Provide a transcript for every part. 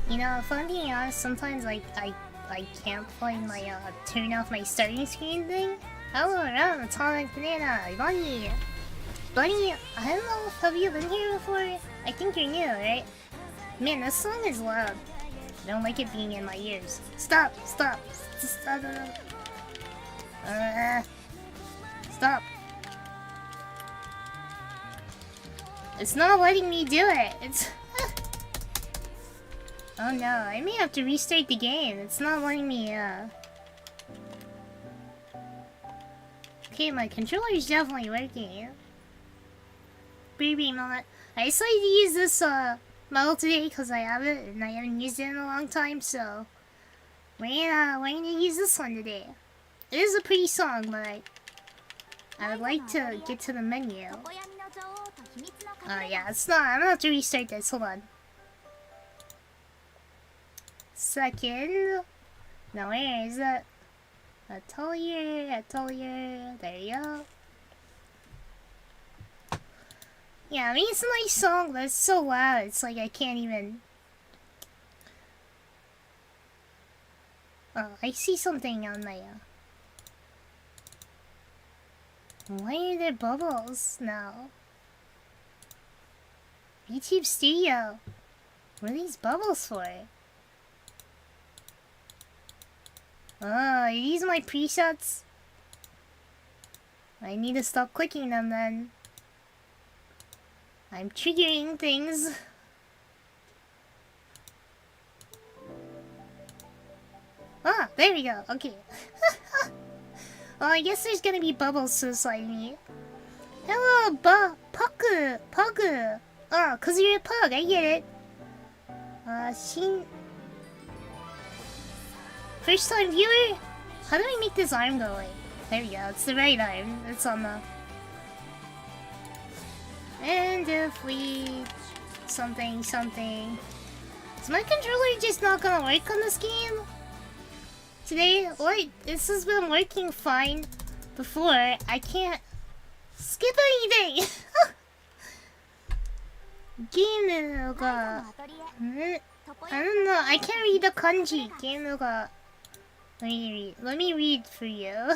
You know, if I'm being honest, sometimes I can't find my turn off my starting screen thing. Hello, around Atomic Banana, Bunny. Bunny, I don't know, have you been here before? I think you're new, right? Man, this song is loud. I don't like it being in my ears. Stop! Stop! Stop! Stop! It's not letting me do it. It's oh no, I may have to restart the game. It's not letting me. Okay, my controller is definitely working. Baby moment. I decided to use this model today because I have it and I haven't used it in a long time, so we're gonna use this one today. It is a pretty song, but I would like to get to the menu. Yeah, it's not. I'm gonna have to restart this. Hold on. Second. Now where is it? Atelier. There you go. Yeah, I mean it's a nice song, but it's so loud. It's like I can't even. Oh, I see something on my. Why are there bubbles now? YouTube Studio. What are these bubbles for? Oh, are these my presets? I need to stop clicking them then. I'm triggering things. Ah, there we go. Okay. Well, I guess there's gonna be bubbles beside me. Hello, Pugu. Oh, 'cause you're a pug. I get it. First time viewer? How do I make this arm go away? There we go. It's the right arm. It's on the. And if we something. Is my controller just not gonna work on this game? Today, what? This has been working fine before. I can't skip anything! Game ga... I don't know, I can't read the kanji. Game ga... Let me read for you.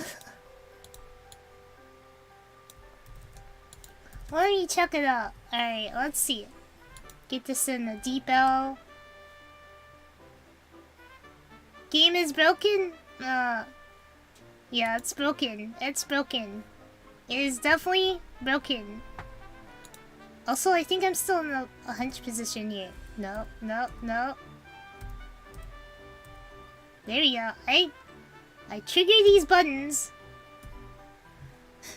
Let me check it out. Alright, let's see. Get this in the deep L. Game is broken? Yeah, it's broken. It's broken. It is definitely broken. Also, I think I'm still in a hunch position here. No. There we go. I trigger these buttons.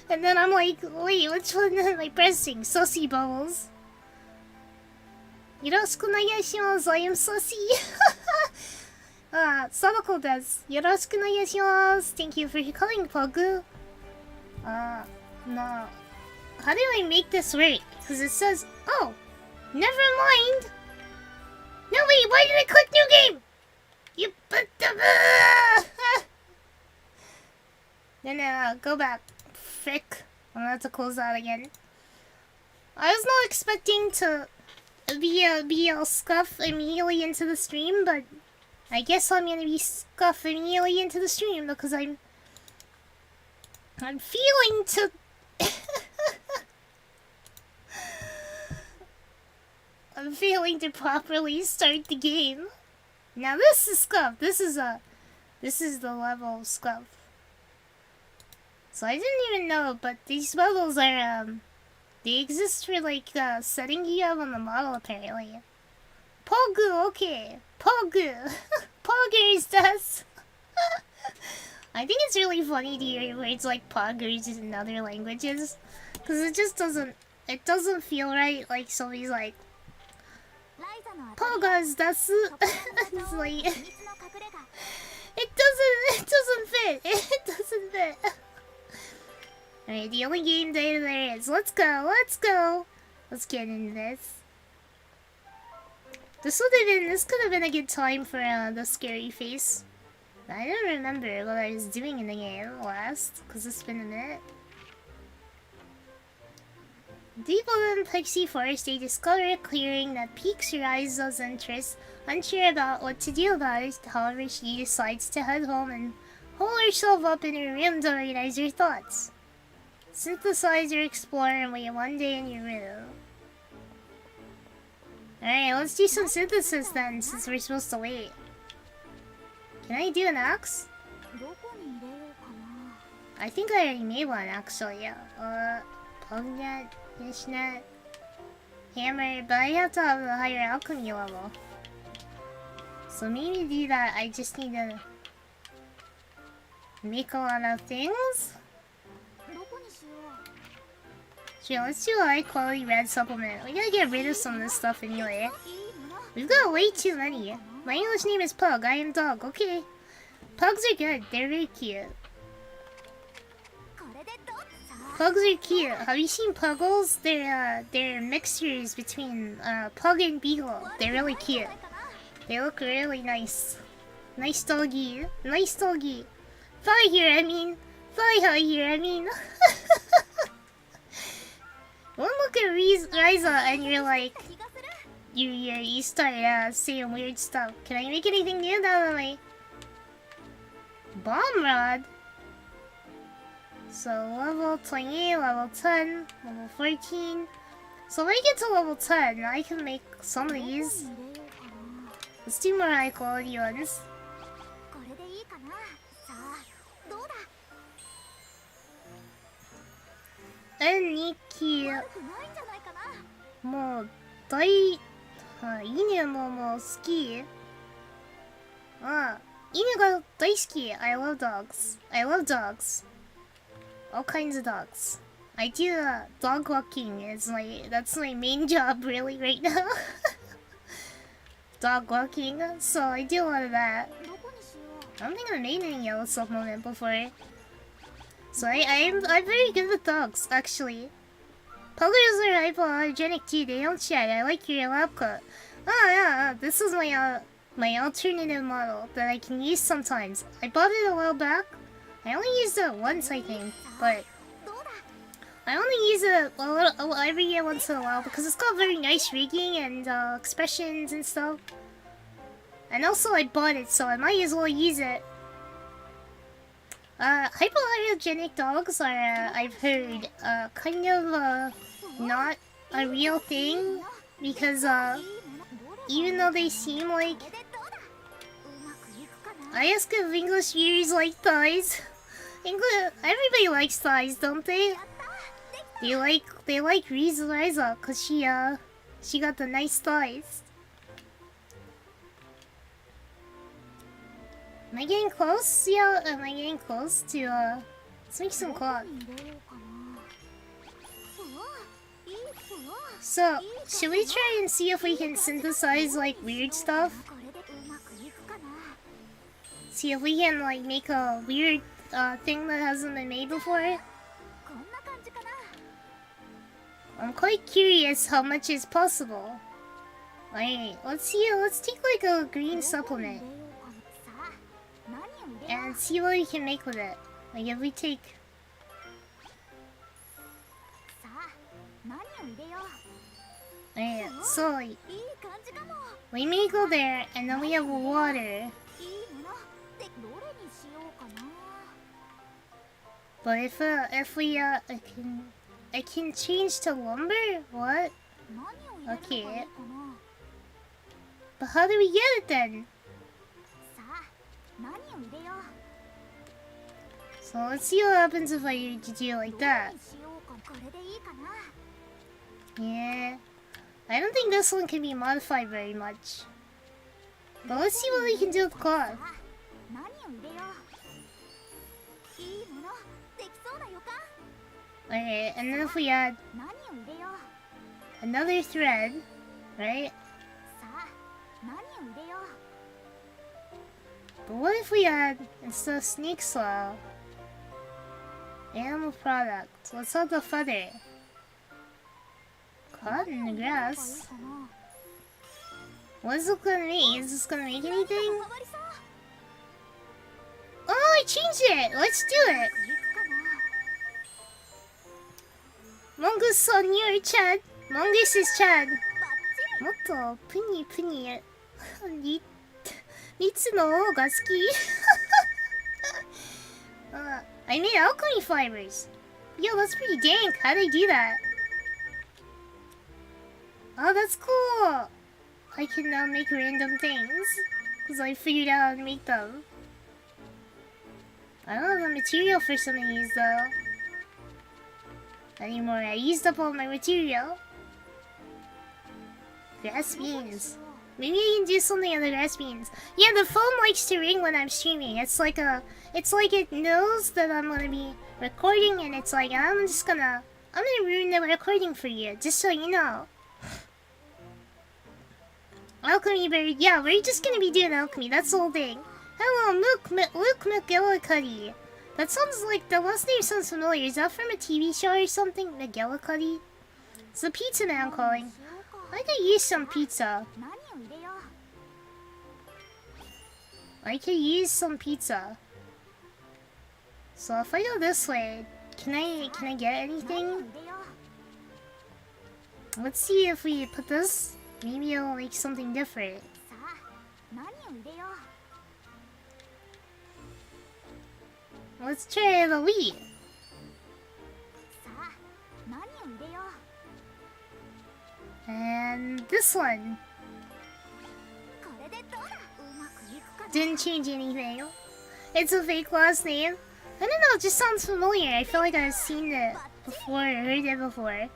And then I'm like, wait, which one am I pressing? Sussy bubbles. Yoroshiku onegaishimasu, I am sussy. Sadako desu. Yoroshiku onegaishimasu. Thank you for calling, Pogu. No. How do I make this work? Because it says, oh, never mind. No, wait, why did I click new game? You put the... No, go back. Frick. I'm gonna have to close that again. I was not expecting to be all scuff immediately into the stream, but I guess I'm gonna be scuff immediately into the stream because I'm feeling to... I'm failing to properly start the game. Now this is scuff. This is the level of scuff. So I didn't even know, but these bubbles are they exist for like setting you up on the model apparently. Pogu, okay. Pogu. Poggers desu. I think it's really funny to hear words like poggers in other languages, because it just doesn't feel right. Like somebody's like poggers desu. It's like it doesn't fit. It doesn't fit. Alright, the only game data there is. Let's go. Let's get into this. This could have been a good time for the scary face. I don't remember what I was doing in the game last, because it's been a minute. Deep within Pixie Forest, they discover a clearing that piques Ryza's interest. Unsure about what to do about it, however, she decides to head home and hole herself up in her room to organize her thoughts. Synthesize or explore and wait one day in your room. Alright, let's do some synthesis then, since we're supposed to wait. Can I do an axe? I think I already made one actually. Pugnet, fishnet, hammer, but I have to have a higher alchemy level. So maybe to do that, I just need to make a lot of things. Sure, let's do a high quality red supplement. We gotta get rid of some of this stuff anyway. We've got way too many. My English name is Pug, I am dog, okay. Pugs are good, they're very cute. Pugs are cute. Have you seen Puggles? They're mixtures between Pug and Beagle. They're really cute. They look really nice. Nice doggy. Nice doggy. Fly here, I mean. Fly high here, I mean. One look at Ryza and you're like... You start saying weird stuff. Can I make anything new that way? Bomb rod? So level 28, level 10, level 14. So when I get to level 10, I can make some of these. Let's do more high quality ones. Aniki. もう犬も好き。犬が大好き。I love dogs. I love dogs. All kinds of dogs. I do dog walking. That's my main job really right now. Dog walking. So I do a lot of that. I don't think I made any yellow supplement before. So I'm very good with dogs actually. Puggers are hypoallergenic too. They don't shed. I like your lab coat. Oh yeah, this is my alternative model that I can use sometimes. I bought it a while back. I only used it once, I think, but I only use it every year once in a while because it's got very nice rigging and expressions and stuff. And also I bought it, so I might as well use it. Hypoallergenic dogs are, I've heard, kind of not a real thing because even though they seem like... I ask if English viewers like thighs. Everybody likes thighs, don't they? They like Ryza cause she got the nice thighs. Am I getting close? Yeah, am I getting close to let's make some cloth. So, should we try and see if we can synthesize like weird stuff? See if we can like make a weird thing that hasn't been made before. I'm quite curious how much is possible. Alright, let's take like a green supplement. And see what we can make with it. Like if we take... Alright, so we may go there and then we have water. But if we I can change to lumber? What? Okay. But how do we get it then? So let's see what happens if I do it like that. Yeah. I don't think this one can be modified very much. But let's see what we can do with cloth. Okay, and then if we add another thread, right? But what if we add, instead of snake slaw, animal product? What's up the feather? Cotton grass? What is it gonna make? Is this gonna make anything? change it. Let's do it. Mongoose on your Chad. Mongoose is Chad. Motto, puni puni. Mitsu no o ga suki. I made alchemy fibers. Yo, that's pretty dank. How'd I do that? Oh, that's cool. I can now make random things. Because I figured out how to make them. I don't have the material for some of these though. Anymore, I used up all my material. Grass beans. Maybe I can do something on the grass beans. Yeah, the phone likes to ring when I'm streaming. It's like it knows that I'm gonna be recording, and it's like I'm gonna ruin the recording for you, just so you know. Alchemy bird, yeah, we're just gonna be doing alchemy. That's the whole thing. Hello, Luke McGillicuddy. That sounds like the last name sounds familiar. Is that from a TV show or something? McGillicuddy. It's the pizza man calling. I could use some pizza. I could use some pizza. So if I go this way, can I get anything? Let's see if we put this. Maybe it'll make something different. Let's try the wheat. And this one. Didn't change anything. It's a fake last name. I don't know, it just sounds familiar. I feel like I've seen it before, or heard it before.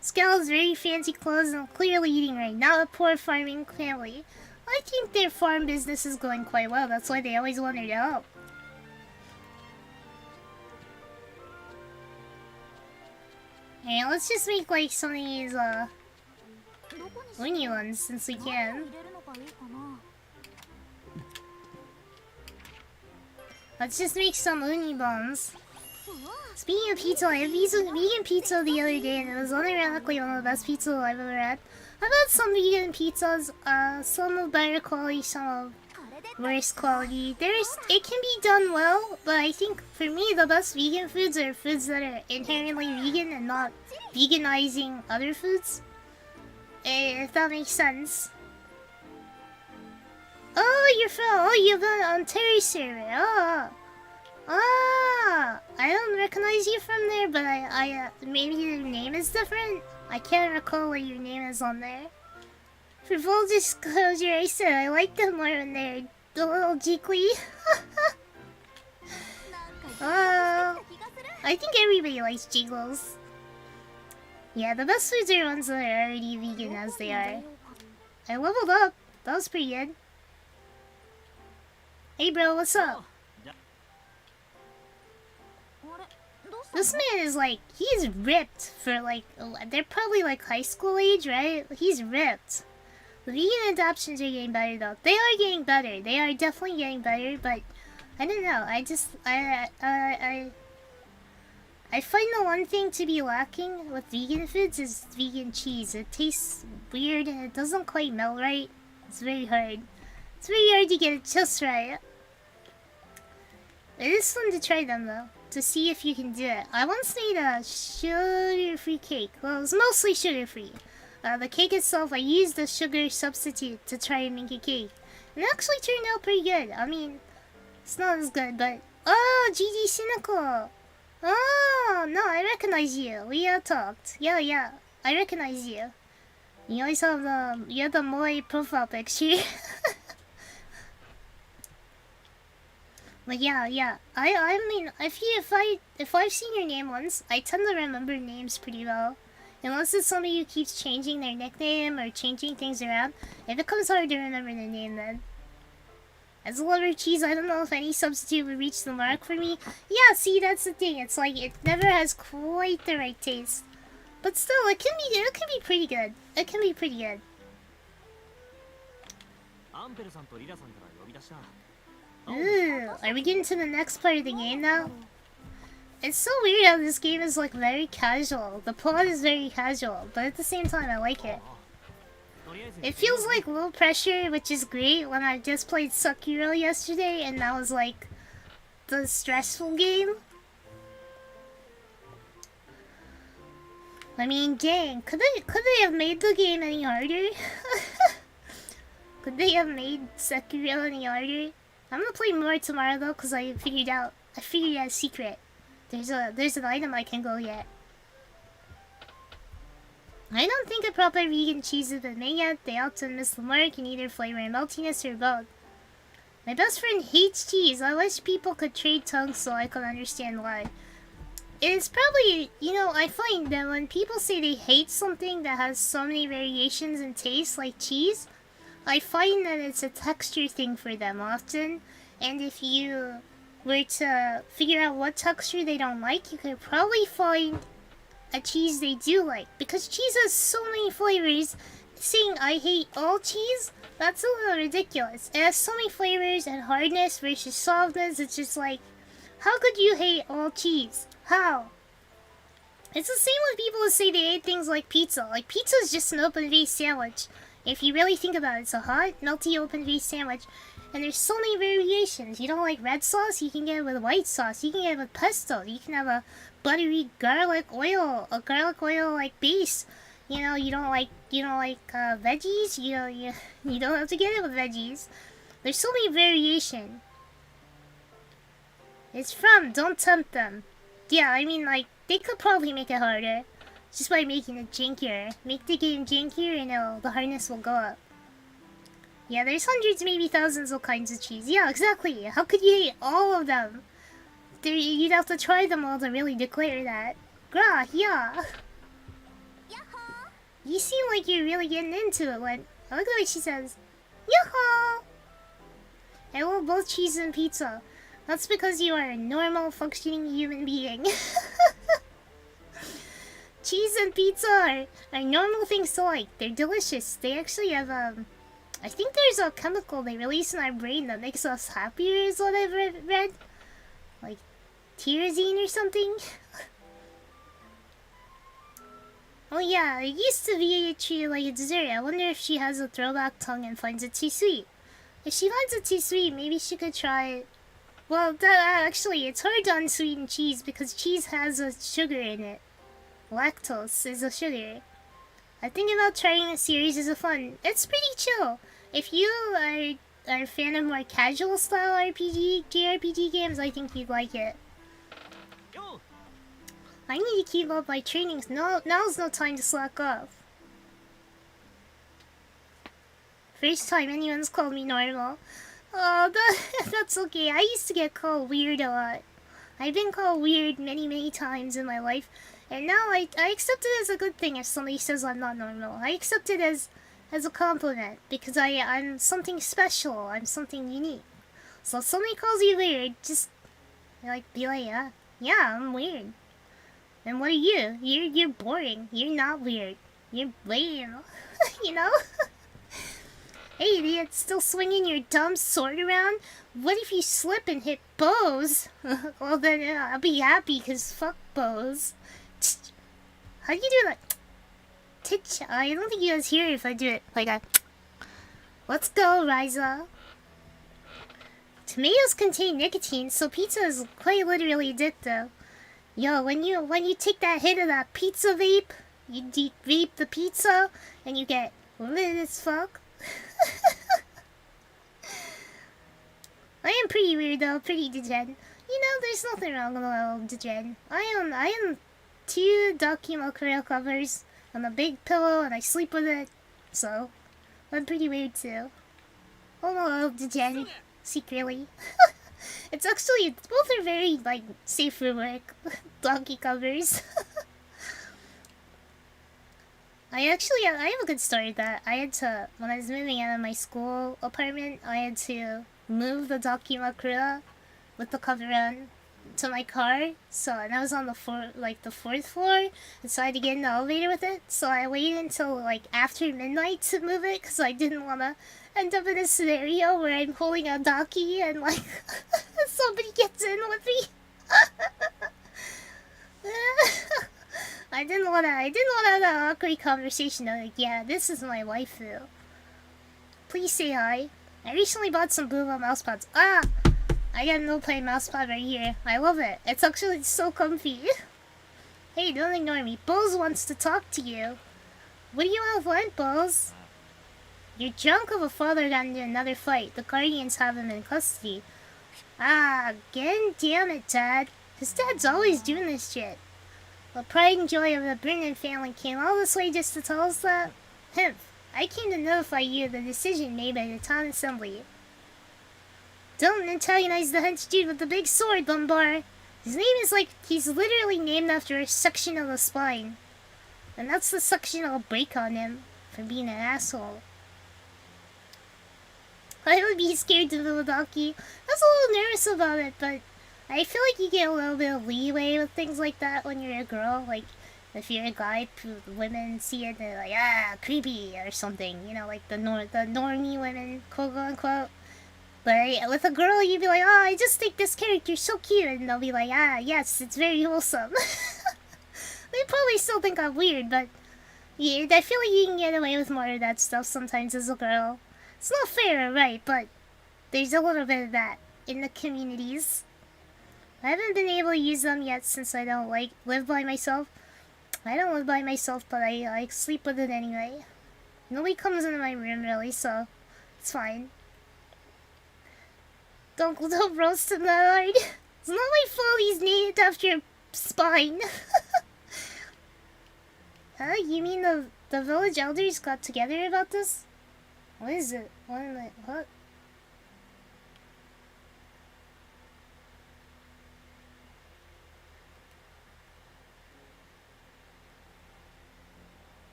Scout has very fancy clothes and clearly eating right. Not a poor farming family. I think their farm business is going quite well. That's why they always wanted to help. And let's just make like some of these uni ones since we can. Let's just make some uni buns. Speaking of pizza, I had vegan pizza the other day, and it was unironically one of the best pizzas I've ever had. I've had some vegan pizzas, some of better quality, some of worse quality. It can be done well, but I think for me the best vegan foods are foods that are inherently vegan and not veganizing other foods. If that makes sense. Oh, you've been on Terry server. I don't recognize you from there, but maybe your name is different. I can't recall what your name is on there. For full disclosure, I said I like them more when they're a little jiggly. I think everybody likes jiggles. Yeah, the best foods are ones that are already vegan as they are. I leveled up. That was pretty good. Hey bro, what's up? This man is like, he's ripped for like, they're probably like high school age, right? He's ripped. The vegan adoptions are getting better though. They are getting better. They are definitely getting better, but I don't know. I find the one thing to be lacking with vegan foods is vegan cheese. It tastes weird and it doesn't quite melt right. It's very hard. It's very hard to get it just right. It is fun to try them though, to see if you can do it. I once made a sugar-free cake. Well, it was mostly sugar-free. The cake itself, I used a sugar substitute to try and make a cake. And it actually turned out pretty good. I mean, it's not as good, but... Oh, GG Cynical! Oh, no, I recognize you. We talked. Yeah, I recognize you. You always have the Moe profile picture. But yeah. I mean, if I've seen your name once, I tend to remember names pretty well. Unless it's somebody who keeps changing their nickname or changing things around, it becomes hard to remember the name then. As a lover of cheese, I don't know if any substitute would reach the mark for me. Yeah, see, that's the thing. It's like, it never has quite the right taste. But still, it can be pretty good. It can be pretty good. Ooh, are we getting to the next part of the game now? It's so weird how this game is like very casual. The plot is very casual, but at the same time I like it. It feels like low pressure, which is great when I just played Sakura yesterday and that was like the stressful game. I mean, dang, could they have made the game any harder? Could they have made Sekiro any harder? I'm gonna play more tomorrow though, cause I figured out a secret. There's an item I can go get. I don't think a proper vegan cheese has been made yet. They often miss the mark in either flavor and maltiness or both. My best friend hates cheese. I wish people could trade tongues so I could understand why. It's probably, I find that when people say they hate something that has so many variations in taste, like cheese, I find that it's a texture thing for them often. And if you were to figure out what texture they don't like, you could probably find a cheese they do like. Because cheese has so many flavors, saying I hate all cheese, that's a little ridiculous. It has so many flavors and hardness versus softness, it's just like, how could you hate all cheese? How? It's the same with people who say they hate things like pizza. Like, pizza is just an open-faced sandwich. If you really think about it, it's a hot, melty, open-faced sandwich. And there's so many variations. You don't like red sauce? You can get it with white sauce. You can get it with pesto. You can have a buttery garlic oil, like base. You don't like veggies. You don't have to get it with veggies. There's so many variations. It's from Don't Tempt Them. Yeah, I mean, like, they could probably make it harder. Just by making it jankier. Make the game jankier and the hardness will go up. Yeah, there's hundreds, maybe thousands of kinds of cheese. Yeah, exactly. How could you hate all of them? You'd have to try them all to really declare that. Grah, yeah. You seem like you're really getting into it when... I look at what she says. Yoo-hoo! I love both cheese and pizza. That's because you are a normal, functioning human being. Cheese and pizza are normal things to like. They're delicious. They actually have, I think there's a chemical they release in our brain that makes us happier is what I've read. Like, tyrosine or something. Oh yeah, it used to be treated like a dessert. I wonder if she has a throwback tongue and finds it too sweet. If she finds it too sweet, maybe she could try it. Well, actually, it's hard to unsweeten cheese because cheese has a sugar in it. Lactose is a sugar. I think about trying a series as a fun. It's pretty chill. If you are a fan of more casual style JRPG games, I think you'd like it. I need to keep up my trainings. Now's no time to slack off. First time anyone's called me normal. Oh, that's okay. I used to get called weird a lot. I've been called weird many times in my life. And now I accept it as a good thing if somebody says I'm not normal. I accept it as a compliment. Because I'm something special. I'm something unique. So if somebody calls you weird, just be like, yeah, I'm weird. And what are you? You're boring. You're not weird. You're lame. Hey idiot, still swinging your dumb sword around? What if you slip and hit bows? Well then I'll be happy cause fuck bows. How do you do that? Titch. I don't think you guys hear if I do it like that. Let's go, Ryza. Tomatoes contain nicotine, so pizza is quite literally addictive. Yo, when you take that hit of that pizza vape, you vape the pizza, and you get lit as fuck. I am pretty weird though, pretty degen. There's nothing wrong with a little degen. I am 2 Dakimakura covers on a big pillow and I sleep with it, so I'm pretty weird too. I'm a little degen, secretly. It's actually, both are very, safe for work. Donkey covers. I have a good story that I had to, when I was moving out of my school apartment, I had to move the Dakimakura with the cover on to my car. And I was on the 4th floor, and so I had to get in the elevator with it. So I waited until, after midnight to move it, because I didn't want to end up in a scenario where I'm holding a Daki and, somebody gets in with me. I didn't want to have that awkward conversation of yeah, this is my waifu. Please say hi. I recently bought some Booba mouse pads. I got no play mousepad right here. I love it. It's actually so comfy. Hey, don't ignore me. Bose wants to talk to you. What do you want, Bose? Your junk of a father got into another fight. The Guardians have him in custody. Ah, again? Damn it, Dad. His dad's always doing this shit. The pride and joy of the Brennan family came all this way just to tell us that? I came to notify you of the decision made by the town assembly. Don't antagonize the hench dude with the big sword, Lumbar. His name is like he's literally named after a section of the spine. And that's the section I'll break on him for being an asshole. I would be scared to Vilodaki. I was a little nervous about it, but I feel like you get a little bit of leeway with things like that when you're a girl. Like, if you're a guy, women see it, they're like, ah, creepy, or something. You know, like the normie women, quote unquote. But with a girl, you'd be like, oh, I just think this character's so cute. And they'll be like, ah, yes, it's very wholesome. They probably still think I'm weird, but yeah, I feel like you can get away with more of that stuff sometimes as a girl. It's not fair, right, but there's a little bit of that in the communities. I haven't been able to use them yet since I don't, live by myself. I don't live by myself, but I sleep with it anyway. Nobody comes into my room, really, so it's fine. Don't roast him that hard. It's not my fault he's named after a spine. Huh? You mean the village elders got together about this? What is it? What?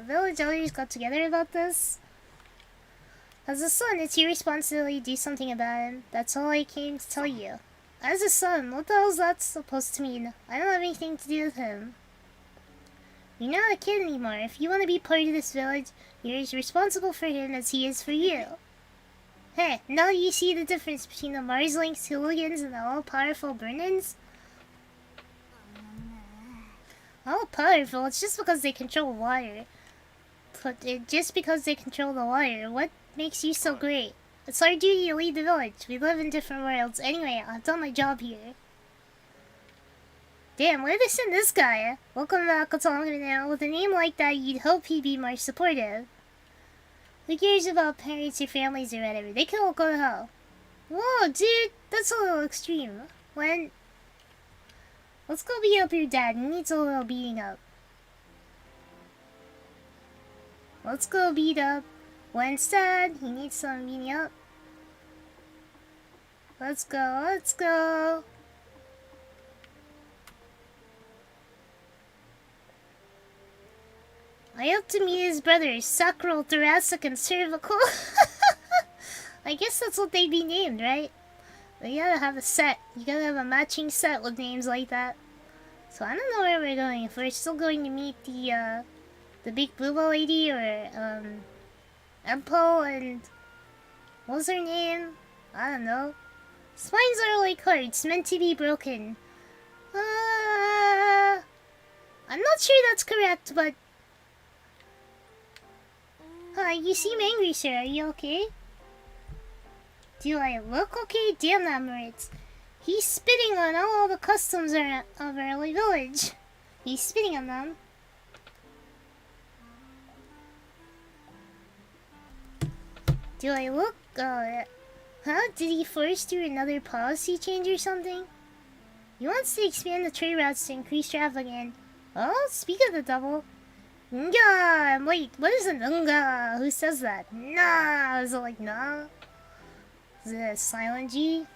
Village elders got together about this? As a son, it's your responsibility to do something about him. That's all I came to tell you. As a son, what the hell is that supposed to mean? I don't have anything to do with him. You're not a kid anymore. If you want to be part of this village, you're as responsible for him as he is for you. Hey, now you see the difference between the Marslings, hooligans, and the all-powerful Brennans? All-powerful? It's just because they control water. Just because they control the water, what makes you so great? It's our duty to lead the village. We live in different worlds. Anyway, I've done my job here. Damn, where'd they send this guy? Welcome back, Otonga now. With a name like that, you'd hope he'd be more supportive. Who cares about parents or families or whatever? They can all go to hell. Whoa, dude, that's a little extreme. Let's go beat up your dad. He needs a little beating up. Let's go beat up Wen's dad. He needs some beating up. Let's go, let's go. I hope to meet his brothers, sacral, thoracic, and cervical. I guess that's what they'd be named, right? But you gotta have a set. You gotta have a matching set with names like that. So I don't know where we're going. If we're still going to meet the big booba lady, or, Empo, and... what was her name? I don't know. Spines are like hearts, meant to be broken. I'm not sure that's correct, but... you seem angry, sir. Are you okay? Do I look okay? Damn that Moritz. He's spitting on all the customs of our village. He's spitting on them. Do I look, did he force through another policy change or something? He wants to expand the trade routes to increase traffic and... oh, speak of the devil. Nga! Wait, what is an Nga? Who says that? Nah! Is it like nah? Is it a silent G?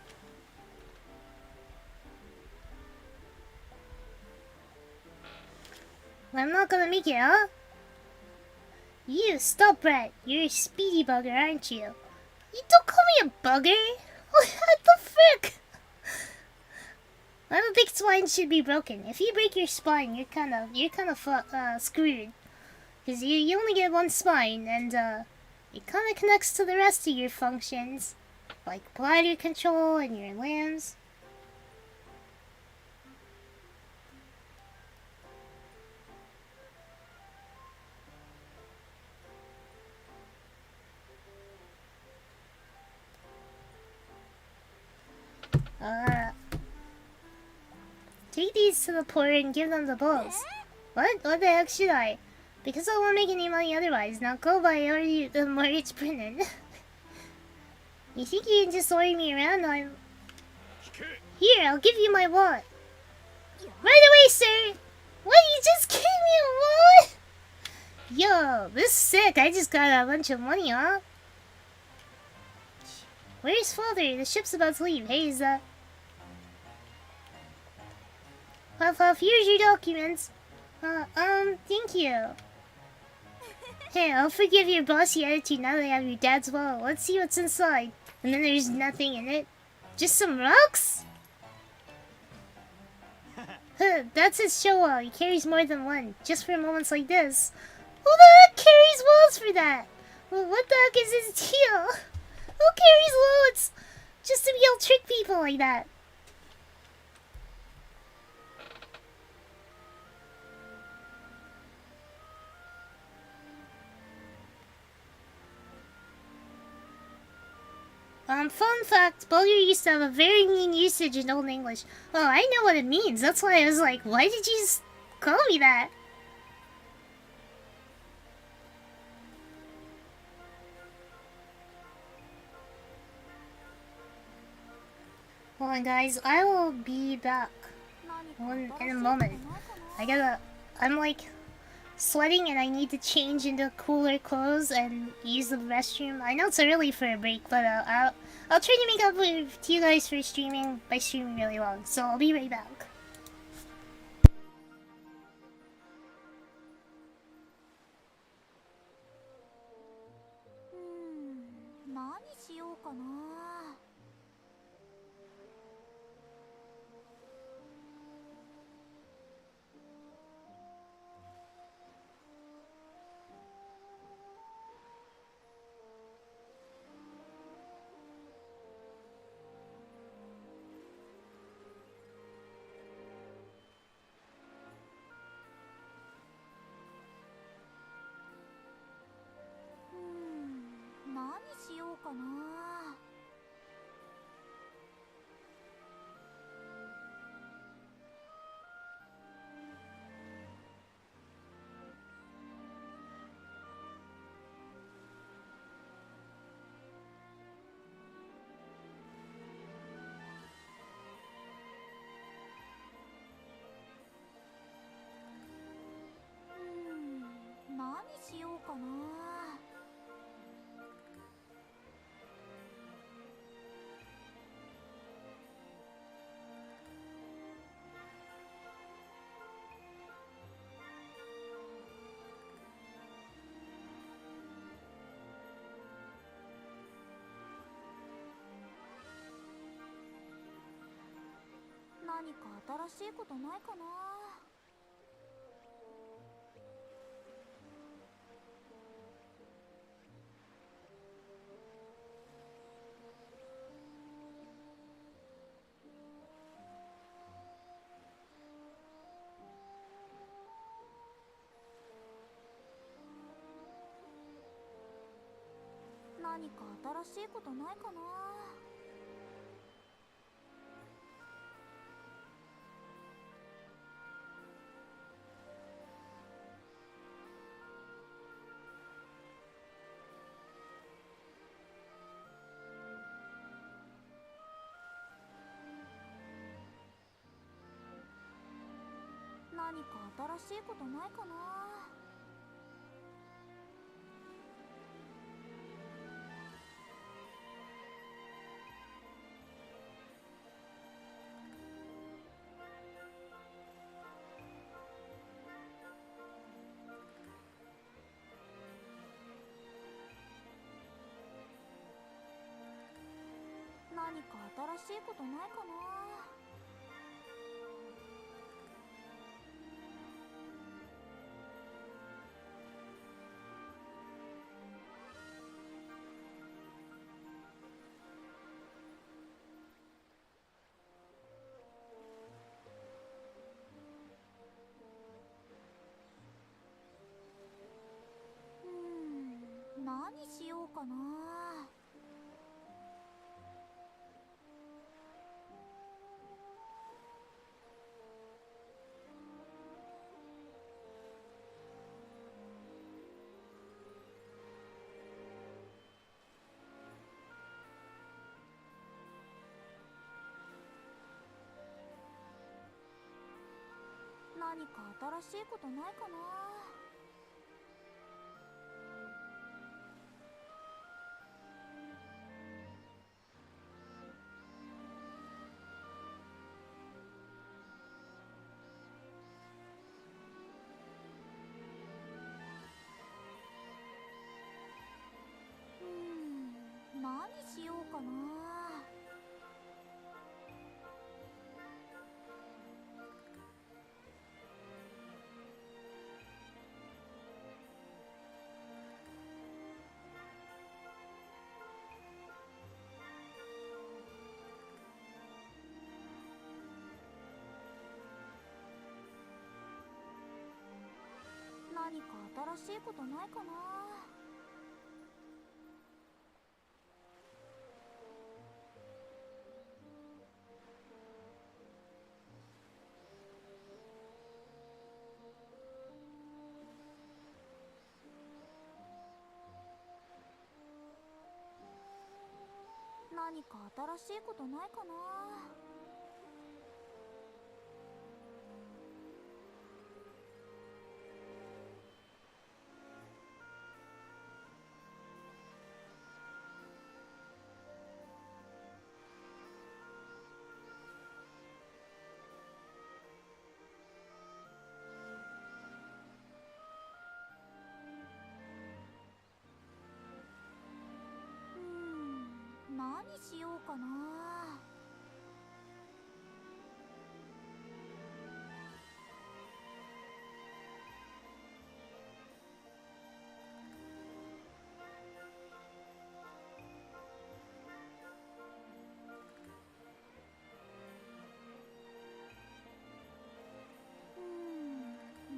I'm not gonna make it, huh? You, stop rat. You're a speedy bugger, aren't you? You don't call me a bugger! What the frick? I don't think spines should be broken. If you break your spine, you're kind of screwed. Because you only get one spine, and it kind of connects to the rest of your functions. Like bladder control and your limbs. Take these to the poor and give them the balls. What? What the heck should I? Because I won't make any money otherwise. Now go buy the mortgage printed. You think you can just order me around? Here, I'll give you my wallet. Right away, sir! What? You just gave me a wallet? Yo, this is sick. I just got a bunch of money, huh? Where's father? The ship's about to leave. Hey, is that... Puff, here's your documents. Thank you. Hey, I'll forgive your bossy attitude now that I have your dad's wallet. Let's see what's inside. And then there's nothing in it. Just some rocks? That's his show wall. He carries more than one. Just for moments like this. Who the heck carries walls for that? Well, what the heck is his deal? Who carries loads? Just to be able to trick people like that. Fun fact, Bulgar used to have a very mean usage in Old English. Oh, I know what it means. That's why I was like, why did you call me that? Hold on, guys. I will be back in a moment. I'm like sweating and I need to change into cooler clothes and use the restroom. I know it's early for a break, but I'll try to make up with you guys for streaming by streaming really long. So I'll be right back. 何か新しいことないかな。何か新しいことないかな。何か新しいことないかな。何か新しいことないかな。何しようかな。何か新しいことないかな。何しようかな。何か新しいことないかな。何か新しいことないかな。何しようかな。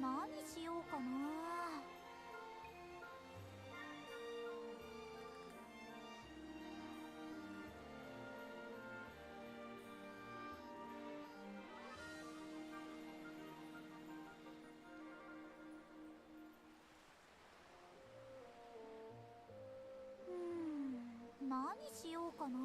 何しようかな。何しようかな。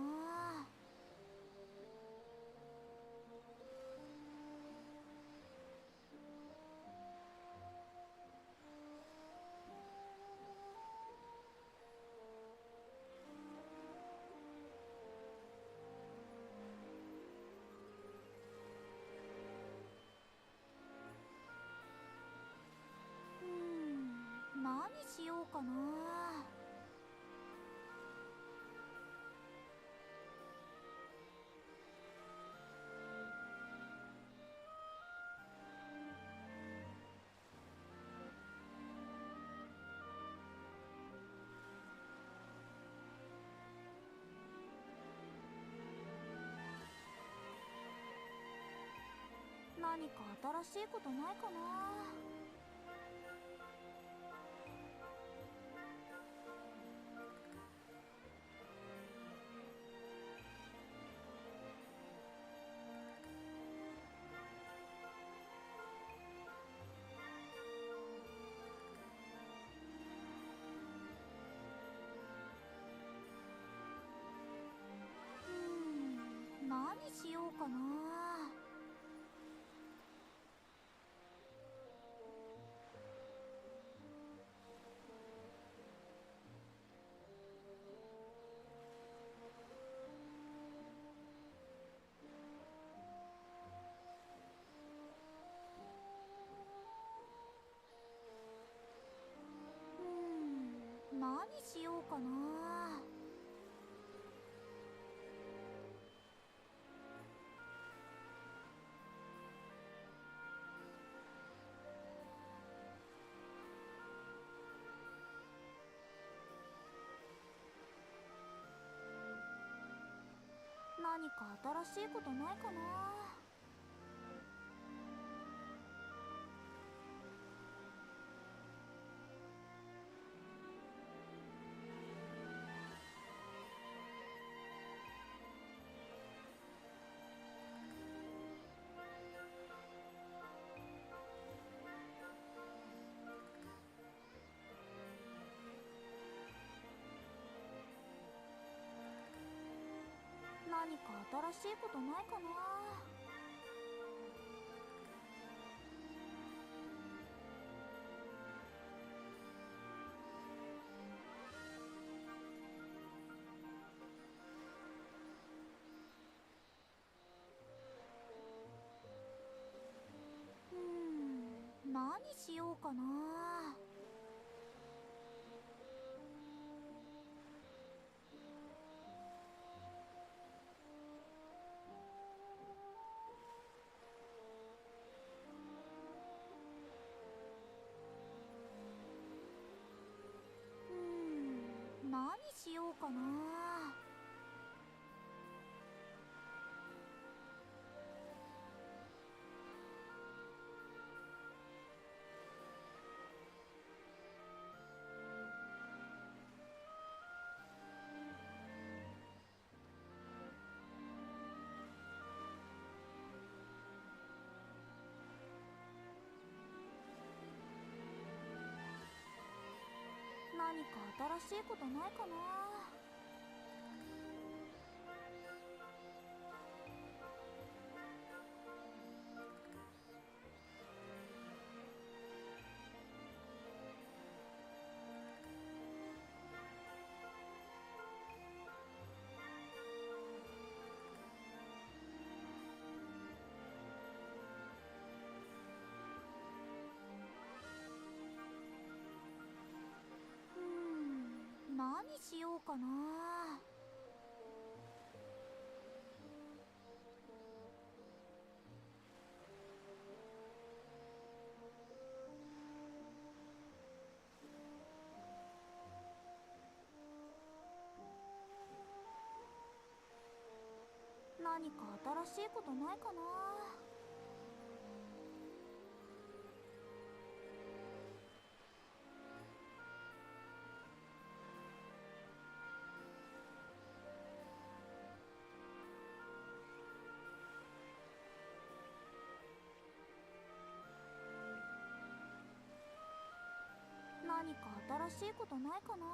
何しようかな。何か新しいことないかな。何しようかな。何しようかな。何か新しいことないかな。何か新しいことないかな。何しようかな。何しようかな。何か新しいことないかな。何しようかな。何か新しいことないかな。何か新しいことないかな。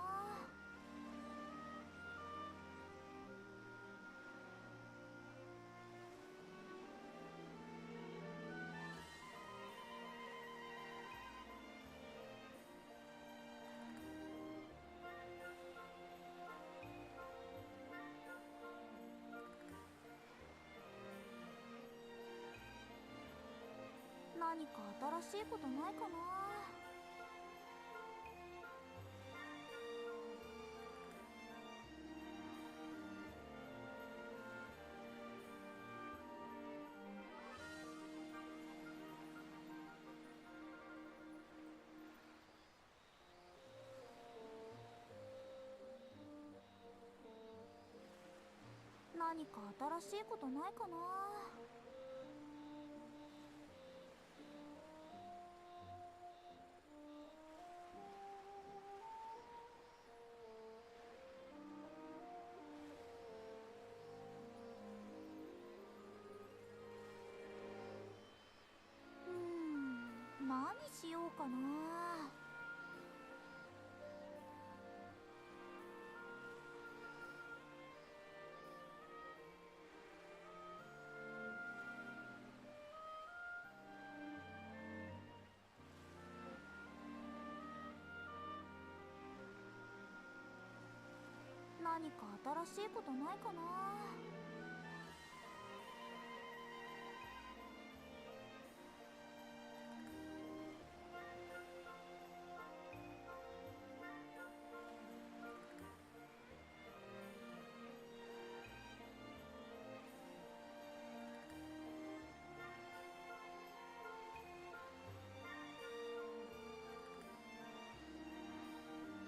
何か新しいことないかな。何か新しいことないかな。何しようかな。何か新しいことないかな。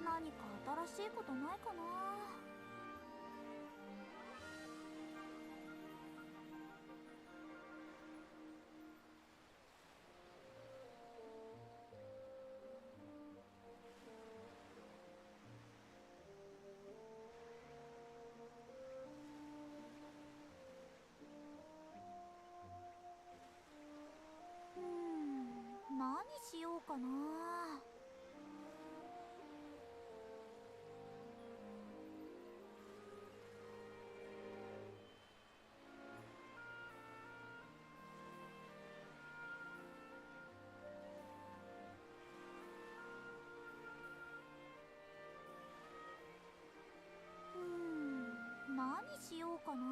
何か新しいことないかな。何しようかな。何しようかな。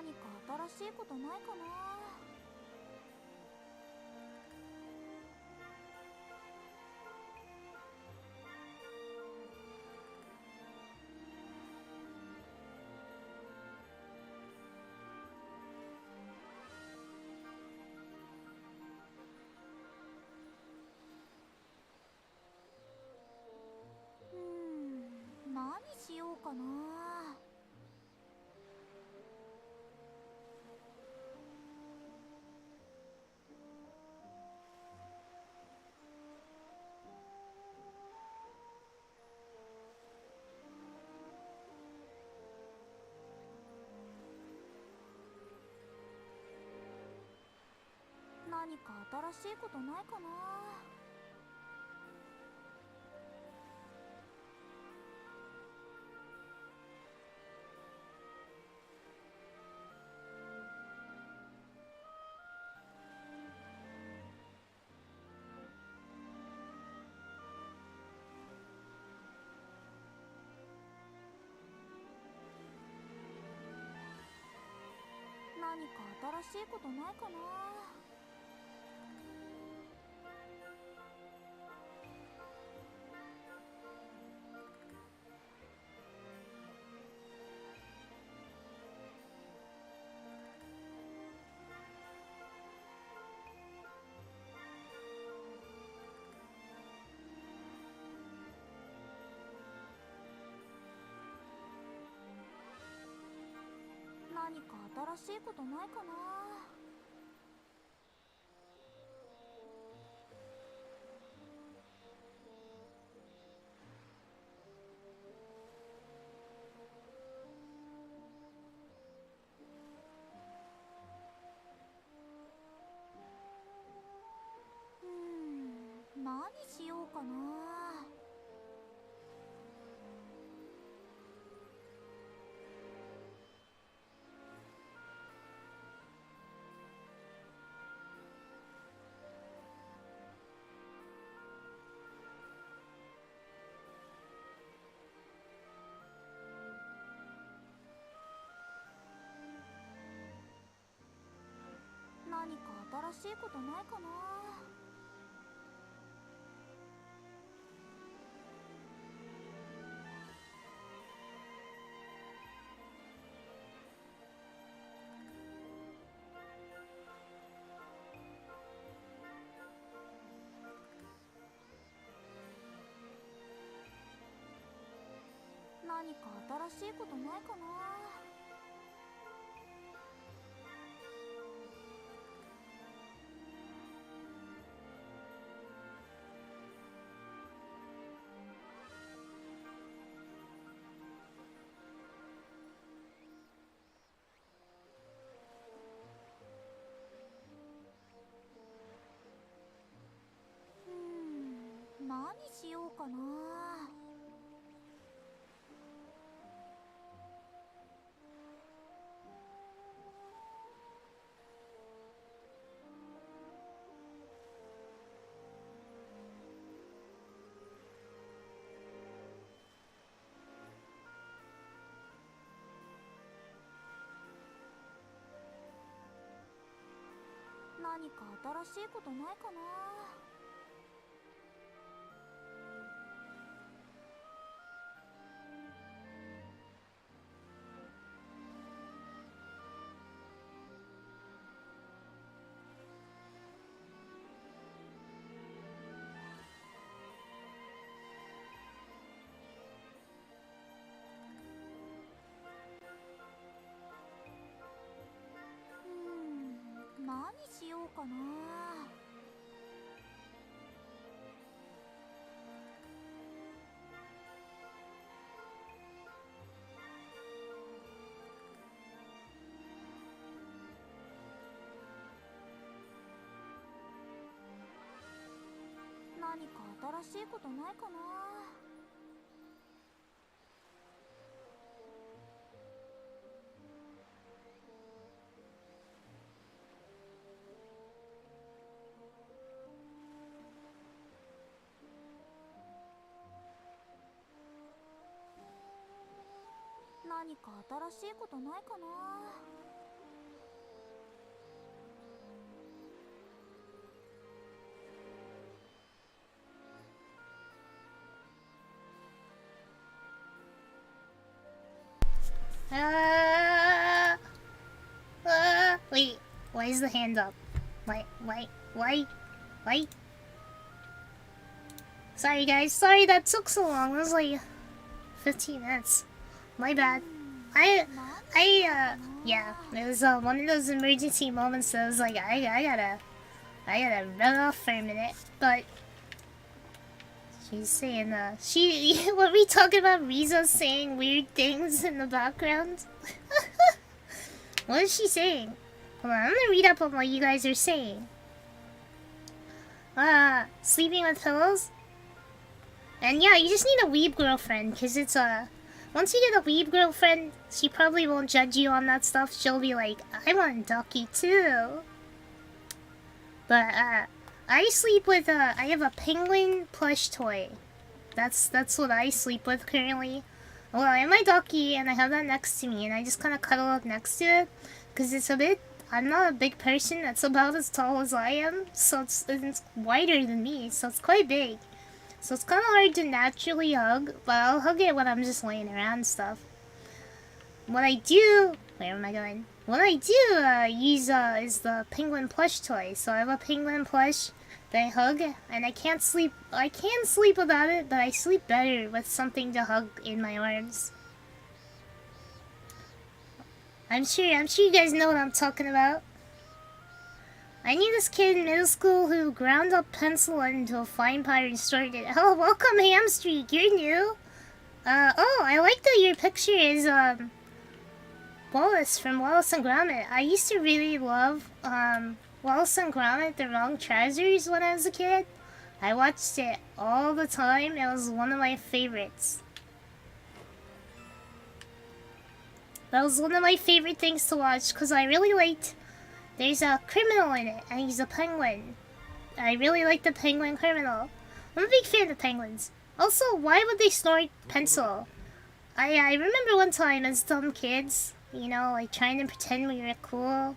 何か新しいことないかな。何しようかな。何か新しいことないかな。何か新しいことないかな。何か新しいことないかな。何しようかな。何か新しいことないかな。何か新しいことないかな。何しようかな。何か新しいことないかな。何しようかな。何か新しいことないかな。何か新しいことないかな。Wait, why is the hand up? Why? Sorry guys, sorry that took so long. It was like 15 minutes. My bad. Yeah, it was one of those emergency moments that I was like, I gotta run off for a minute. But she's saying, were we talking about Ryza saying weird things in the background? What is she saying? Hold on, I'm gonna read up on what you guys are saying. Sleeping with pillows? And yeah, you just need a weeb girlfriend, cause it's once you get a weeb girlfriend, she probably won't judge you on that stuff. She'll be like, I want Ducky too. But I sleep with I have a penguin plush toy. That's what I sleep with currently. Well, I have my Ducky and I have that next to me, and I just kind of cuddle up next to it, cause it's a bit. I'm not a big person. It's about as tall as I am, so it's wider than me, so it's quite big. So it's kind of hard to naturally hug, but I'll hug it when I'm just laying around and stuff. What I do... Where am I going? What I do use is the penguin plush toy. So I have a penguin plush that I hug, and I can sleep without it, but I sleep better with something to hug in my arms. I'm sure you guys know what I'm talking about. I knew this kid in middle school who ground up pencil into a fine powder and stored it. Oh, welcome Hamstreak, you're new. Oh, I like that your picture is, Wallace from Wallace and Gromit. I used to really love, Wallace and Gromit, The Wrong Trousers when I was a kid. I watched it all the time. It was one of my favorites. That was one of my favorite things to watch, because I really liked... There's a criminal in it, and he's a penguin. I really like the penguin criminal. I'm a big fan of penguins. Also, why would they snort pencil? I remember one time as dumb kids, you know, like trying to pretend we were cool.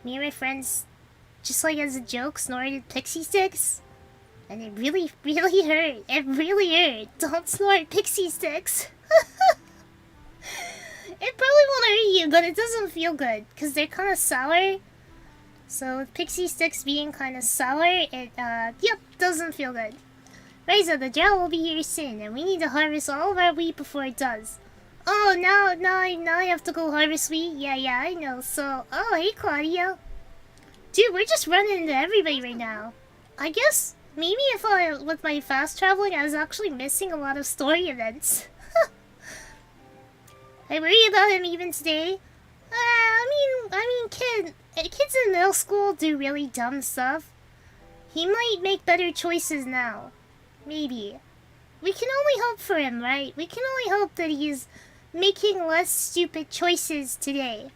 Me and my friends, just like as a joke, snorted pixie sticks. And it really, really hurt. It really hurt. Don't snort pixie sticks. It probably won't hurt you, but it doesn't feel good, because they're kind of sour. So with pixie sticks being kind of sour, it, yep, doesn't feel good. Ryza, the drought will be here soon, and we need to harvest all of our wheat before it does. Oh, now I have to go harvest wheat? Yeah, I know. So, oh, hey, Claudia. Dude, we're just running into everybody right now. I guess, maybe if with my fast traveling, I was actually missing a lot of story events. I worry about him even today. I mean, kids in middle school do really dumb stuff. He might make better choices now. Maybe. We can only hope for him, right? We can only hope that he's making less stupid choices today.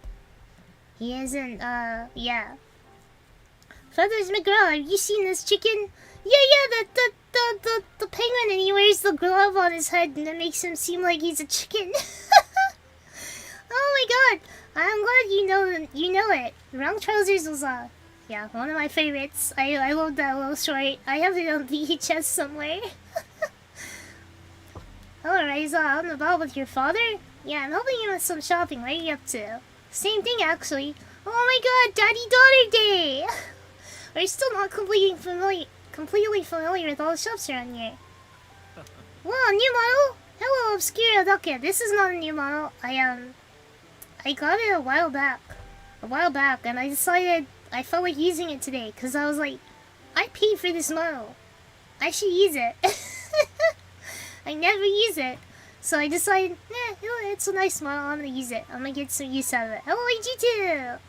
He isn't, yeah. Feathers McGraw, have you seen this chicken? Yeah, the penguin, and he wears the glove on his head, and it makes him seem like he's a chicken. Oh my god! I'm glad you know it. Wrong Trousers was, yeah, one of my favorites. I love that little short. I have it on VHS somewhere. Hello, Ryza. Out and about with your father? Yeah, I'm helping you with some shopping. What are you up to? Same thing, actually. Oh my god, Daddy-Daughter Day! We're still not completely familiar with all the shops around here. Whoa, new model? Hello, Obscure Adaka. This is not a new model. I got it a while back, and I decided I felt like using it today, because I was like, I paid for this model. I should use it. I never use it. So I decided, it's a nice model, I'm gonna use it. I'm gonna get some use out of it. Hello, AG2!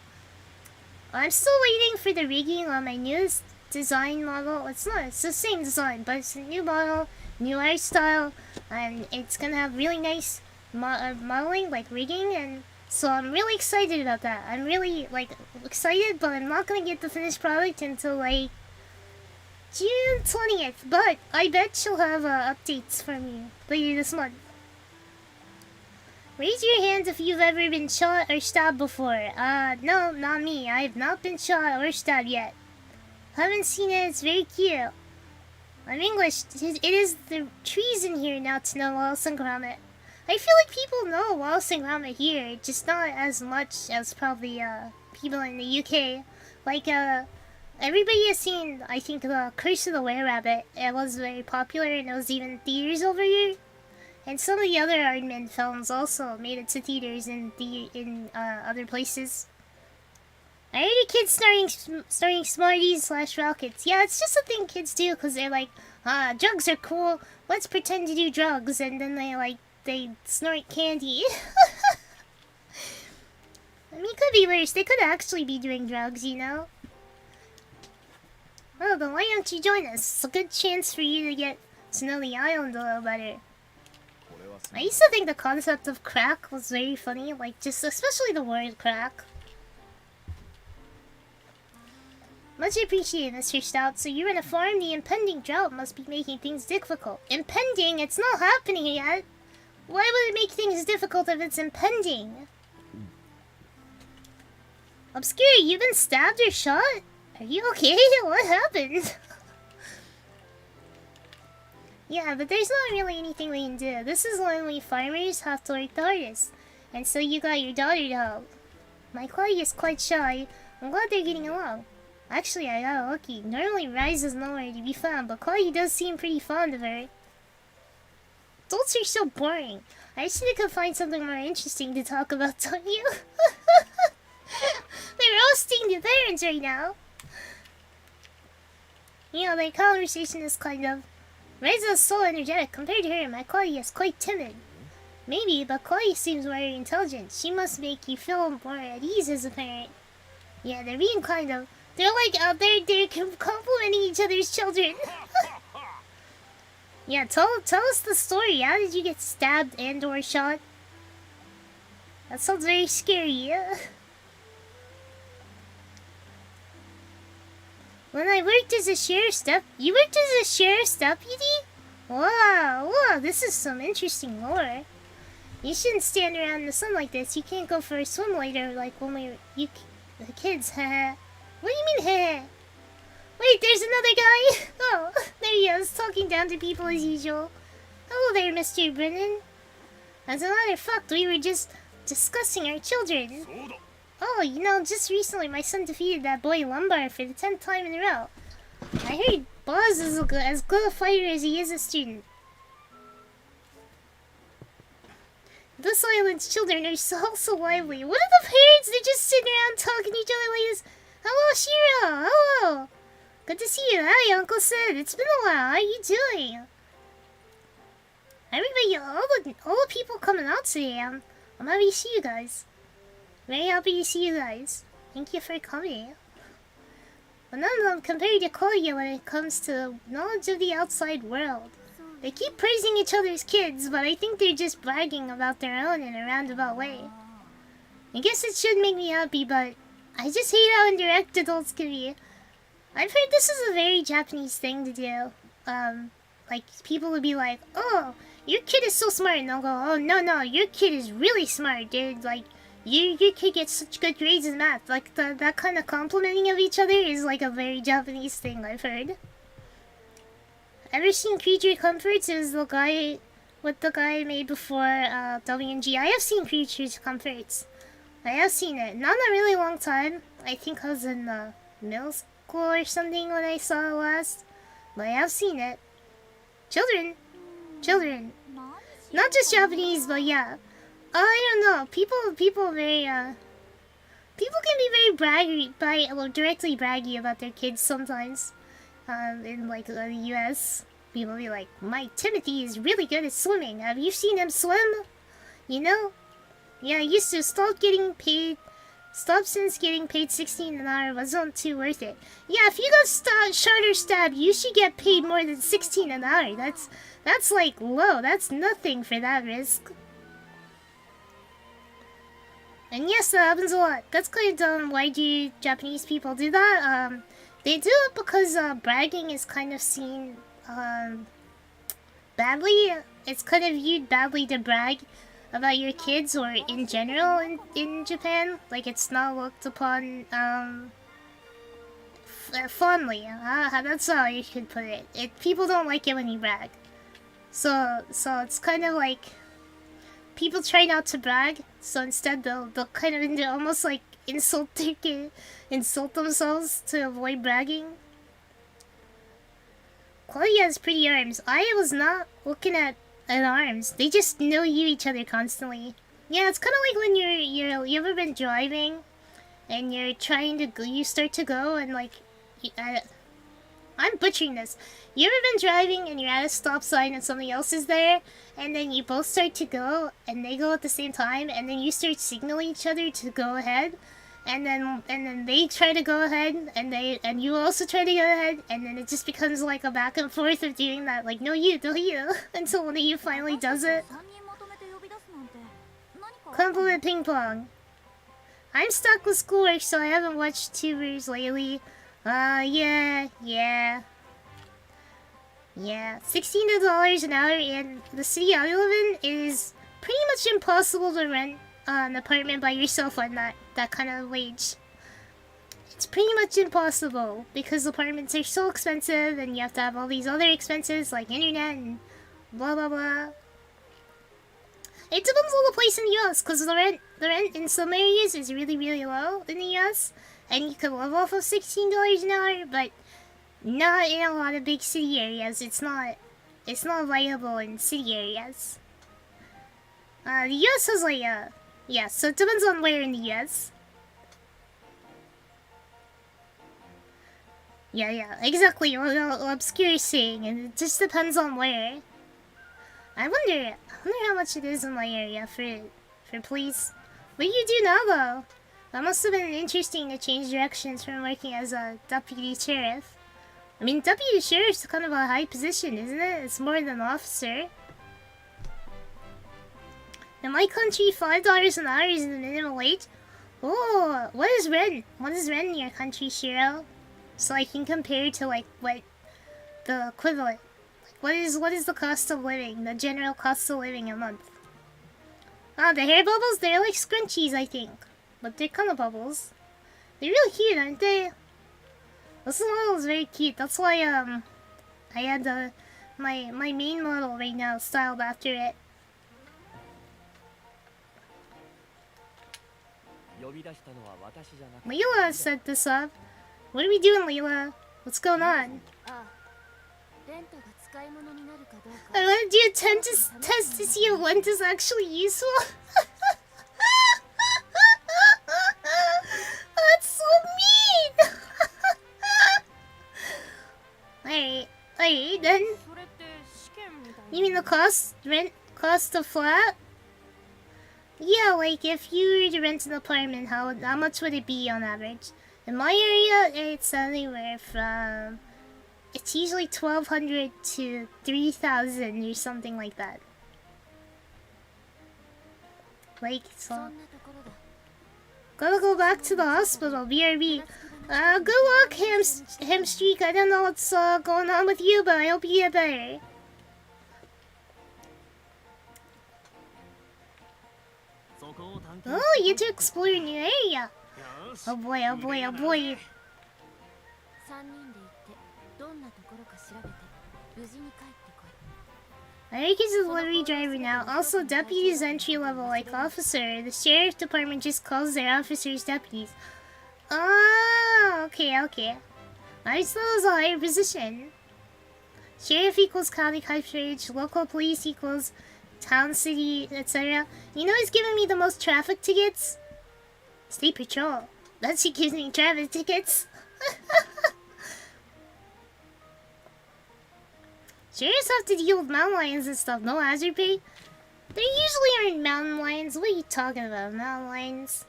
I'm still waiting for the rigging on my newest design model. It's the same design, but it's a new model, new art style, and it's gonna have really nice modeling, like rigging, and so I'm really excited about that. I'm really, excited, but I'm not gonna get the finished product until, June 20th. But I bet she'll have, updates for me later this month. Raise your hand if you've ever been shot or stabbed before. No, not me. I have not been shot or stabbed yet. Haven't seen it. It's very cute. I'm English. It is the trees in here now to know Wallace and Gromit. I feel like people know waltzing around here, just not as much as probably people in the UK. Like everybody has seen, I think, the Curse of the Were-Rabbit. It was very popular and it was even in theaters over here. And some of the other Iron films also made it to theaters in other places. I heard a kid starting Smarties/Rockets. Yeah, it's just a thing kids do because they're like, drugs are cool. Let's pretend to do drugs, and then they snort candy. I mean, it could be worse. They could actually be doing drugs, you know? Well, then why don't you join us? It's a good chance for you to get to know the island a little better. I used to think the concept of crack was very funny, like, just especially the word crack. Much appreciated, Mr. Stout. So you're in a farm? The impending drought must be making things difficult. Impending? It's not happening yet. Why would it make things difficult if it's impending? Obscure, you've been stabbed or shot? Are you okay? What happened? Yeah, but there's not really anything we can do. This is lonely farmers have to work the hardest. And so you got your daughter to help. My Chloe is quite shy. I'm glad they're getting along. Actually, I got lucky. Normally Ryza's nowhere to be found, but Chloe does seem pretty fond of her. Adults are so boring. I just think I could find something more interesting to talk about, don't you? They're roasting the parents right now. You know, their conversation is kind of... Ryza is so energetic. Compared to her, my Chloe is quite timid. Maybe, but Chloe seems very intelligent. She must make you feel more at ease as a parent. Yeah, they're being kind of... They're like out there, they're complimenting each other's children. Yeah, tell us the story. How did you get stabbed and or shot? That sounds very scary. When I worked as a sheriff's You worked as a sheriff's deputy? Wow, this is some interesting lore. You shouldn't stand around in the sun like this. You can't go for a swim later like when the kids, haha. What do you mean, heh? Wait, there's another guy? Oh, there he is, talking down to people as usual. Hello there, Mr. Brennan. As a matter of fact, we were just discussing our children. Oh, you know, just recently my son defeated that boy Lumbar for the 10th time in a row. I heard Boz is as good a fighter as he is a student. This island's children are so lively. What are the parents? They're just sitting around talking to each other like this. Hello, Shiro. Hello. Good to see you. Hi, Uncle Sid. It's been a while. How are you doing? Everybody, all the people coming out today. I'm happy to see you guys. Very happy to see you guys. Thank you for coming. But none of them compared to Koya when it comes to knowledge of the outside world. They keep praising each other's kids, but I think they're just bragging about their own in a roundabout way. I guess it should make me happy, but I just hate how indirect adults can be. I've heard this is a very Japanese thing to do. Like, people would be like, oh, your kid is so smart, and they'll go, oh, no, your kid is really smart, dude. Like, your kid gets such good grades in math. Like, that kind of complimenting of each other is like a very Japanese thing, I've heard. Ever seen Creature Comforts? It was the guy, what the guy made before WNG. I have seen Creature Comforts. I have seen it. Not in a really long time. I think I was in middle school or something when I saw it last. But I have seen it. Children. Not just Japanese, but yeah. I don't know. People very people can be very directly braggy about their kids sometimes. In like the US, people be like, my Timothy is really good at swimming. Have you seen him swim? You know? Yeah, I used to stop since getting paid 16 an hour wasn't too worth it. Yeah, if you got shot or stabbed, you should get paid more than 16 an hour. That's like low. That's nothing for that risk. And yes, that happens a lot. That's kind of dumb. Why do Japanese people do that? They do it because bragging is kind of seen badly. It's kind of viewed badly to brag about your kids or in general in Japan. Like, it's not looked upon fondly. That's how you should put it. People don't like it when you brag. So it's kind of like people try not to brag, so instead they'll kind of almost like insult themselves to avoid bragging. Claudia has pretty arms. I was not looking at arms. They just know each other constantly. Yeah, it's kind of like when you ever been driving, and you're trying to go, you start to go and like, I'm butchering this. You ever been driving and you're at a stop sign and somebody else is there, and then you both start to go and they go at the same time, and then you start signaling each other to go ahead, and then they try to go ahead, and you also try to go ahead, and then it just becomes like a back and forth of doing that, like no you, until one of you finally does it. Compliment ping pong. I'm stuck with schoolwork, so I haven't watched tubers lately. Yeah. $16 an hour in the city I live in is pretty much impossible to rent an apartment by yourself on that kind of wage. It's pretty much impossible because apartments are so expensive and you have to have all these other expenses like internet and blah blah blah. It depends on the place in the US because the rent in some areas is really low in the US, and you can live off of $16 an hour, but not in a lot of big city areas. It's not viable in city areas. The US has like yeah, so it depends on where in the US. Yeah, exactly what Obscure is saying, and it just depends on where. I wonder how much it is in my area for police. What do you do now though? That must have been interesting to change directions from working as a deputy sheriff. I mean, deputy sheriff's kind of a high position, isn't it? It's more than an officer. In my country, $5 an hour is the minimum wage. Oh, what is rent? What is rent in your country, Shiro? So I can compare to like what the equivalent. What is the cost of living? The general cost of living a month? Ah, the hair bubbles, they're like scrunchies, I think. But they're kind of bubbles. They're really cute, aren't they? This model is very cute. That's why I had my main model right now styled after it. Leela set this up. What are we doing, Leela? What's going on? I want to do a test to see if lent is actually useful. That's so mean! Alright then. You mean the cost of flat? Yeah, like if you were to rent an apartment, how much would it be on average? In my area, it's anywhere from... It's usually 1,200 to 3,000 or something like that. Like, so... Gotta go back to the hospital, BRB. Good luck, Hamstreak. I don't know what's going on with you, but I hope you get better. Oh, you get to explore a new area. Oh boy. I think he's a delivery driver now. Also, deputies entry level, like officer. The sheriff department just calls their officers deputies. Oh, okay. I thought it was a higher position. Sheriff equals county coverage, local police equals town, city, etc. You know who's giving me the most traffic tickets? State Patrol. That's who gives me traffic tickets. Sheriffs have to deal with mountain lions and stuff, no hazard pay? There usually aren't mountain lions. What are you talking about, mountain lions?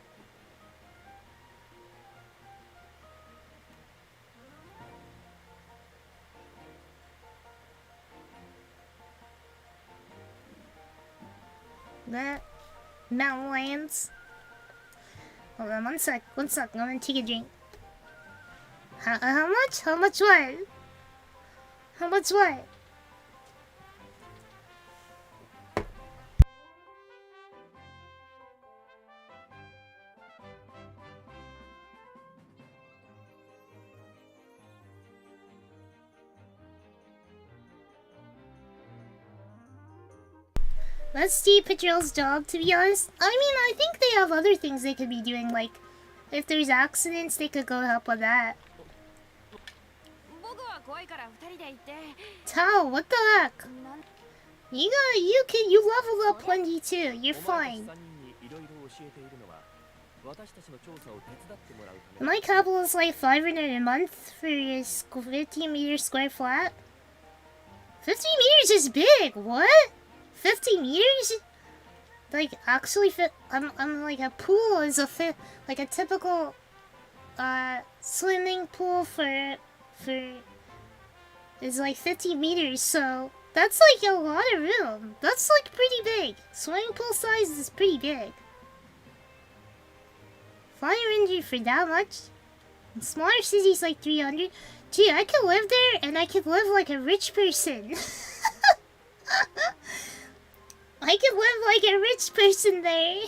That mountain lions. Hold on, one sec. I'm gonna take a drink. How much? How much what? How much what? That's Steve Patrol's job, to be honest. I mean, I think they have other things they could be doing, like, if there's accidents, they could go help with that. Tao, what the heck? You leveled up plenty too, you're fine. My capital is like 500 a month for a 50-meter square flat. 50 meters is big, what? 50 meters? Like, actually, I'm like, a pool is like a typical, swimming pool is like 50 meters, so that's like a lot of room. That's like pretty big. Swimming pool size is pretty big. 500 for that much? In smaller cities like 300. Gee, I could live there and I could live like a rich person. I could live like a rich person there.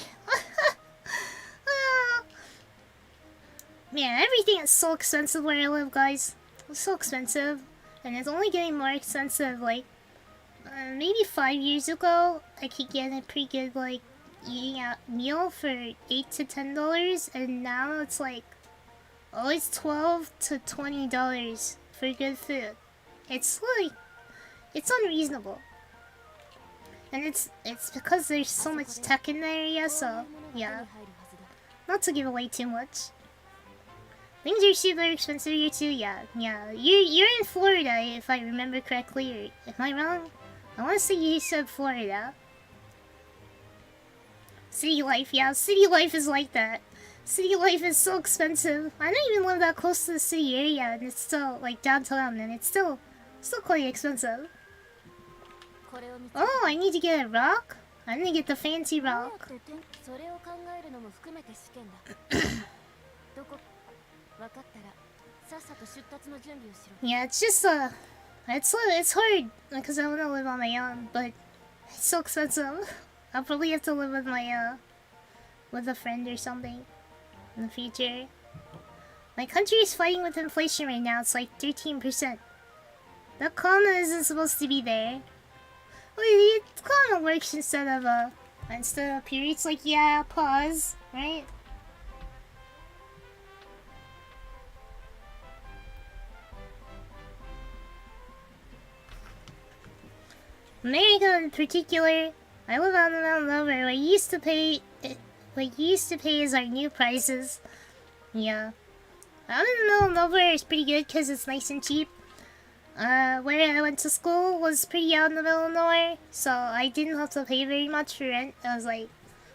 Man, everything is so expensive where I live, guys. It's so expensive. And it's only getting more expensive. Like, maybe 5 years ago, I could get a pretty good, like, eating out meal for $8 to $10. And now it's like, oh, it's $12 to $20 for good food. It's like, it's unreasonable. And it's because there's so much tech in the area, so yeah. Not to give away too much. Things are super expensive here too, yeah. You're in Florida, if I remember correctly, or am I wrong? I want to say you said Florida. City life, yeah, city life is like that. City life is so expensive. I don't even live that close to the city area, and it's still, like, downtown, and it's still quite expensive. Oh, I need to get a rock? I need to get the fancy rock. Yeah, it's just, it's hard, because I want to live on my own, but it's so expensive. I'll probably have to live with my, with a friend or something in the future. My country is fighting with inflation right now, it's like 13%. That comma isn't supposed to be there. Well, it kind of works instead of periods, like, yeah, pause, right? America in particular, I live on the mountain over. What used to pay is our new prices. Yeah. Out in the middle of nowhere is pretty good because it's nice and cheap. Where I went to school was pretty out in the middle of nowhere, so I didn't have to pay very much for rent. It was like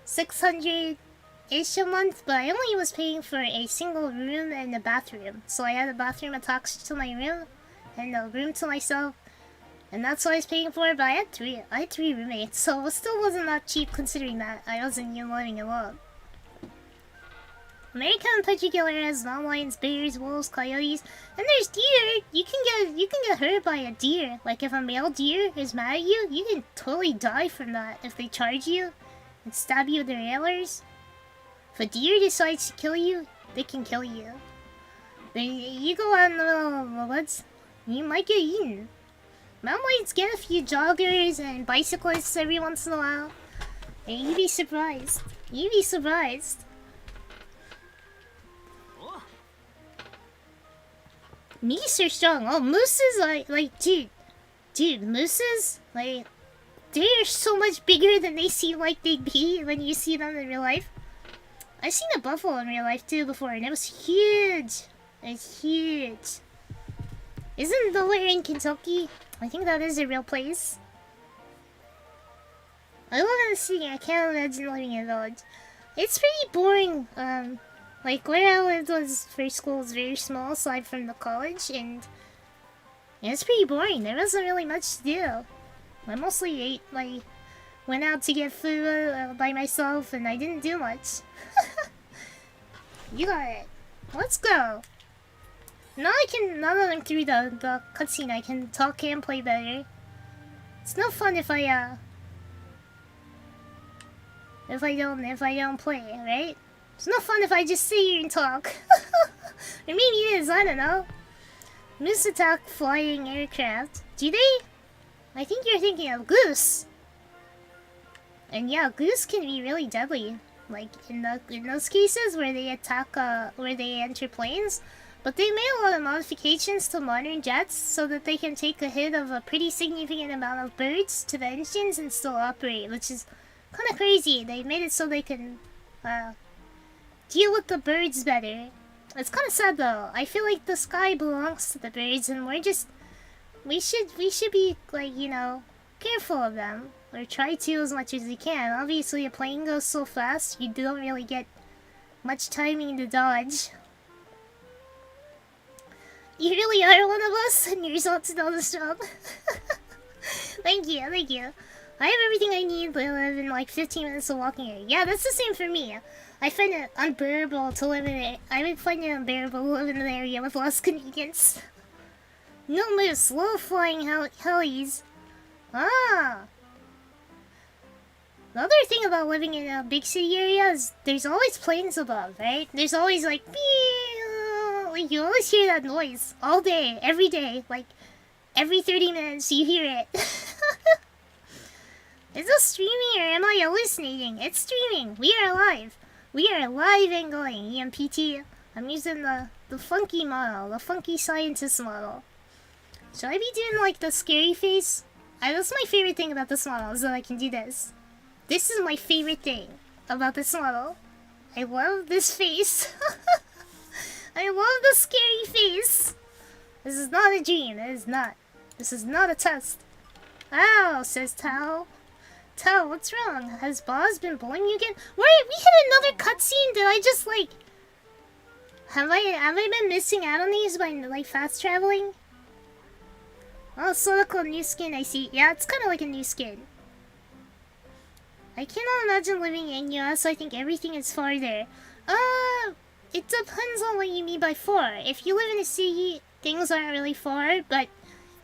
$600-ish a month, but I only was paying for a single room and a bathroom. So I had a bathroom attached to my room, and a room to myself, and that's what I was paying for, but I had three roommates, so it still wasn't that cheap considering that I wasn't even living alone. America in particular has mountain lions, bears, wolves, coyotes, and there's deer. You can get hurt by a deer. Like if a male deer is mad at you, you can totally die from that if they charge you and stab you with their antlers. If a deer decides to kill you, they can kill you. You go out in the middle of the woods, you might get eaten. Mountain lions get a few joggers and bicyclists every once in a while, and you'd be surprised. You'd be surprised. Meese are strong. Oh, mooses, like, dude, mooses, like, they're so much bigger than they seem like they'd be when you see them in real life. I've seen a buffalo in real life, too, before, and it was huge. It's huge. Isn't nowhere in Kentucky? I think that is a real place. I live in the city. I can't imagine living in a village. It's pretty boring, like, where I lived was, for school was very small, aside from the college, and it's pretty boring. There wasn't really much to do. I mostly ate, like, went out to get food by myself, and I didn't do much. You got it. Let's go. Now that I'm through the cutscene, I can talk and play better. It's no fun if I don't play, right? It's no fun if I just sit here and talk. Or maybe it is, I don't know. Moose attack flying aircraft. Do they? I think you're thinking of goose. And yeah, goose can be really deadly. Like in those cases where they attack, where they enter planes. But they made a lot of modifications to modern jets so that they can take a hit of a pretty significant amount of birds to the engines and still operate, which is kind of crazy. They made it so they can deal with the birds better. It's kind of sad though. I feel like the sky belongs to the birds, and we should be like, you know, careful of them, or try to as much as we can. Obviously, a plane goes so fast, you don't really get much timing to dodge. You really are one of us, and you're so strong. Thank you, thank you. I have everything I need to live in like 15 minutes of walking here. Yeah, that's the same for me. I find it unbearable to live in it. I would find it unbearable to live in an area with less convenience. No moose, low flying helis. Ah. The other thing about living in a big city area is there's always planes above, right? There's always like, like you always hear that noise all day, every day. Like every 30 minutes you hear it. Is this streaming or am I hallucinating? It's streaming. We are live. We are live and going. EMPT. I'm using the funky model, the funky scientist model. Should I be doing like the scary face? That's my favorite thing about this model, is that I can do this. This is my favorite thing about this model. I love this face. I love the scary face. This is not a dream. It is not. This is not a test. Ow, says Tao. Tao, what's wrong? Has Boz been bullying you again? Wait, we had another cutscene. Did I just like... Have I been missing out on these by like fast traveling? Oh, Sadako new skin, I see. Yeah, it's kind of like a new skin. I cannot imagine living in US, so I think everything is farther. It depends on what you mean by far. If you live in a city, things aren't really far, but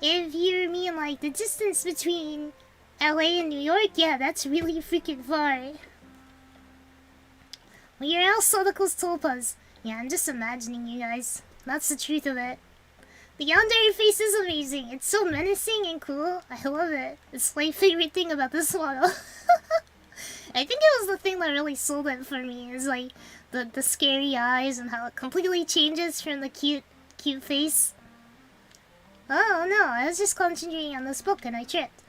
if you mean like the distance between LA and New York, yeah, that's really freaking far. Well, you're else Sadako's tulpas. Yeah, I'm just imagining you guys. That's the truth of it. The yandere face is amazing. It's so menacing and cool. I love it. It's my favorite thing about this model. I think it was the thing that really sold it for me. Is like the scary eyes and how it completely changes from the cute face. Oh no, I was just concentrating on this book and I tripped.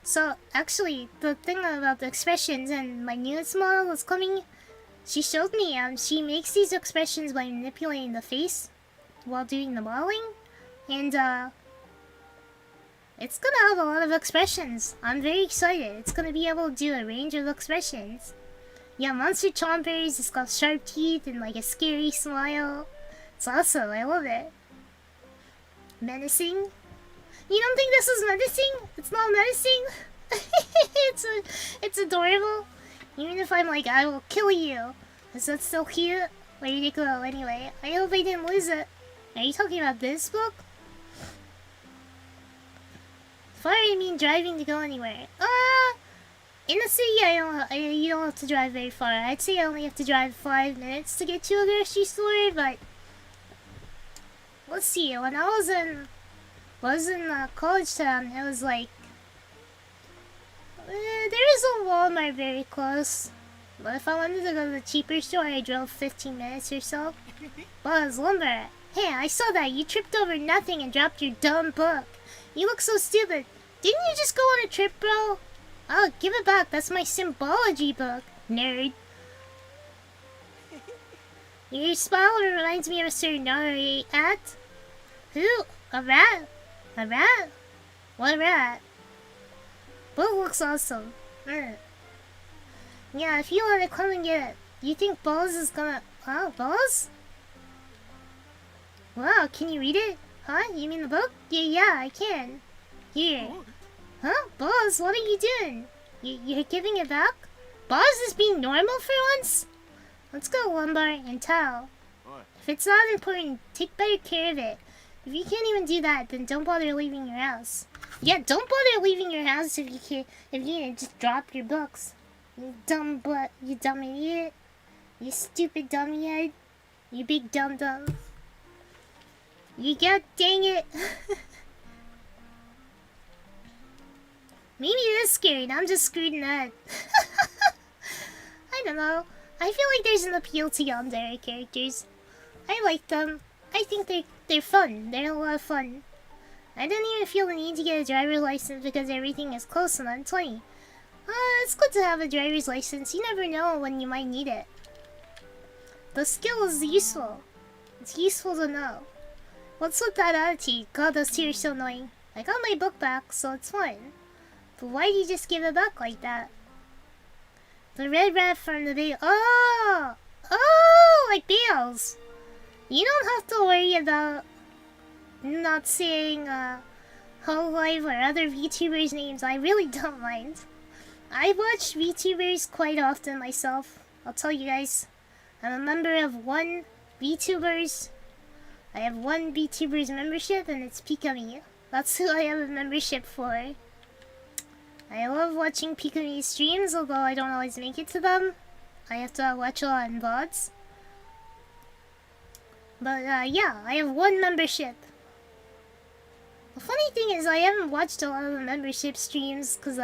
So actually, the thing about the expressions and my newest model is coming. She showed me she makes these expressions by manipulating the face while doing the modeling. And it's gonna have a lot of expressions. I'm very excited. It's gonna be able to do a range of expressions. Yeah, Monster Chompers, it's got sharp teeth and like a scary smile. It's awesome, I love it. Menacing? You don't think this is menacing? It's not menacing? it's adorable. Even if I'm like, I will kill you. Is that still cute? Where did it go anyway? I hope I didn't lose it. Are you talking about this book? Far, I mean driving to go anywhere. In the city, you don't have to drive very far. I'd say I only have to drive 5 minutes to get to a grocery store, but let's see. When I was in college town, it was like there is a Walmart very close. But if I wanted to go to the cheaper store, I drove 15 minutes or so. Buzz, lumber. Hey, I saw that. You tripped over nothing and dropped your dumb book. You look so stupid. Didn't you just go on a trip, bro? Oh, give it back. That's my symbology book, nerd. Your smile reminds me of a certain at. Who? A rat? A rat? What rat? Book looks awesome. Yeah, if you want to come and get it. You think Buzz is gonna... Oh, Buzz? Wow, can you read it? Huh? You mean the book? Yeah, I can. Here. Huh? Buzz, what are you doing? You're giving it back? Buzz is being normal for once? Let's go, Lumbar and Tao. If it's not important, take better care of it. If you can't even do that, then don't bother leaving your house. Yeah, don't bother leaving your house if you can't. If you can't, just drop your books. You dumb butt. You dumb idiot. You stupid dummy head. You big dum dum. You god dang it. Maybe it is scary. I'm just screwed in the head. don't know. I feel like there's an appeal to yandere characters. I like them. I think they're fun. They're a lot of fun. I don't even feel the need to get a driver's license because everything is close and I'm 20. It's good to have a driver's license. You never know when you might need it. The skill is useful. It's useful to know. What's with that attitude? God, those two are so annoying. I got my book back, so it's fine. But why do you just give it back like that? The red rat from the video. Oh! Oh! Like Bales. You don't have to worry about not saying Hololive or other VTubers' names. I really don't mind. I watch VTubers quite often myself. I'll tell you guys. I'm a member of one VTubers. I have one VTubers membership and it's Pikami. That's who I have a membership for. I love watching Pikami streams, although I don't always make it to them. I have to watch a lot in VODs. But yeah, I have one membership. The funny thing is I haven't watched a lot of the membership streams because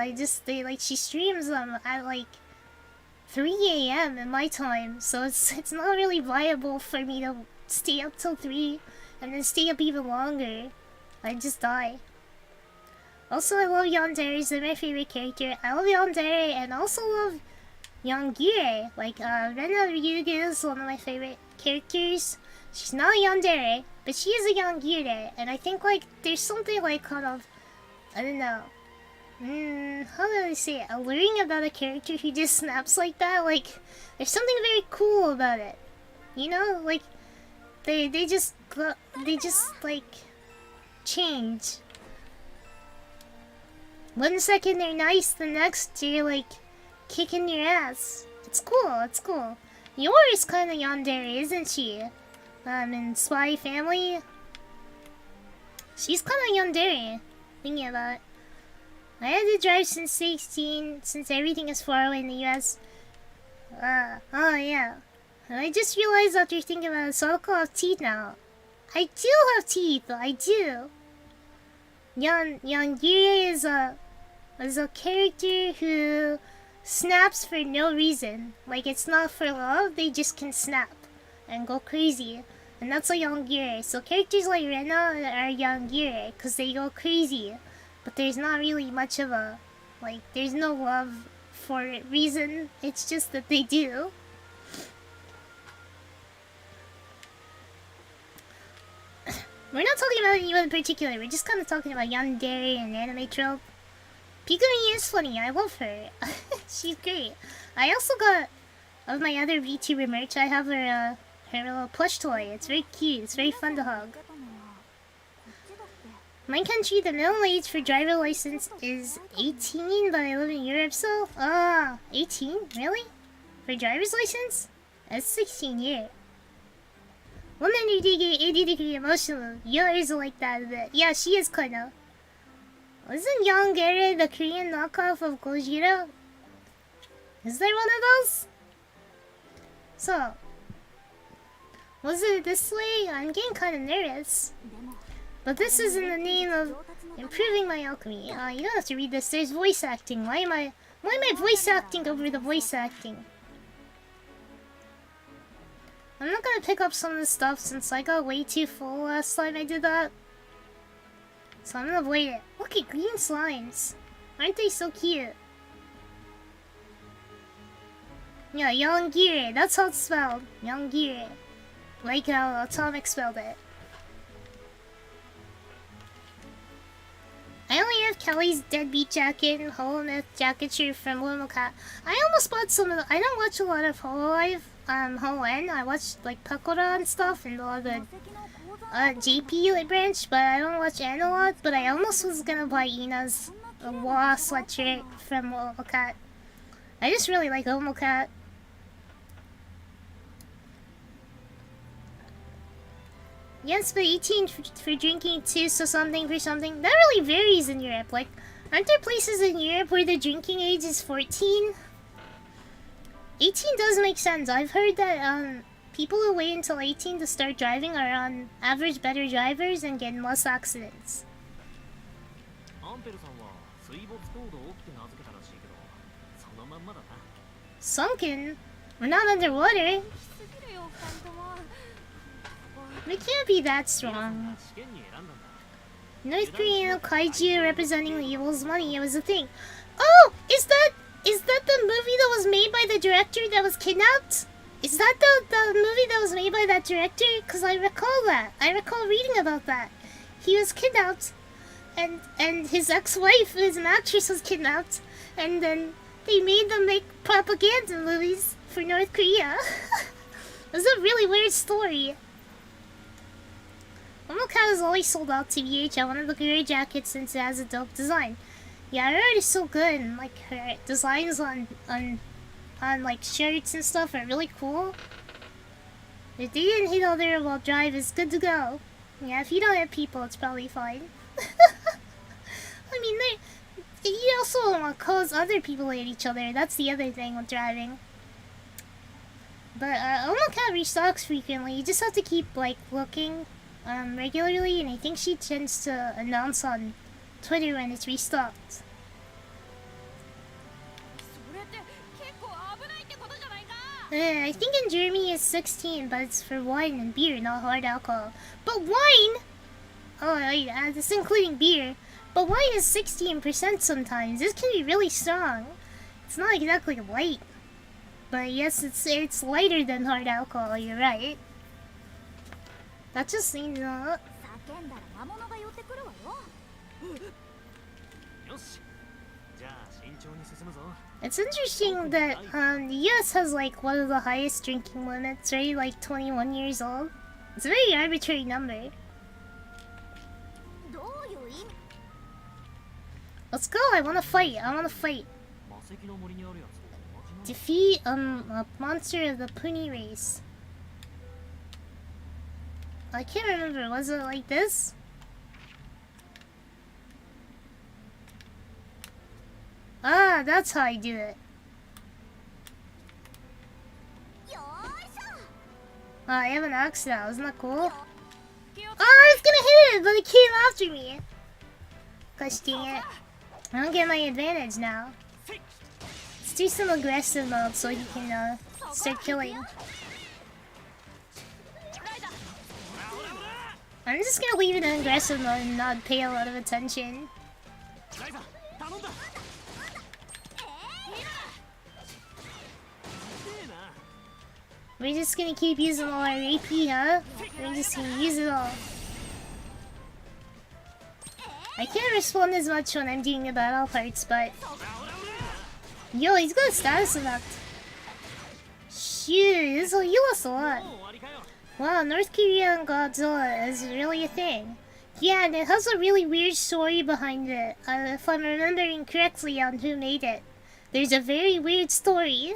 she streams them at like 3 AM in my time, so it's not really viable for me to stay up till 3 and then stay up even longer. I'd just die. Also, I love Yandere. They're my favorite character. I love Yandere and also love Yangire. Like, Rena Ryugu is one of my favorite characters. She's not a Yandere, but she is a Yangire. And I think, like, there's something, like, kind of, I don't know. How do I say it? Alluring about a character who just snaps like that. Like, there's something very cool about it. You know? Like, they just, like, change. 1 second they're nice, the next they're like kicking your ass. It's cool, it's cool. Yor is kind of yandere, isn't she? In Spy Family. She's kind of yandere, thinking about it. I had to drive since 16, since everything is far away in the US. Oh yeah. And I just realized after thinking about it, Sadako have teeth now. I do have teeth, I do. Yangire is a character who snaps for no reason. Like, it's not for love, they just can snap and go crazy. And that's a Yangire. So characters like Rena are Yangire because they go crazy. But there's not really much of a, like, there's no love for reason. It's just that they do. We're not talking about anyone in particular, we're just kind of talking about yandere and anime trope. Pikami is funny, I love her. She's great. I also got, of my other VTuber merch, I have her little plush toy. It's very cute, it's very fun to hug. My country, the minimum age for driver license is 18, but I live in Europe, so... 18? Really? For driver's license? That's 16 years. Woman who did get 80-degree emotional. Yours like that a bit. Yeah, she is kinda. Wasn't Yangere the Korean knockoff of Gojira? Is there one of those? So, was it this way? I'm getting kinda nervous. But this is in the name of improving my alchemy. You don't have to read this. There's voice acting. Why am I voice acting over the voice acting? I'm not gonna pick up some of this stuff since I got way too full last time I did that. So I'm gonna avoid it. Look at green slimes. Aren't they so cute? Yeah, Yangire. That's how it's spelled. Yangire. Like how Atomic spelled it. I only have Kelly's Deadbeat jacket and Holomyth jacket shirt from Cat. I almost bought some of the... I don't watch a lot of Hololive. Holo-N. I watch like Pakora and stuff and all the JP branch, but I don't watch N a lot. But I almost was gonna buy Ina's Wa sweatshirt from Cat. I just really like Cat. Yes, but 18 for drinking too, so something for something. That really varies in Europe. Like, aren't there places in Europe where the drinking age is 14? 18 does make sense. I've heard that people who wait until 18 to start driving are on average better drivers and get less accidents. Sunken? We're not underwater. We can't be that strong. North Korean kaiju representing the evil's money. It was a thing. Oh, is that the movie that was made by the director that was kidnapped? Is that the movie that was made by that director? Because I recall that. I recall reading about that. He was kidnapped, and his ex-wife, who is an actress, was kidnapped, and then they made them make propaganda movies for North Korea. It was a really weird story. Momoka is always sold out to VH. I want to look at her jacket since it has a dope design. Yeah, her art is so good, and like her designs on like shirts and stuff are really cool. If they didn't hit other while drive, it's good to go. Yeah, if you don't hit people, it's probably fine. I mean, you also don't want to cause other people to hit each other. That's the other thing with driving. But Omoka restocks frequently. You just have to keep like looking regularly, and I think she tends to announce on Twitter when it's restocked. I think in Germany it's 16, but it's for wine and beer, not hard alcohol. But wine! Oh, wait, that's including beer. But wine is 16% sometimes. This can be really strong. It's not exactly light. But yes, it's lighter than hard alcohol, you're right. That just seems It's interesting that the US has like one of the highest drinking limits, right? Like 21 years old. It's a very arbitrary number. Let's go, I wanna fight. Defeat a monster of the Puni race. I can't remember, was it like this? Ah, that's how I do it. Oh, I have an axe now, isn't that cool? Oh, I was gonna hit it, but it came after me. Gosh dang it. I don't get my advantage now. Let's do some aggressive mode so he can start killing. I'm just gonna leave it in aggressive mode and not pay a lot of attention. We're just gonna keep using all our AP, huh? We're just gonna use it all. I can't respond as much when I'm doing the battle parts, but... Yo, he's got a status effect. Shoot, this will heal us a lot. Wow, North Korean Godzilla is really a thing. Yeah, and it has a really weird story behind it. If I'm remembering correctly on who made it. There's a very weird story.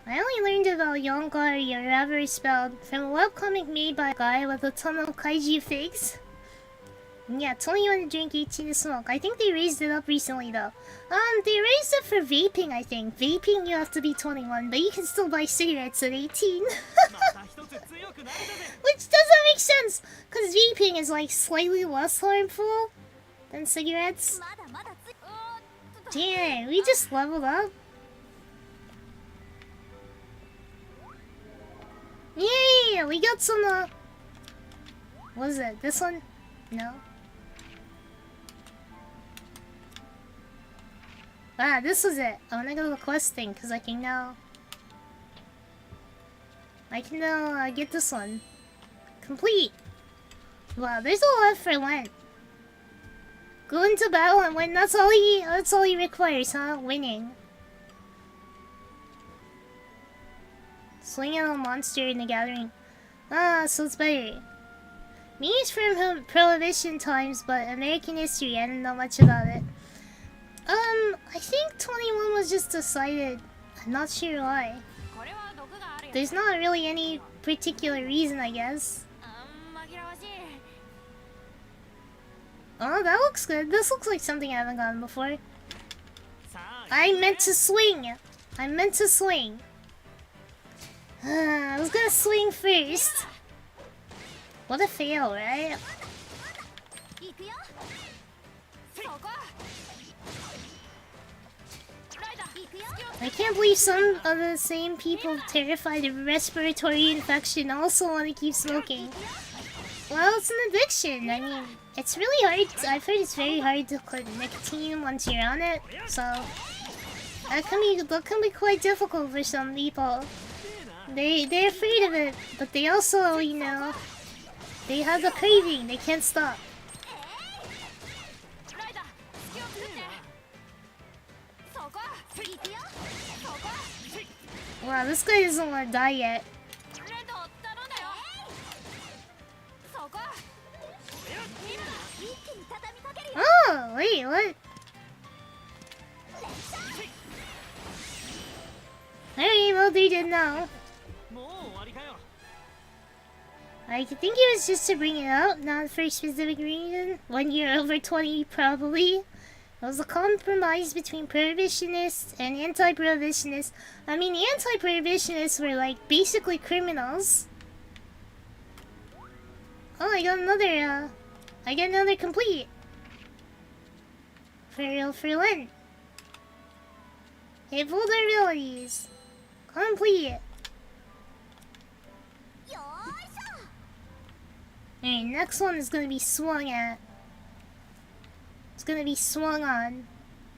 I only learned about Yonkari, or however it's spelled, from a webcomic made by a guy with a ton of kaiju figs. Yeah, 21 to drink, 18 to smoke. I think they raised it up recently though. They raised it for vaping, I think. Vaping, you have to be 21, but you can still buy cigarettes at 18. Which doesn't make sense, because vaping is like slightly less harmful than cigarettes. Damn, we just leveled up. Yay! We got some, what is it? This one? No? Ah, this was it. I wanna go to the quest thing, because I can now... get this one. Complete! Wow, there's a lot for Lent. Go into battle and win, that's all he requires, huh? Winning. Swing at a monster in the gathering. Ah, so it's better. Me is from Prohibition times, but American history, I don't know much about it. I think 21 was just decided. I'm not sure why. There's not really any particular reason, I guess. Oh, that looks good. This looks like something I haven't gotten before. I meant to swing! I meant to swing. I was gonna swing first. What a fail, right? I can't believe some of the same people terrified of respiratory infection also want to keep smoking. Well, it's an addiction. I mean, it's really hard. I've heard it's very hard to quit nicotine once you're on it, so that can be quite difficult for some people. They're afraid of it, but they also, you know, they have the craving. They can't stop. Wow, this guy doesn't want to die yet. Oh, wait, what? Alright, well, they didn't know. I think it was just to bring it up, not for a specific reason. When you're over 20, probably. It was a compromise between prohibitionists and anti-prohibitionists. I mean, the anti-prohibitionists were like basically criminals. Oh, I got another complete. For Lent. Hit vulnerabilities. Complete. Alright, next one is gonna be swung at. It's gonna be swung on.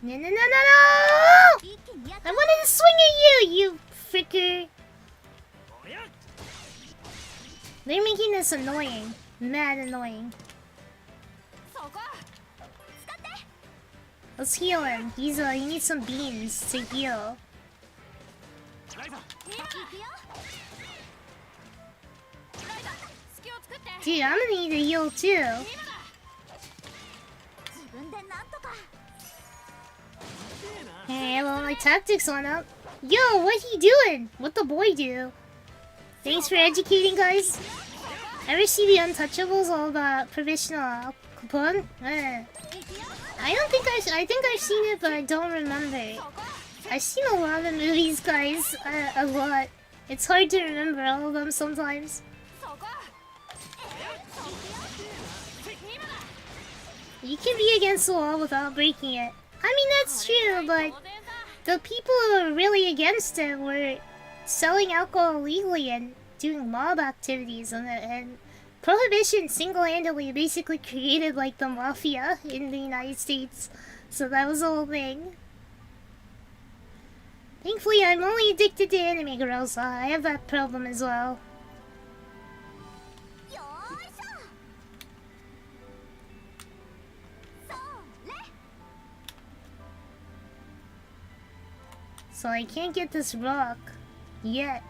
No, no, no, no, no! I wanted to swing at you, you fricker! They're making this annoying. Mad annoying. Let's heal him. He needs some beans to heal. Dude, I'm gonna need a heal too. Hey, well, my tactics went up. Yo, what he doing? What the boy do? Thanks for educating, guys. Ever see the Untouchables all about provisional coupon? I think I've seen it, but I don't remember. I've seen a lot of movies, guys. A lot. It's hard to remember all of them sometimes. You can be against the law without breaking it. I mean, that's true, but the people who were really against it were selling alcohol illegally and doing mob activities, and prohibition single-handedly basically created like the mafia in the United States. So that was the whole thing. Thankfully, I'm only addicted to anime girls, so I have that problem as well. So I can't get this rock yet.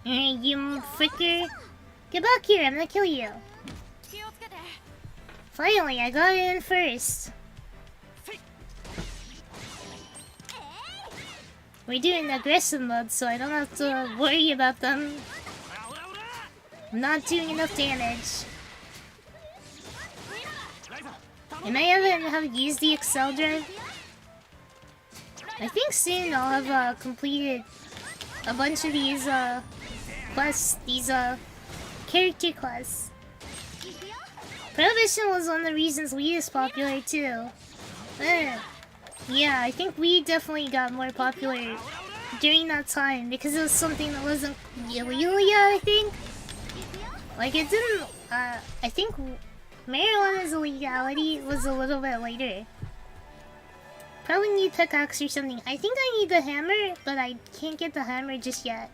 Hey, you fricker. Get back here, I'm gonna kill you. Finally, I got it in first. We're doing aggressive mode, so I don't have to worry about them. I'm not doing enough damage. Am I ever have used the Excel drive? I think soon I'll have completed a bunch of these quests, these character quests. Prohibition was one of the reasons Wii is popular too. Yeah, I think Wii definitely got more popular during that time because it was something that wasn't illegal yet, I think. Like it didn't, I think marijuana's illegality was a little bit later. Probably need pickaxe or something. I think I need the hammer, but I can't get the hammer just yet.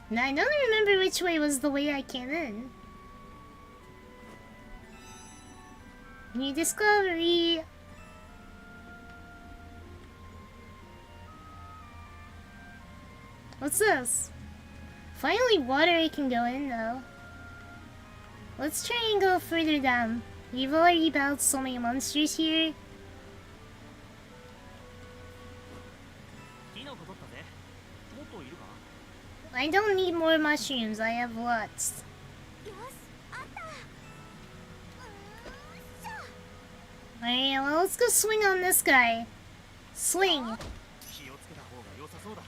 Now I don't remember which way was the way I came in. New discovery! What's this? Finally water I can go in though. Let's try and go further down. We've already battled so many monsters here. I don't need more mushrooms, I have lots. Alright, well let's go swing on this guy. Swing!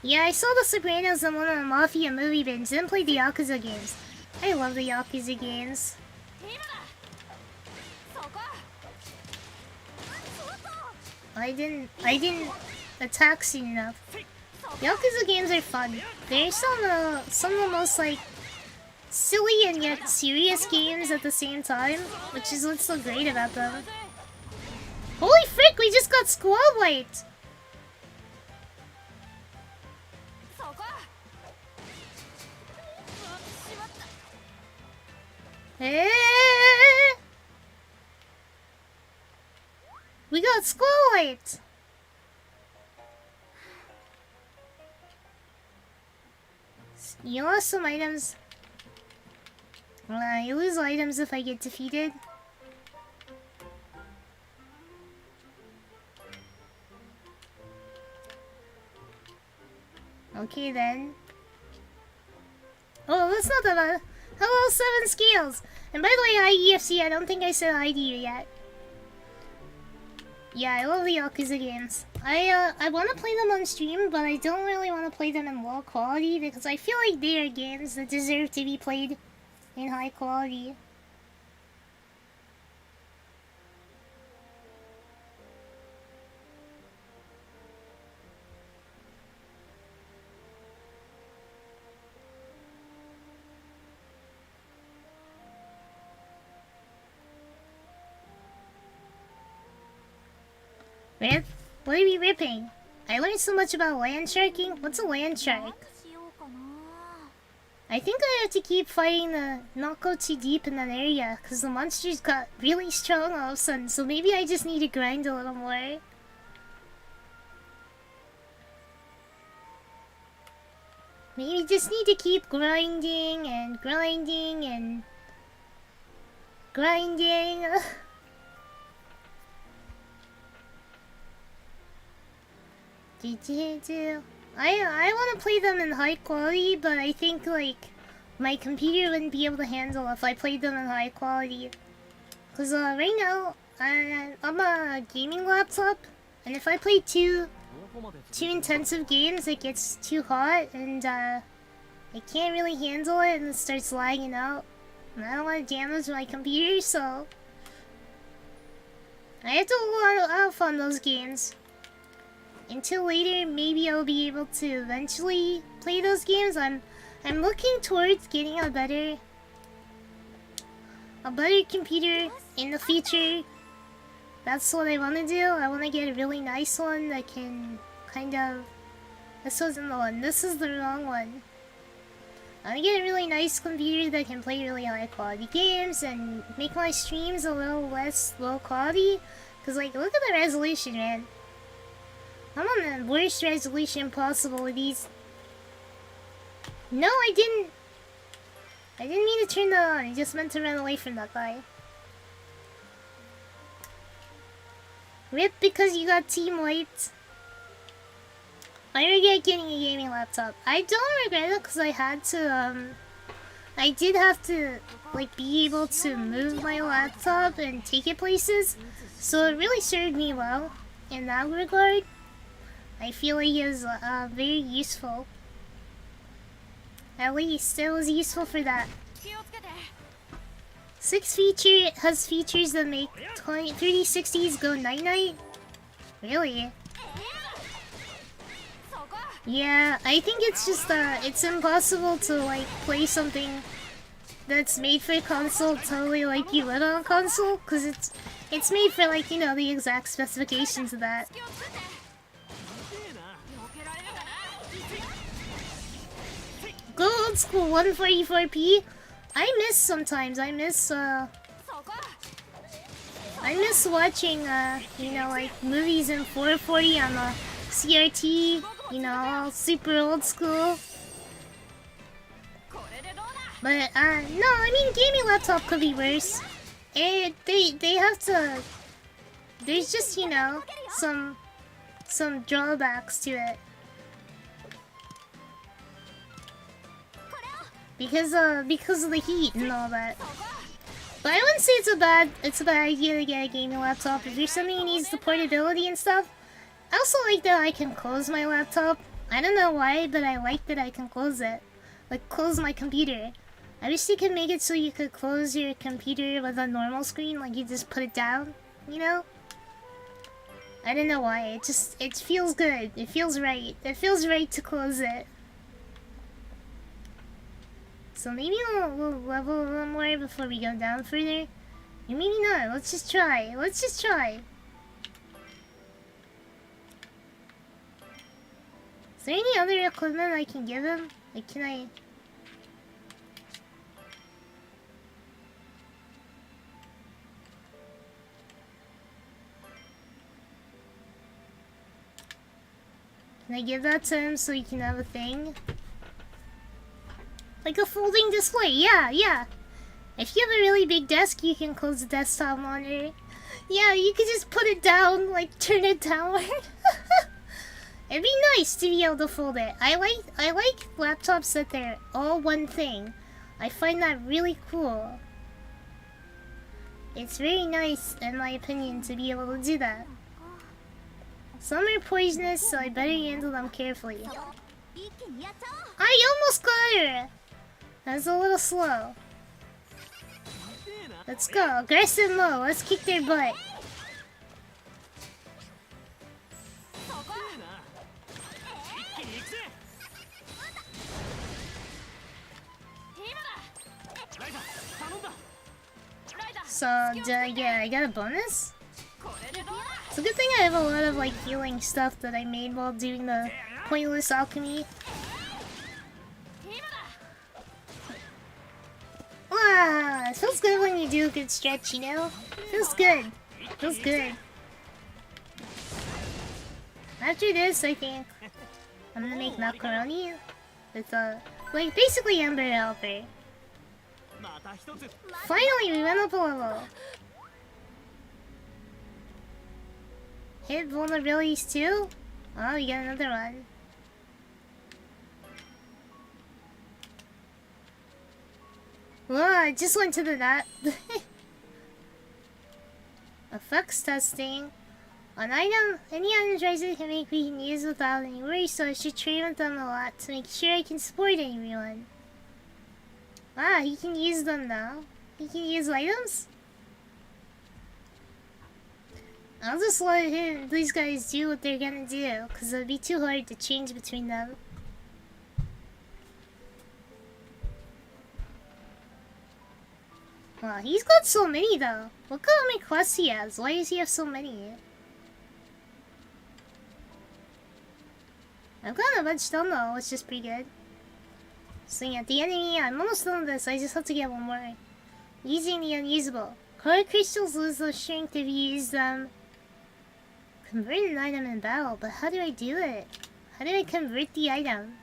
Yeah, I saw The Sopranos in one of the Mafia movie bins, didn't play the Yakuza games. I love the Yakuza games. I didn't attack soon enough. Yakuza games are fun. They're some of the most like silly and yet serious games at the same time, which is what's so great about them. Holy frick, we just got squad wiped! Eh? We got squad wiped! You lost some items. You lose items if I get defeated. Okay then. Oh, that's not that bad. Hello, 7 Scales! And by the way, hi EFC, I don't think I said hi to you yet. Yeah, I love the Yakuza games. I want to play them on stream, but I don't really want to play them in low quality because I feel like they are games that deserve to be played in high quality. Rip? What are we ripping? I learned so much about land sharking. What's a land shark? I think I have to keep fighting the not go too deep in that area because the monsters got really strong all of a sudden, so maybe I just need to grind a little more. Maybe just need to keep grinding and grinding and grinding. I want to play them in high quality, but I think like my computer wouldn't be able to handle if I played them in high quality. Cause right now I'm a gaming laptop, and if I play too intensive games, it gets too hot, and I can't really handle it, and it starts lagging out. And I don't want to damage my computer, so I have to hold off on those games. Until later, maybe I'll be able to eventually play those games. I'm looking towards getting a better computer in the future. That's what I want to do. I want to get a really nice one that can kind of... This wasn't the one. This is the wrong one. I want to get a really nice computer that can play really high quality games and make my streams a little less low quality. Because like, look at the resolution, man. I'm on the worst resolution possible with these. No, I didn't mean to turn that on. I just meant to run away from that guy. Rip because you got team wiped. I regret getting a gaming laptop. I don't regret it because I did have to like be able to move my laptop and take it places. So it really served me well in that regard. I feel like it was very useful. At least it was useful for that. 6 feature has features that make 3060s go night-night? Really? Yeah, I think it's just it's impossible to like play something that's made for console totally like you would on a console, cause it's made for like, you know, the exact specifications of that. Go old school 144p. I miss sometimes. I miss watching you know, like movies in 440 on the CRT. You know, super old school. But no, I mean gaming laptop could be worse. They have to. There's just, you know, some drawbacks to it. Because of the heat and all that. But I wouldn't say it's a bad idea to get a gaming laptop if there's something that needs the portability and stuff. I also like that I can close my laptop. I don't know why, but I like that I can close it. Like, close my computer. I wish they could make it so you could close your computer with a normal screen, like you just put it down, you know? I don't know why, it feels good. It feels right. It feels right to close it. So maybe we'll level a little more before we go down further. Or maybe not. Let's just try. Let's just try. Is there any other equipment I can give him? Like, can I... Can I give that to him so he can have a thing? Like a folding display, yeah. If you have a really big desk, you can close the desktop monitor. Yeah, you could just put it down, like turn it downward. It'd be nice to be able to fold it. I like laptops that they're all one thing. I find that really cool. It's very nice, in my opinion, to be able to do that. Some are poisonous, so I better handle them carefully. I almost got her! That was a little slow. Let's go, aggressive mode, let's kick their butt. So, yeah, I got a bonus? It's a good thing I have a lot of like healing stuff that I made while doing the pointless alchemy. Wow, it feels good when you do a good stretch, you know? Feels good. Feels good. After this, I think I'm gonna make macaroni with like basically Ember Helper. Finally, we went up a level. Hit vulnerabilities too? Oh, we got another one. Whoa, I just went to the net. Effects testing. An item any energizer can make we can use without any worry, so I should train with them a lot to make sure I can support everyone. Ah, he can use them now. He can use items? I'll just let these guys do what they're gonna do, cause it'd be too hard to change between them. Wow, he's got so many though. Look how many quests he has. Why does he have so many? I've gotten a bunch done though, which is pretty good. Swing at the enemy. I'm almost done with this. I just have to get one more. Using the unusable. Core crystals lose their strength if you use them. Convert an item in battle, but how do I do it? How do I convert the item?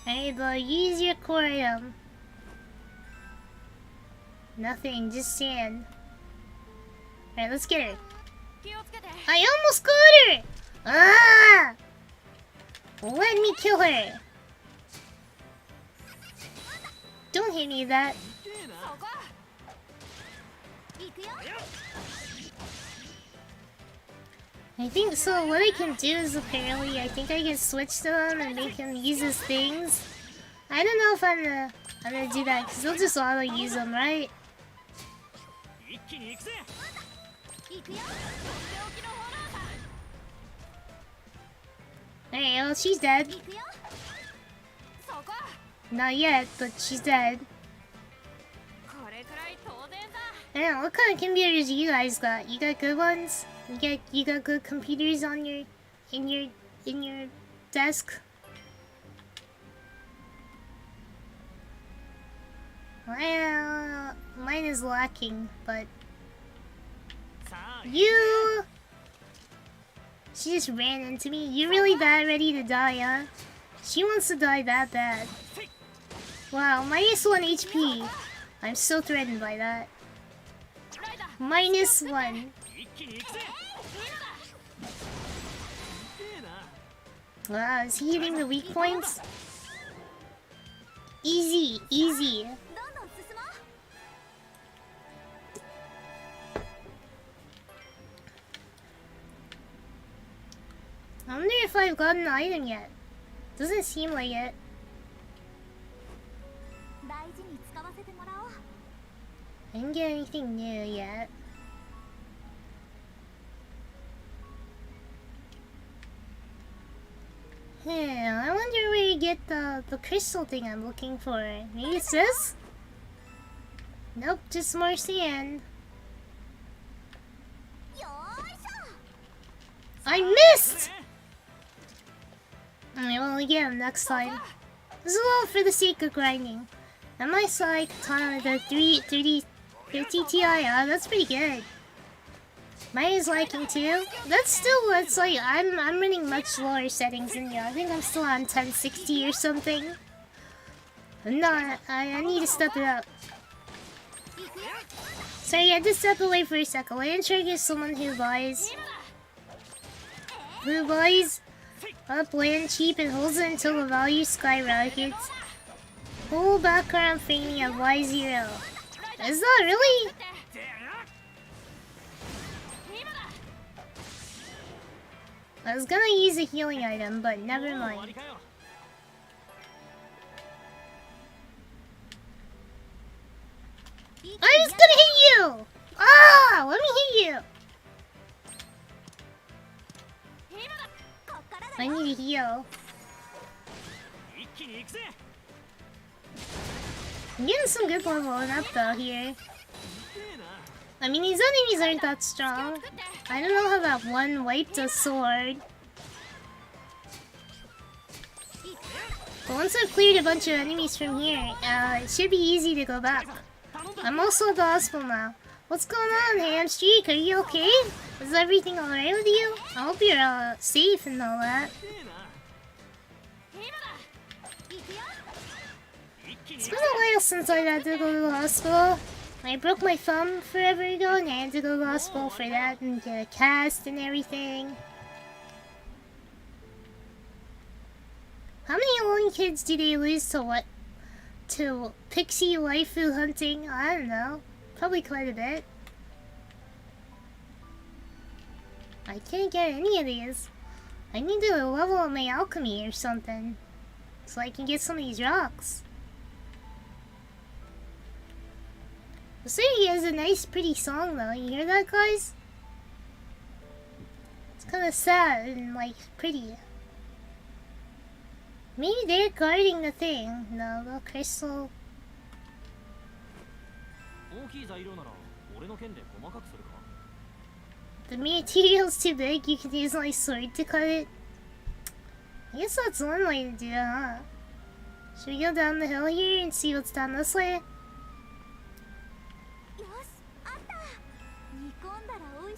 Alright, but use your core item. Nothing, just sand. Alright, let's get her. I almost got her! Ah! Let me kill her! Don't hit me with that. I think so. What I can do is apparently, I think I can switch to them and make him use his things. I don't know if I'm gonna do that because they'll just auto use them, right? Alright, well, she's dead. Not yet, but she's dead. I don't know, what kind of computers you guys got? You got good ones? You got good computers on your in your desk? Well, mine is lacking, but you. She just ran into me. You really that ready to die, huh? She wants to die that bad. Wow, -1 HP. I'm so threatened by that. -1. Wow, is he hitting the weak points? Easy, easy. I've gotten an item yet. Doesn't seem like it. 大事に使わせてもらおう。 I didn't get anything new yet. I wonder where you get the crystal thing I'm looking for. Maybe it's this? Nope, just more sand. よーいしょ。 I missed! I will get him next time. This is all for the sake of grinding. On my side, katana with a 3050 Ti. Oh, that's pretty good. Mine is liking too. That's still, it's like, I'm running much lower settings than you. I think I'm still on 1060 or something. I'm not, I need to step it up. Sorry, I had to step away for a second. Land Shark is someone who buys up land cheap and holds it until the value skyrockets. Whole background framing of Y0. Is that really? I was gonna use a healing item, but never mind. I was gonna hit you! Ah! Let me hit you! I need to heal. I'm getting some good leveling up though here. I mean, these enemies aren't that strong. I don't know how that one wiped a sword. But once I've cleared a bunch of enemies from here, it should be easy to go back. I'm also at the hospital now. What's going on, Hamstreak? Are you okay? Is everything alright with you? I hope you're safe and all that. It's been a while since I had to go to the hospital. I broke my thumb forever ago and I had to go to the hospital for that and get a cast and everything. How many lone kids do they lose to what? To pixie waifu hunting? I don't know. Probably quite a bit. I can't get any of these. I need to level up my alchemy or something. So I can get some of these rocks. The city has a nice pretty song though. You hear that, guys? It's kinda sad and like pretty. Maybe they're guarding the thing. No, the crystal. The material's too big, you can use my sword to cut it. I guess that's one way to do it, huh? Should we go down the hill here and see what's down this way?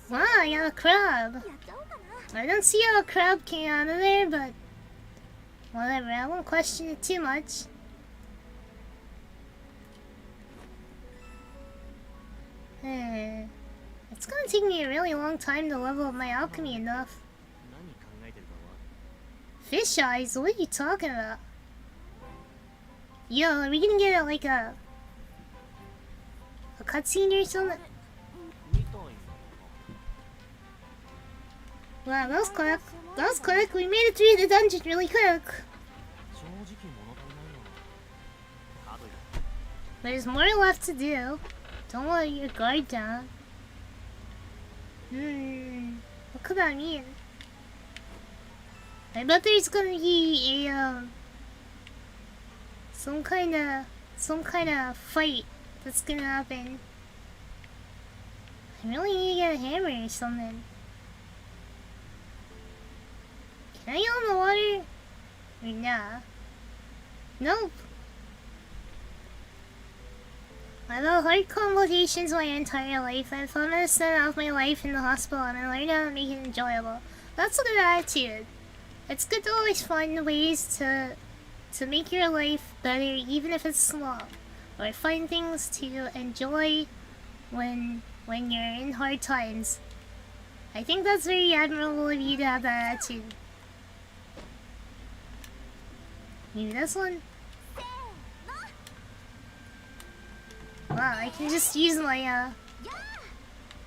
Wow, I got a crab. I don't see how a crab came out of there, but whatever, I won't question it too much. It's gonna take me a really long time to level up my alchemy enough. Fish eyes? What are you talking about? Yo, are we gonna get like a cutscene or something? Wow, that was quick. That was quick. We made it through the dungeon really quick. There's more left to do. Don't let your guard down. What could that mean? I bet there's gonna be a some kind of fight that's gonna happen. I really need to get a hammer or something. Can I get on the water? Or nah? Nope. I've had heart complications my entire life. I thought I spent off my life in the hospital and I learned how to make it enjoyable. That's a good attitude. It's good to always find ways to make your life better, even if it's small. Or find things to enjoy when you're in hard times. I think that's very admirable of you to have that attitude. Maybe this one? Wow, I can just use my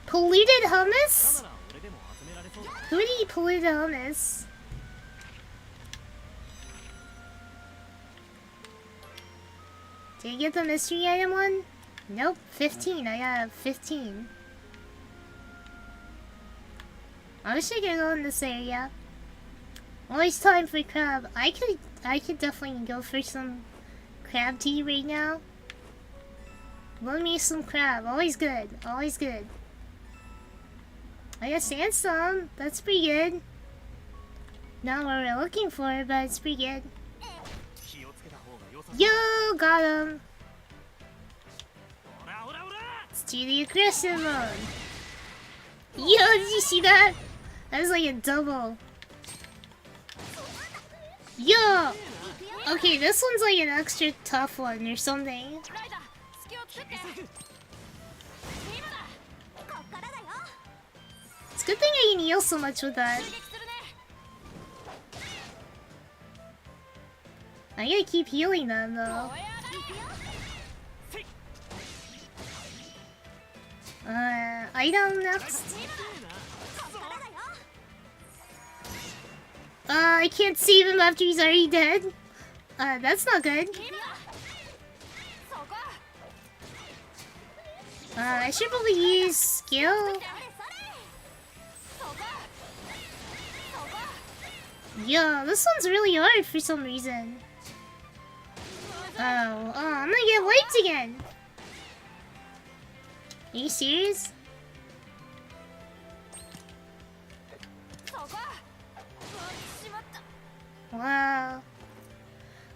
polluted hummus? Who would eat polluted hummus? Did you get the mystery item one? Nope, 15. I got 15. I wish I could go in this area. Always time for crab. I could definitely go for some crab tea right now. Love me some crab. Always good. Always good. I got sandstone. That's pretty good. Not what we're looking for, but it's pretty good. Yo, got him. Let's do the aggressive mode. Yo, did you see that? That was like a double. Yo! Okay, this one's like an extra tough one or something. It's a good thing I can heal so much with that. I gotta keep healing them though. Item next. I can't save him after he's already dead. That's not good. I should probably use skill. Yo, this one's really hard for some reason. I'm gonna get wiped again. Are you serious? Wow.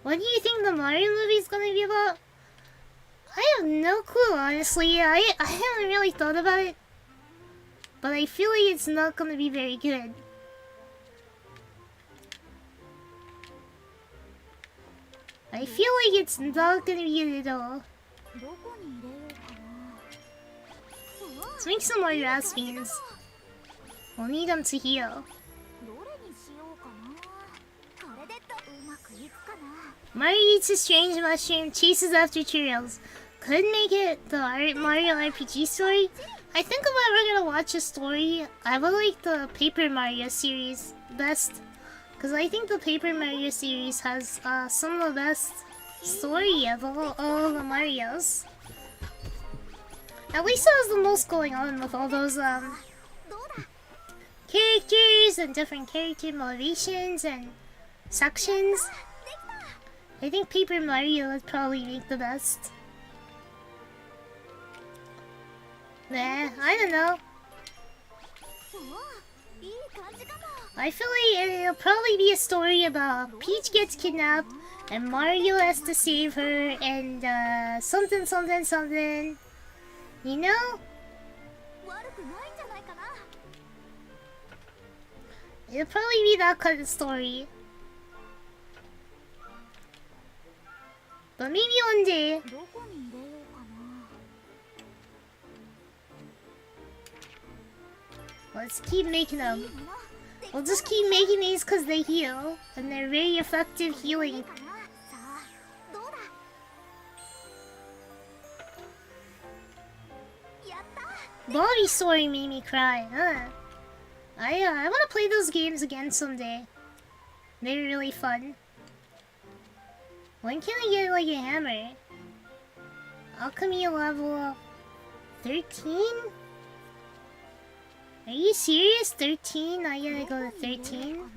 What do you think the Mario movie's gonna be about? I have no clue, honestly. I haven't really thought about it. But I feel like it's not gonna be very good. I feel like it's not gonna be good at all. Let's make some more grass beans. We'll need them to heal. Mario eats a strange mushroom, chases after churros. Could make it the Mario RPG story. I think if I were gonna watch a story, I would like the Paper Mario series best. Because I think the Paper Mario series has some of the best story of all the Marios. At least it has the most going on with all those characters and different character motivations and sections. I think Paper Mario would probably make the best. Nah, I don't know. I feel like it'll probably be a story about Peach gets kidnapped and Mario has to save her and something something something. You know? It'll probably be that kind of story. But maybe one day. Let's keep making them. We'll just keep making these because they heal. And they're very effective healing. Bobby's story made me cry, huh? I want to play those games again someday. They're really fun. When can I get like a hammer? Alchemy level 13? Are you serious? 13? I gotta go to 13?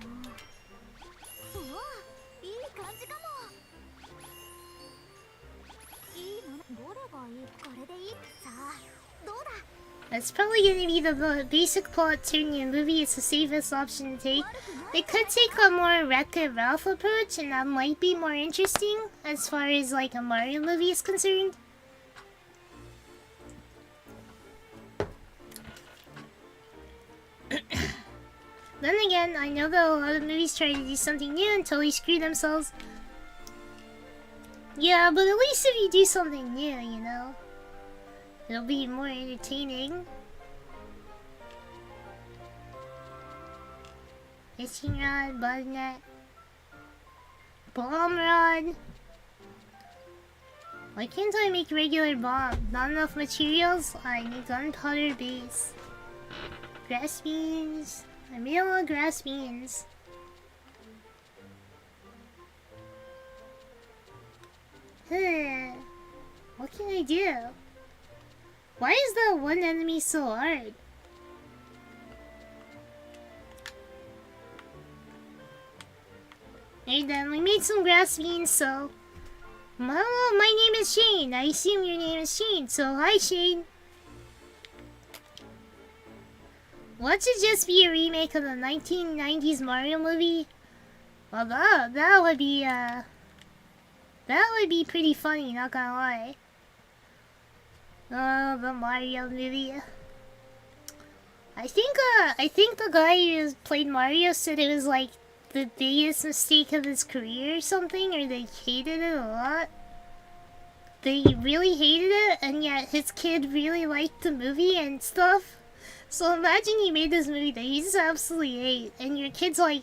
That's probably gonna be the basic plot turning in movie. It's the safest option to take. They could take a more Wreck-It Ralph approach, and that might be more interesting as far as like a Mario movie is concerned. Then again, I know that a lot of movies try to do something new until they screw themselves. Yeah, but at least if you do something new, you know, it'll be more entertaining. Fishing rod, bug net, bomb rod. Why can't I make regular bomb? Not enough materials? I need gunpowder base. Grass beans. I made a lot of grass beans. can I do? Why is that one enemy so hard? Hey then, we made some grass beans, so... Hello, my name is Shane. I assume your name is Shane, so hi Shane. What should just be a remake of the 1990s Mario movie? Well, that would be pretty funny, not gonna lie. Oh, the Mario movie. I think the guy who played Mario said it was like the biggest mistake of his career or something, or they hated it a lot. They really hated it, and yet his kid really liked the movie and stuff. So imagine you made this movie that you just absolutely hate, and your kid's like,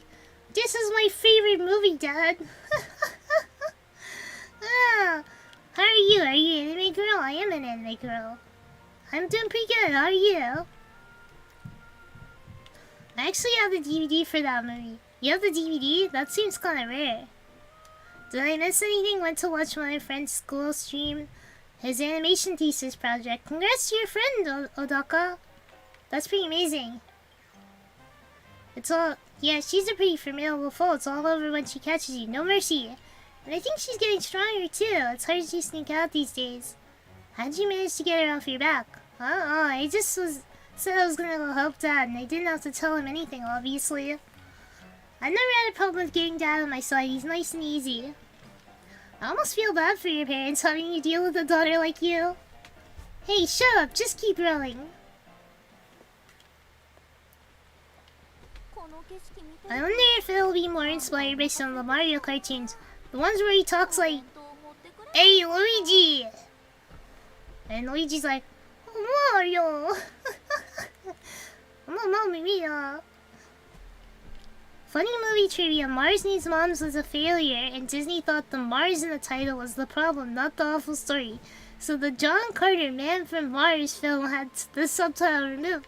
"This is my favorite movie, Dad." Ah, how are you? Are you an anime girl? I am an anime girl. I'm doing pretty good. How are you? I actually have the DVD for that movie. You have the DVD? That seems kind of rare. Did I miss anything? Went to watch my friend's school stream his animation thesis project. Congrats to your friend, Odaka. That's pretty amazing. It's all... Yeah, she's a pretty formidable foe. It's all over when she catches you. No mercy. And I think she's getting stronger too. It's hard to sneak out these days. How'd you manage to get her off your back? I just said I was gonna go help Dad, and I didn't have to tell him anything, obviously. I never had a problem with getting Dad on my side. He's nice and easy. I almost feel bad for your parents having you deal with a daughter like you. Hey, shut up. Just keep rolling. I wonder if it'll be more inspired by some of the Mario cartoons. The ones where he talks like, "Hey, Luigi!" And Luigi's like, "Oh, Mario!" Mamma mia. Funny movie trivia. Mars Needs Moms was a failure, and Disney thought the Mars in the title was the problem, not the awful story. So the John Carter Man from Mars film had the subtitle removed.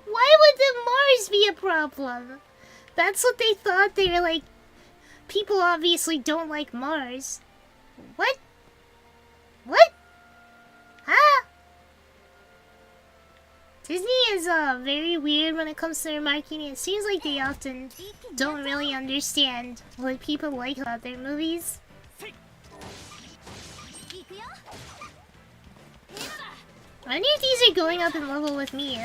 Why would the Mars be a problem? That's what they thought. They were like, people obviously don't like Mars. What? What? Huh? Disney is very weird when it comes to their marketing. It seems like they often don't really understand what people like about their movies. I wonder if these are going up in level with me.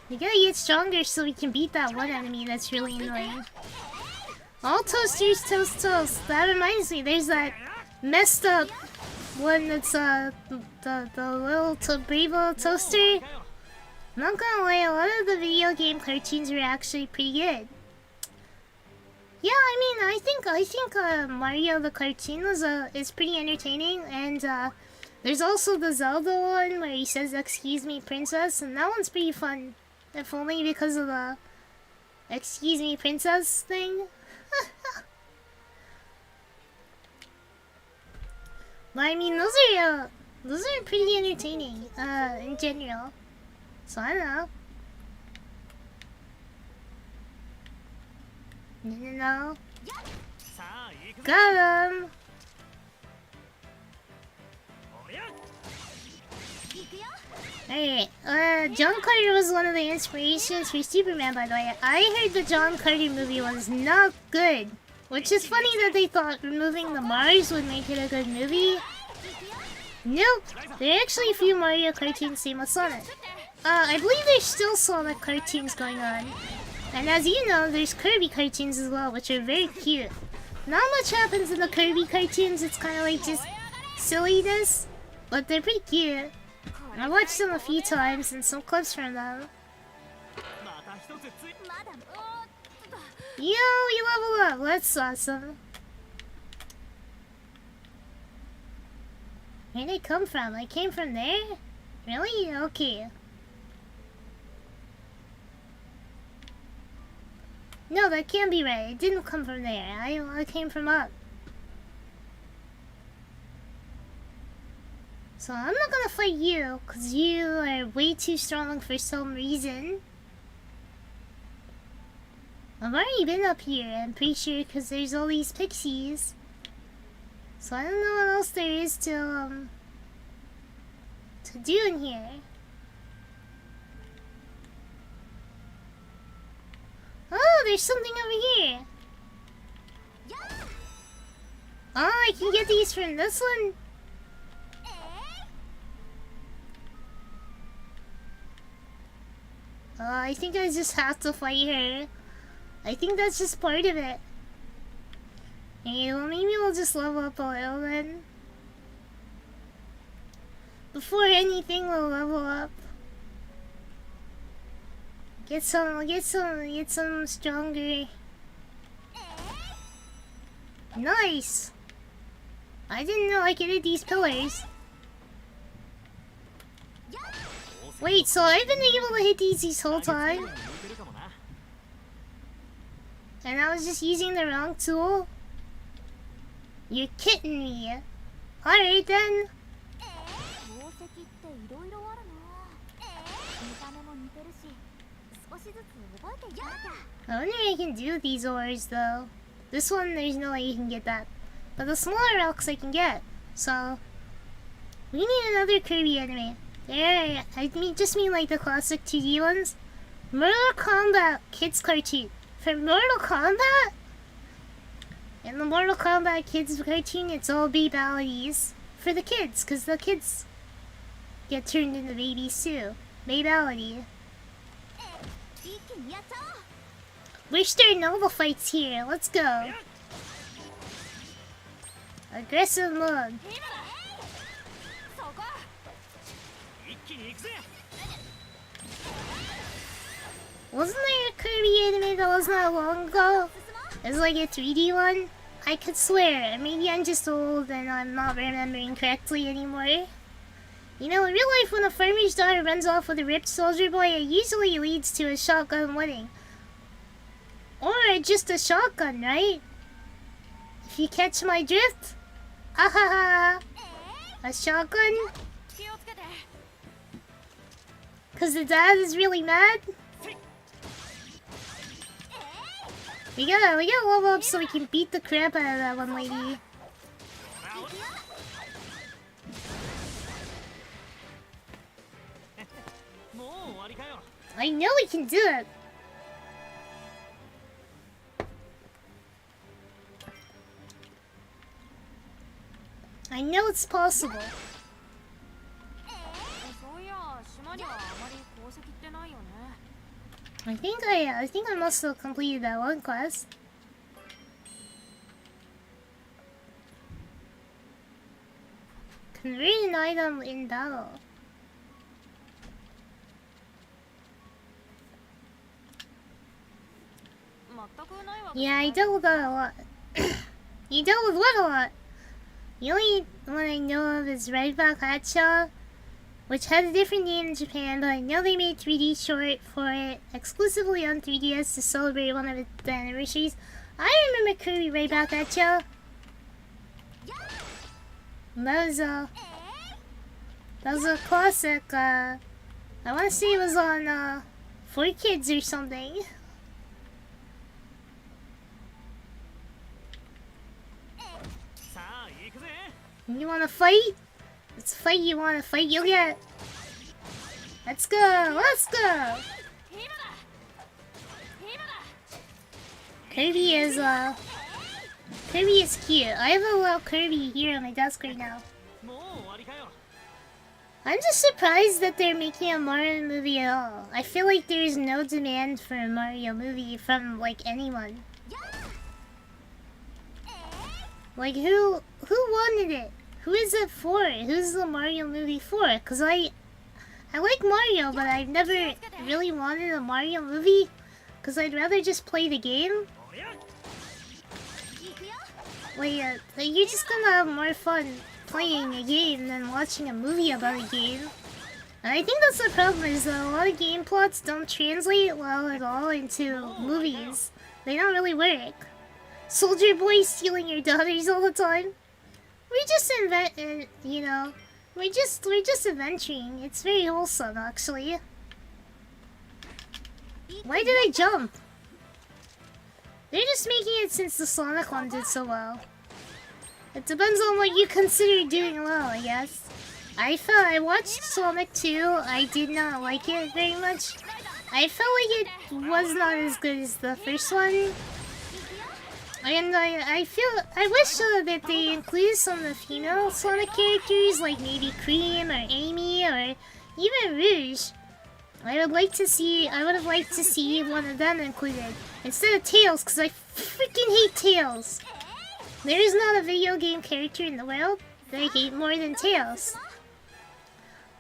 We gotta get stronger so we can beat that one enemy that's really annoying. All toasters toast toast. That reminds me, there's that messed up one that's the little brave little toaster. I'm not gonna lie, a lot of the video game cartoons are actually pretty good. Yeah, I mean, I think Mario the cartoon is pretty entertaining, and there's also the Zelda one where he says "Excuse me, princess," and that one's pretty fun. If only because of the "Excuse me, princess" thing. But I mean, those are pretty entertaining, in general. So I don't know. No. Got him. Alright, John Carter was one of the inspirations for Superman, by the way. I heard the John Carter movie was not good. Which is funny that they thought removing the Mars would make it a good movie. Nope. There are actually a few Mario cartoons same with Sonic. I believe there's still Sonic cartoons going on. And as you know, there's Kirby cartoons as well, which are very cute. Not much happens in the Kirby cartoons, it's kind of like just silliness. But they're pretty cute. I watched them a few times and some clips from them. Yo, you level up! That's awesome. Where did I come from? I came from there? Really? Okay. No, that can't be right. It didn't come from there. I came from up. So I'm not gonna fight you, because you are way too strong for some reason. I've already been up here, I'm pretty sure, because there's all these pixies. So I don't know what else there is to do in here. Oh, there's something over here. Oh, I can get these from this one. Oh, I think I just have to fight her. I think that's just part of it. Hey, well, maybe we'll just level up a little then. Before anything, we'll level up. Get some stronger. Nice! I didn't know I could hit these pillars. Wait, so I've been able to hit these this whole time? And I was just using the wrong tool? You're kidding me. Alright then. I wonder if I can do these ores though. This one, there's no way you can get that. But the smaller rocks I can get. So, we need another Kirby anime. There, just mean like the classic 2D ones. Mortal Kombat Kids cartoon. For Mortal Kombat? In the Mortal Kombat Kids cartoon, it's all babalities. For the kids, because the kids get turned into babies too. Babality. Wish there are noble fights here. Let's go. Aggressive mode. Wasn't there a Kirby anime that was not long ago? It was like a 3D one? I could swear. Maybe I'm just old and I'm not remembering correctly anymore. You know, in real life, when a farmer's daughter runs off with a ripped soldier boy, it usually leads to a shotgun wedding. Or just a shotgun, right? If you catch my drift? Ahaha! A shotgun? Cause the dad is really mad? We gotta level up so we can beat the crap out of that one lady. I know we can do it! I know it's possible. I think I must have completed that one quest. Convert an item in battle. Yeah, I dealt with that a lot. You dealt with what a lot? The only one I know of is Ryza Summer, which has a different name in Japan, but I know they made 3D short for it exclusively on 3DS to celebrate one of its anniversaries. I remember Kirby Ryza Summer. That was a classic. I want to say it was on 4Kids or something. You wanna fight? Let's fight. You wanna fight? You'll get. Let's go. Let's go. Kirby is cute. I have a little Kirby here on my desk right now. I'm just surprised that they're making a Mario movie at all. I feel like there's no demand for a Mario movie from like anyone. Like who wanted it? Who is it for? Who's the Mario movie for? Cause I like Mario, but I've never really wanted a Mario movie. Cause I'd rather just play the game. Like, you're just gonna have more fun playing a game than watching a movie about a game. And I think that's the problem, is that a lot of game plots don't translate well at all into movies. They don't really work. Soldier Boy stealing your daughters all the time. We just you know, we're just adventuring. It's very wholesome, actually. Why did I jump? They're just making it since the Sonic one did so well. It depends on what you consider doing well, I guess. I watched Sonic 2. I did not like it very much. I felt like it was not as good as the first one. And I wish that they included some of the female Sonic characters, like maybe Cream or Amy or even Rouge. I would have liked to see one of them included instead of Tails, because I freaking hate Tails. There is not a video game character in the world that I hate more than Tails.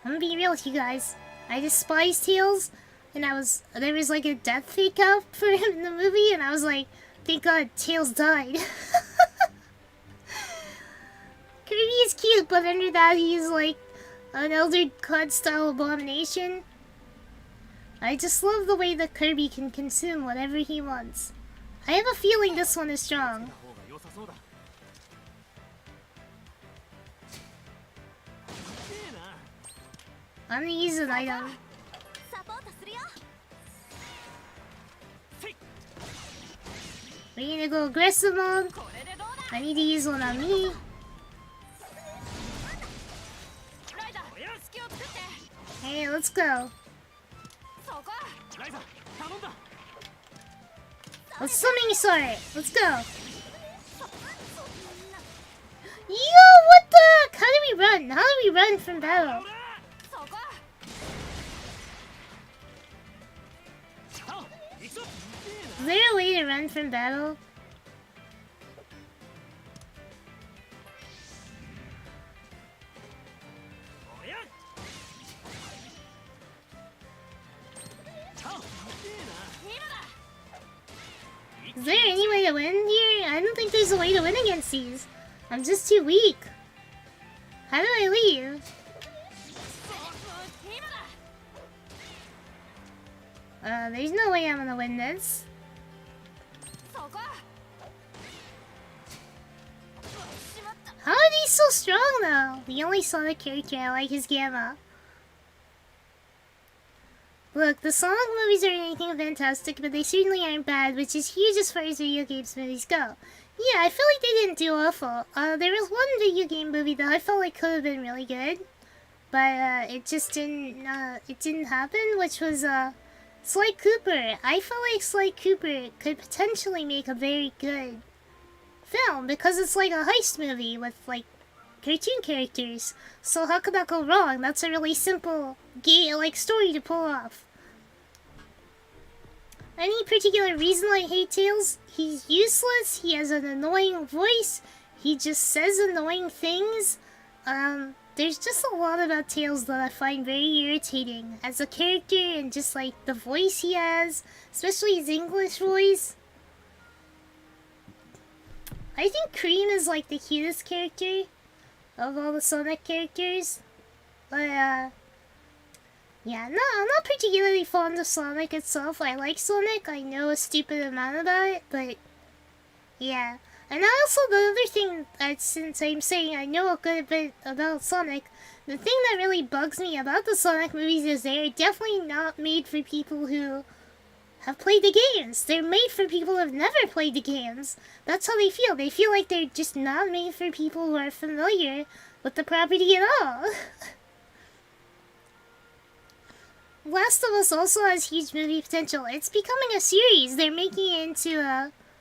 I'm gonna be real with you guys. I despise Tails, and there was like a death fake out for him in the movie, and I was like, thank God Tails died. Kirby is cute, but under that he's like an Elder God style abomination. I just love the way that Kirby can consume whatever he wants. I have a feeling this one is strong. I'm gonna use an item. We're gonna go aggressive mode. I need to use one on me. Hey, let's go. Let's summoning sword it. Let's go. Yo, what the heck? How do we run? How do we run from battle? Is there a way to run from battle? Is there any way to win here? I don't think there's a way to win against these. I'm just too weak. How do I leave? There's no way I'm gonna win this. How are these so strong though? The only Sonic character I like is Gamma. Look, the Sonic movies aren't anything fantastic, but they certainly aren't bad, which is huge as far as video games movies go. Yeah, I feel like they didn't do awful. There was one video game movie that I felt like could have been really good, but it just didn't happen, which was Sly Cooper. I felt like Sly Cooper could potentially make a very good film, because it's like a heist movie with like cartoon characters. So how could that go wrong? That's a really simple story to pull off. Any particular reason I hate Tails? He's useless, he has an annoying voice, he just says annoying things. There's just a lot about Tails that I find very irritating as a character, and just like the voice he has, especially his English voice. I think Cream is like the cutest character of all the Sonic characters. But yeah, no, I'm not particularly fond of Sonic itself. I like Sonic, I know a stupid amount about it, but yeah. And also the other thing, since I'm saying I know a good bit about Sonic, the thing that really bugs me about the Sonic movies is they're definitely not made for people who have played the games. They're made for people who have never played the games. That's how they feel. They feel like they're just not made for people who are familiar with the property at all. Last of Us also has huge movie potential. It's becoming a series. They're making it into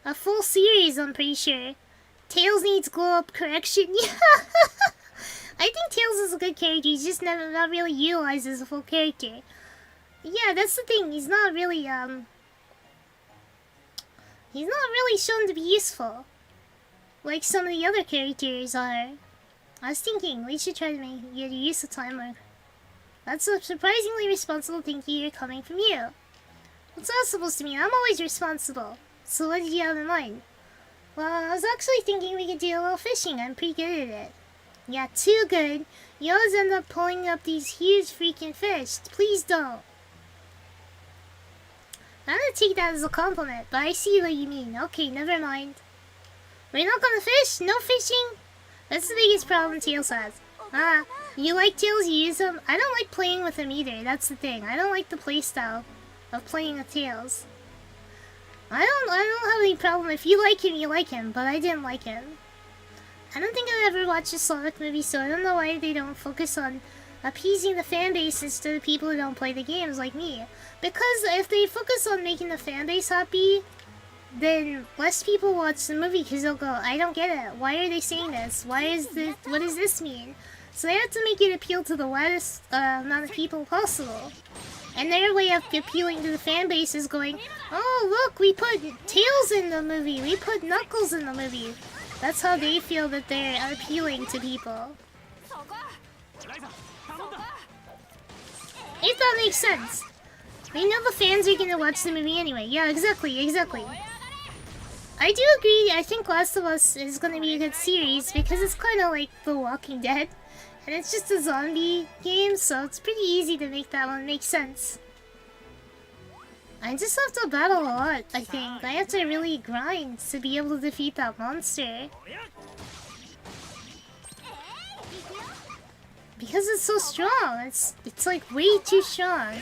a full series, I'm pretty sure. Tails needs glow-up correction. Yeah. I think Tails is a good character. He's just not really utilized as a full character. Yeah, that's the thing. He's not really shown to be useful like some of the other characters are. I was thinking we should try to get use of timer. That's a surprisingly responsible thing to hear coming from you. What's that supposed to mean? I'm always responsible. So what did you have in mind? Well, I was actually thinking we could do a little fishing. I'm pretty good at it. Yeah, too good. You always end up pulling up these huge freaking fish. Please don't. I'm gonna take that as a compliment, but I see what you mean. Okay, never mind. We're not gonna fish? No fishing? That's the biggest problem Tails has. You like Tails, you use him? I don't like playing with him either, that's the thing. I don't like the playstyle of playing with Tails. I don't have any problem. If you like him, you like him, but I didn't like him. I don't think I ever watched a Sonic movie, so I don't know why they don't focus on appeasing the fan base instead of people who don't play the games like me. Because if they focus on making the fan base happy, then less people watch the movie because they'll go, I don't get it. Why are they saying this? Why is this? What does this mean? So they have to make it appeal to the widest amount of people possible. And their way of appealing to the fan base is going, oh look, we put Tails in the movie, we put Knuckles in the movie. That's how they feel that they're appealing to people. If that makes sense. They know the fans are gonna watch the movie anyway. Yeah, exactly. I do agree, I think Last of Us is gonna be a good series because it's kind of like The Walking Dead. And it's just a zombie game, so it's pretty easy to make that one make sense. I just have to battle a lot, I think. I have to really grind to be able to defeat that monster. Because it's so strong. It's like way too strong.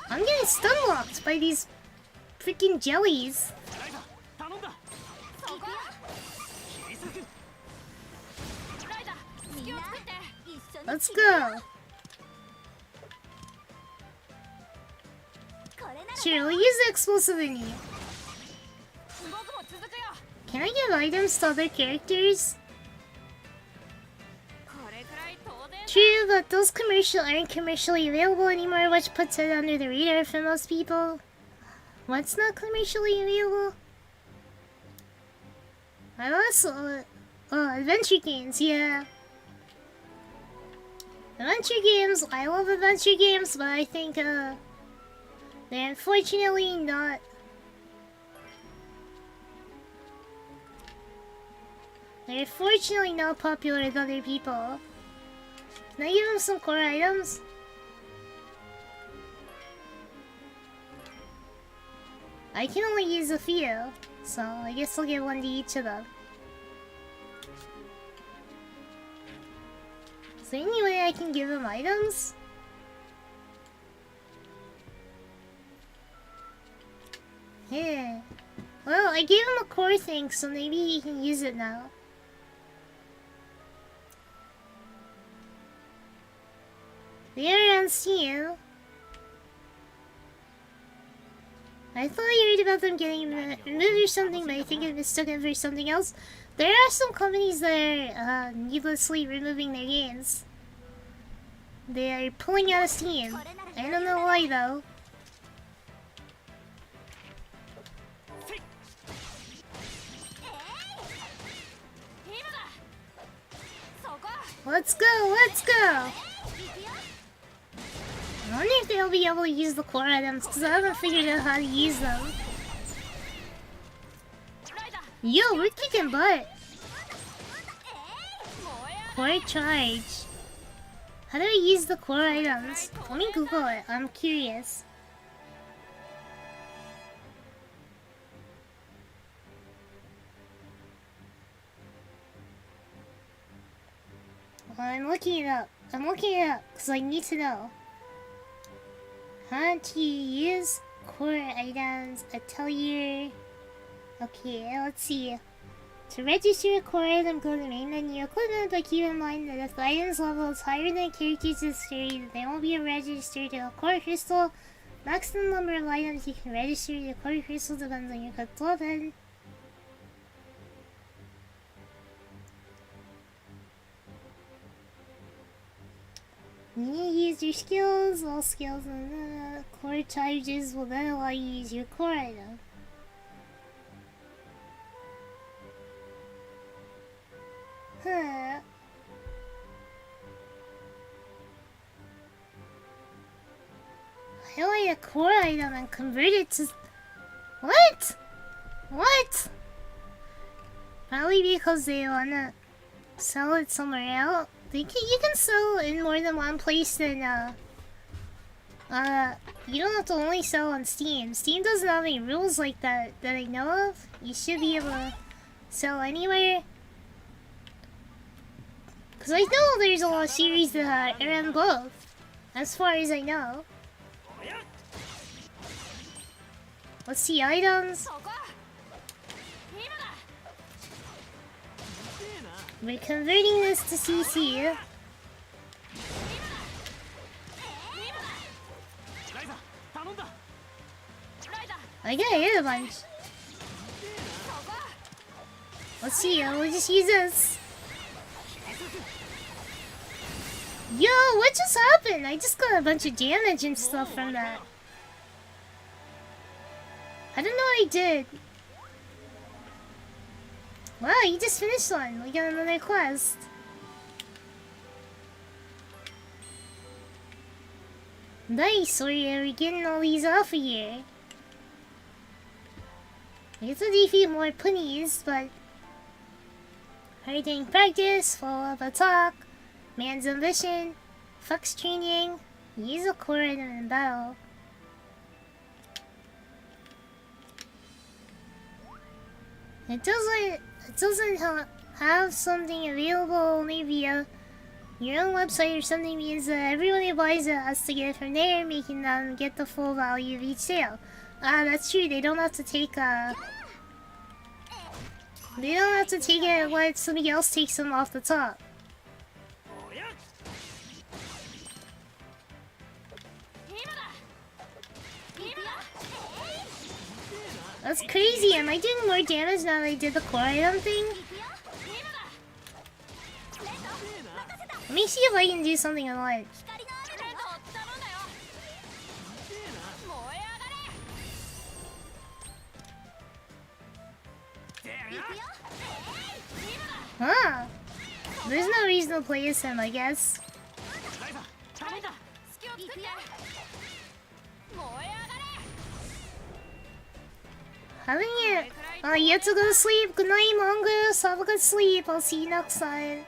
I'm getting stun locked by these freaking jellies. Let's go. Sure, we'll use the explosive in you. Can I give items to other characters? True, but those aren't commercially available anymore, which puts it under the radar for most people. What's not commercially available? I also... adventure games, yeah. Adventure games, I love adventure games, but I think, they're unfortunately not... They're unfortunately not popular with other people. Can I give him some core items? I can only use a few, so I guess I'll get one to each of them. Is there any way I can give him items? Yeah. Well, I gave him a core thing, so maybe he can use it now. They are on Steam. I thought I read about them getting removed or something, but I think I mistook it for something else. There are some companies that are needlessly removing their games. They are pulling out of Steam. I don't know why though. Let's go, let's go! I wonder if they'll be able to use the core items, because I haven't figured out how to use them. Yo, we're kicking butt! Core charge. How do I use the core items? Let me Google it, I'm curious. I'm looking it up. Because I need to know. How to use core items, Atelier. Okay, let's see. To register a core item, go to the main menu equipment, but keep in mind that if the item's level is higher than characters in story, they won't be registered to a core crystal. Maximum number of items you can register to a core crystal depends on your equipped weapon. You need to use your skills, all skills, and core charges will then allow you to use your core item. Huh. Highlight a core item and convert it to... What? What? Probably because they wanna sell it somewhere else. You can sell in more than one place than, you don't have to only sell on Steam. Steam doesn't have any rules like that I know of. You should be able to sell anywhere. Because I know there's a lot of series that are in both, as far as I know. Let's see items. We're converting this to CC. I got hit a bunch. Let's see, we'll just use this. Yo, what just happened? I just got a bunch of damage and stuff from that. I don't know what I did. Wow, you just finished one. We got another quest. Nice, we're getting all these off of here. We get to defeat more punies, but... Harding practice, follow-up attack, man's ambition, fox training, use a core item in battle. It doesn't have something available only via your own website or something, means that everyone who buys it has to get it from there, making them get the full value of each sale. Ah, that's true. They don't have to take it when somebody else takes them off the top. That's crazy. Am I doing more damage now that I did the core item thing? Let me see if I can do something annoying. Huh. There's no reason to play as him, I guess. Having it. You have to go to sleep. Good night, Mongoose. Have a good sleep. I'll see you next time.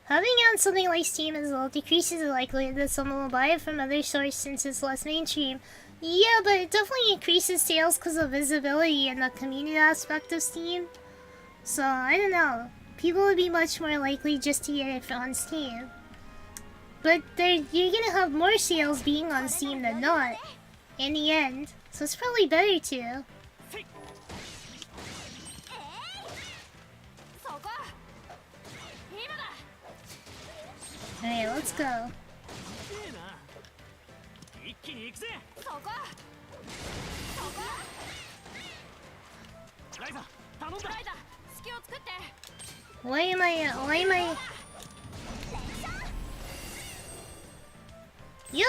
Having it on something like Steam as well decreases the likelihood that someone will buy it from other sources since it's less mainstream. Yeah, but it definitely increases sales because of visibility and the community aspect of Steam. So, I don't know. People would be much more likely just to get it on Steam. But you're gonna have more sales being on Steam than not, in the end. So it's probably better too. Alright, let's go. Why am I... Yo!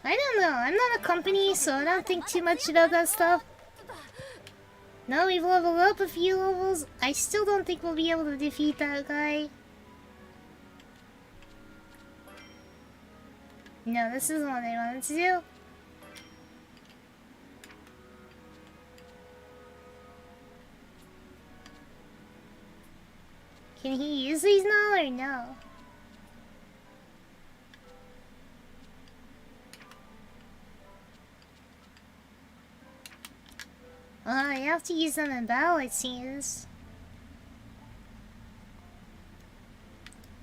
I don't know, I'm not a company, so I don't think too much about that stuff. Now we've leveled up a few levels, I still don't think we'll be able to defeat that guy. No, this isn't what I wanted to do. Can he use these now or no? I have to use them in battle, it seems.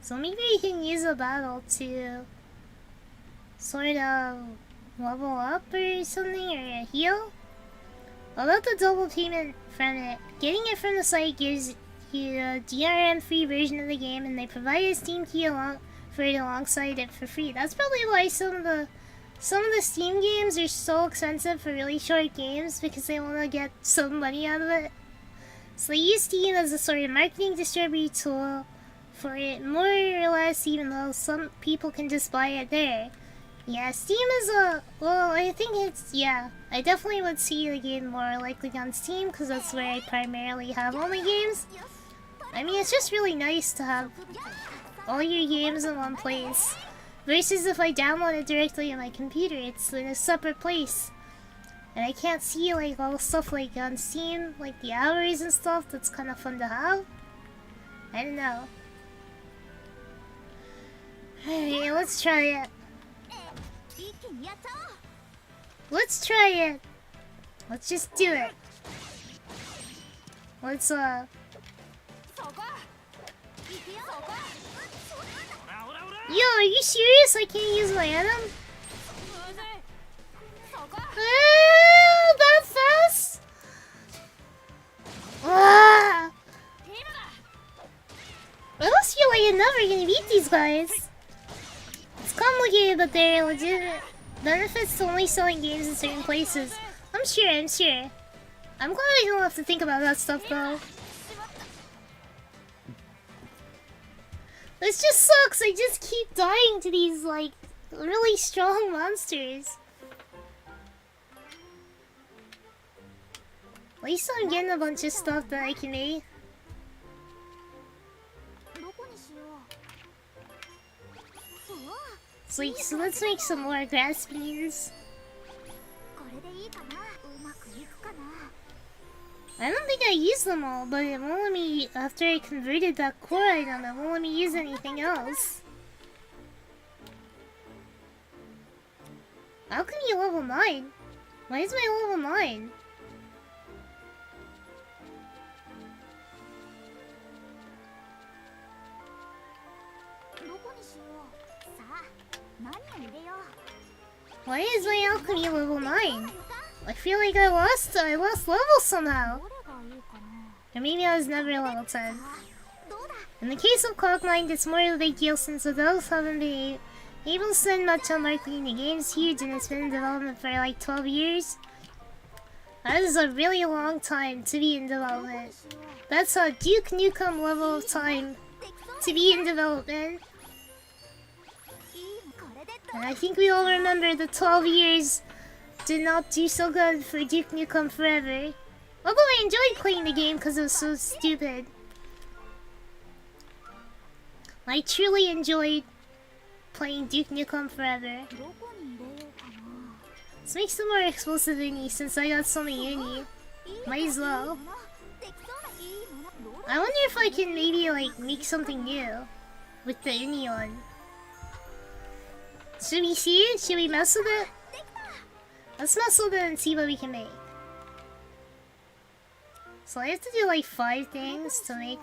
So maybe we can use a battle to sort of level up or something, or heal? About the double payment from it, getting it from the site gives you a DRM free version of the game, and they provide a Steam key for it alongside it for free. That's probably why some of the Steam games are so expensive for really short games, because they want to get some money out of it. So they use Steam as a sort of marketing distribution tool for it, more or less, even though some people can just buy it there. Yeah, Steam is well, I think it's, yeah, I definitely would see the game more likely on Steam, because that's where I primarily have all my games. I mean, it's just really nice to have all your games in one place. Versus if I download it directly on my computer, it's in a separate place. And I can't see like all the stuff like on Steam, like the hours and stuff. That's kind of fun to have. I don't know. Alright, let's try it. Let's try it. Let's just do it. Let's Yo, are you serious? I can't use my item? never gonna beat these guys. It's complicated, but there are legitimate benefits to only selling games in certain places. I'm sure. I'm glad I don't have to think about that stuff though. This just sucks. I just keep dying to these like really strong monsters. At least I'm getting a bunch of stuff that I can make. So let's make some more grass beans. I don't think I used them all, but it won't let me, after I converted that core item, it won't let me use anything else. How can you level 9? Why is my level 9? Why is my alchemy level 9? I feel like I lost levels somehow. Or maybe I was never level 10. In the case of Clock9, it's more of a big deal since the devs haven't been able to spend much on marketing. The game's huge and it's been in development for like 12 years. That is a really long time to be in development. That's a Duke Nukem level of time to be in development. And I think we all remember the 12 years did not do so good for Duke Nukem Forever. Although I enjoyed playing the game because it was so stupid. I truly enjoyed playing Duke Nukem Forever. Let's make some more explosive uni since I got so many uni. Might as well. I wonder if I can maybe like make something new with the uni one. Should we see it? Should we mess with it? Let's mess with it and see what we can make. So I have to do like 5 things to make.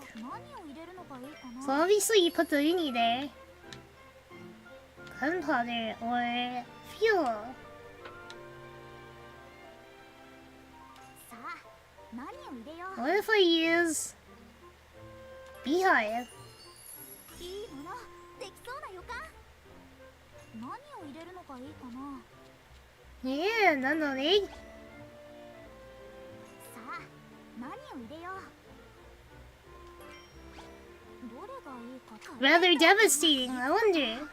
So obviously you put the uni there. Gunpowder or fuel. What if I use beehive? Yeah, none of it. Rather devastating, I wonder.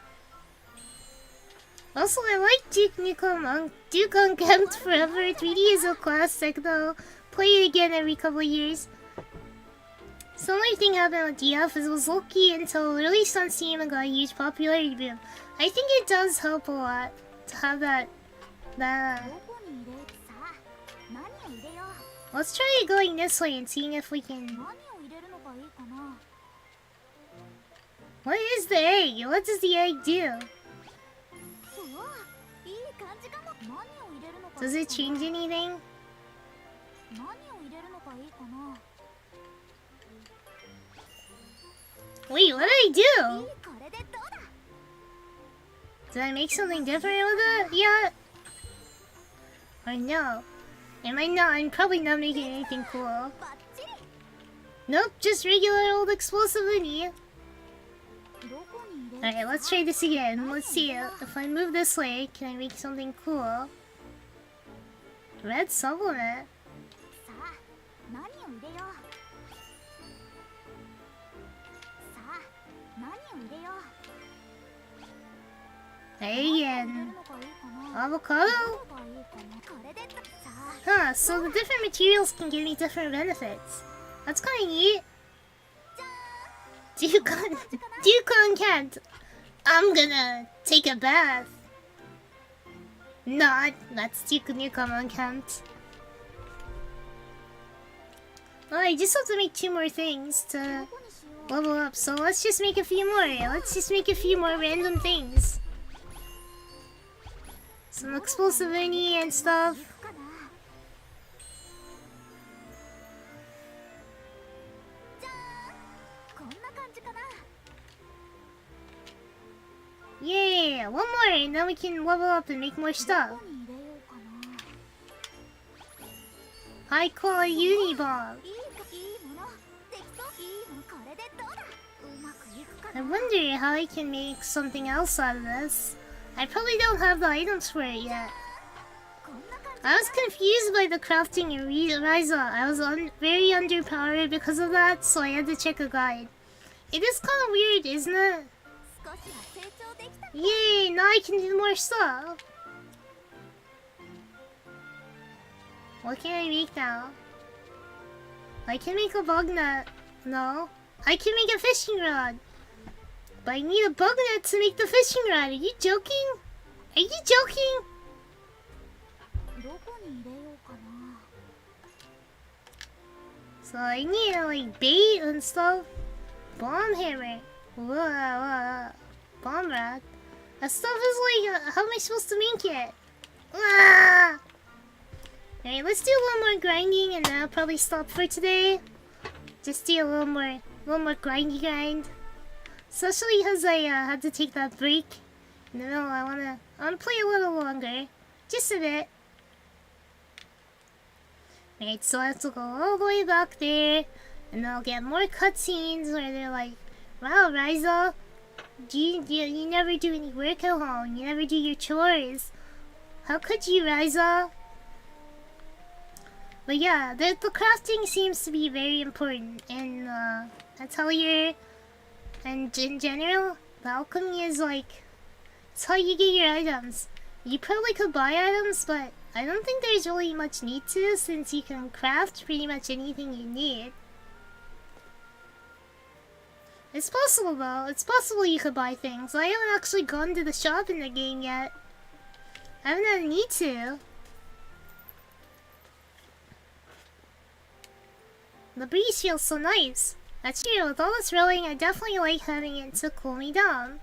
Also, I like Duke Nukem Duke Unkempt Forever. 3D is a classic though. Play it again every couple of years. Similar thing happened with DF as it was lucky until released on Steam and got a huge popularity boom. I think it does help a lot to have that. Let's try going this way and seeing if we can. What is the egg? What does the egg do? Does it change anything? Wait, what did I do? Did I make something different with it yet? Or no? Am I not? I'm probably not making anything cool. Nope, just regular old explosive uni. Alright, let's try this again. Let's see if I move this way, can I make something cool? Red supplement. Again. Avocado? Huh, so the different materials can give me different benefits. That's kinda neat. Duke Unkempt. I'm gonna take a bath. Not. That's Duke Nukem Unkempt. Well, I just have to make 2 more things to level up, so let's just make a few more. Let's just make a few more random things. Some explosive uni and stuff. Yeah, one more and then we can level up and make more stuff. High quality uni bomb. I wonder how I can make something else out of this. I probably don't have the items for it yet. I was confused by the crafting in Ryza. I was very underpowered because of that, so I had to check a guide. It is kind of weird, isn't it? Yay, now I can do more stuff. What can I make now? I can make a bug net. No. I can make a fishing rod. But I need a bug net to make the fishing rod. Are you joking? Are you joking? So I need like bait and stuff. Bomb hammer. Whoa. Bomb rod. That stuff is like, how am I supposed to make it? Ah! Alright, let's do a little more grinding and then I'll probably stop for today. Just do a little more grindy grind. Especially because I had to take that break. No, I wanna play a little longer. Just a bit. Alright, so I have to go all the way back there. And I'll get more cutscenes where they're like, wow, Ryza, you never do any work at home. You never do your chores. How could you, Ryza? But yeah, the crafting seems to be very important in Atelier. And in general, the alchemy is like, it's how you get your items. You probably could buy items, but I don't think there's really much need to, since you can craft pretty much anything you need. It's possible though, it's possible you could buy things. I haven't actually gone to the shop in the game yet. I haven't had a need to. The breeze feels so nice. That's true, with all this rowing, I definitely like having it to cool me down.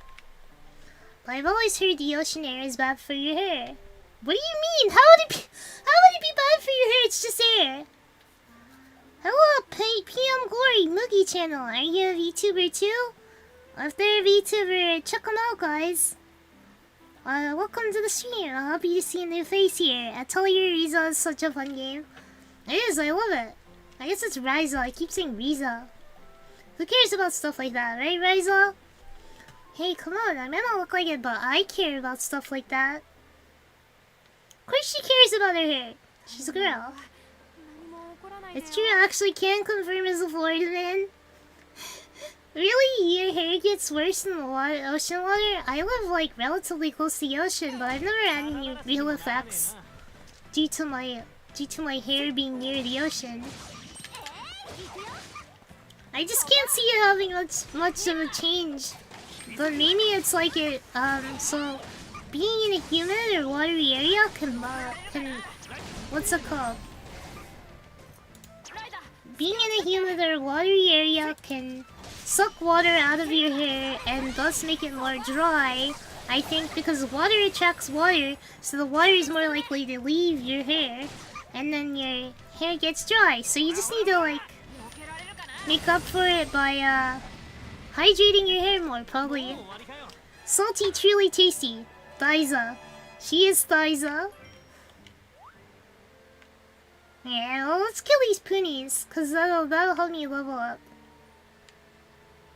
But I've always heard the ocean air is bad for your hair. What do you mean? How would it be bad for your hair? It's just air. Hello, PM Glory, Moogie channel. Are you a VTuber too? If they're a VTuber, check them out, guys. Welcome to the stream. I'm happy to see a new face here. Atelier Ryza is such a fun game. It is, I love it. I guess it's Ryza. I keep saying Ryza. Who cares about stuff like that, right, Ryza? Hey, come on. I may not look like it, but I care about stuff like that. Of course she cares about her hair. She's a girl. It's true, I actually can confirm as a Florida man. Really? Your hair gets worse in the ocean water? I live, like, relatively close to the ocean, but I've never had any real effects due to my hair being near the ocean. I just can't see it having much of a change. But maybe it's like it, so being in a humid or watery area can what's it called? Being in a humid or watery area can suck water out of your hair and thus make it more dry, I think, because water attracts water, so the water is more likely to leave your hair, and then your hair gets dry. So you just need to, like, make up for it by, hydrating your hair more, probably. Salty, truly tasty. Ryza. She is Ryza. Yeah, well, let's kill these punies, cause that'll help me level up.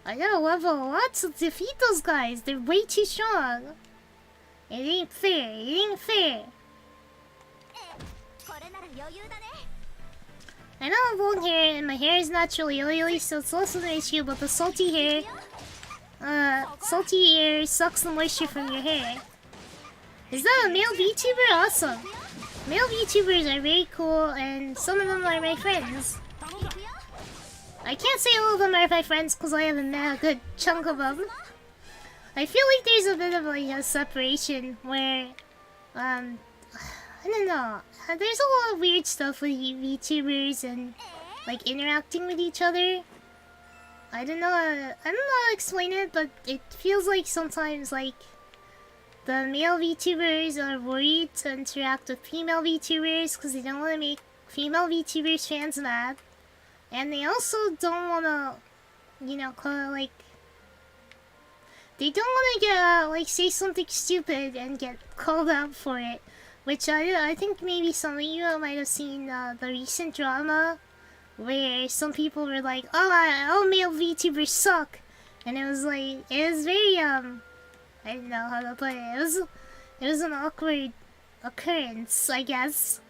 I gotta level a lot to defeat those guys. They're way too strong. It ain't fair. It ain't fair. I know I have long hair, and my hair is naturally oily, so it's less of an issue, but the salty hair... salty air sucks the moisture from your hair. Is that a male VTuber? Awesome! Male VTubers are very cool, and some of them are my friends. I can't say all of them are my friends, because I haven't met a good chunk of them. I feel like there's a bit of like a separation where... I don't know. There's a lot of weird stuff with VTubers and like interacting with each other. I don't know how to explain it, but it feels like sometimes like the male VTubers are worried to interact with female VTubers because they don't want to make female VTubers fans mad. And they also don't want to, you know, like... They don't want to get, like, say something stupid and get called out for it. Which I think maybe some of you might have seen the recent drama where some people were like, oh, all male VTubers suck. And it was like, it was very, I don't know how to put it. It was an awkward occurrence, I guess.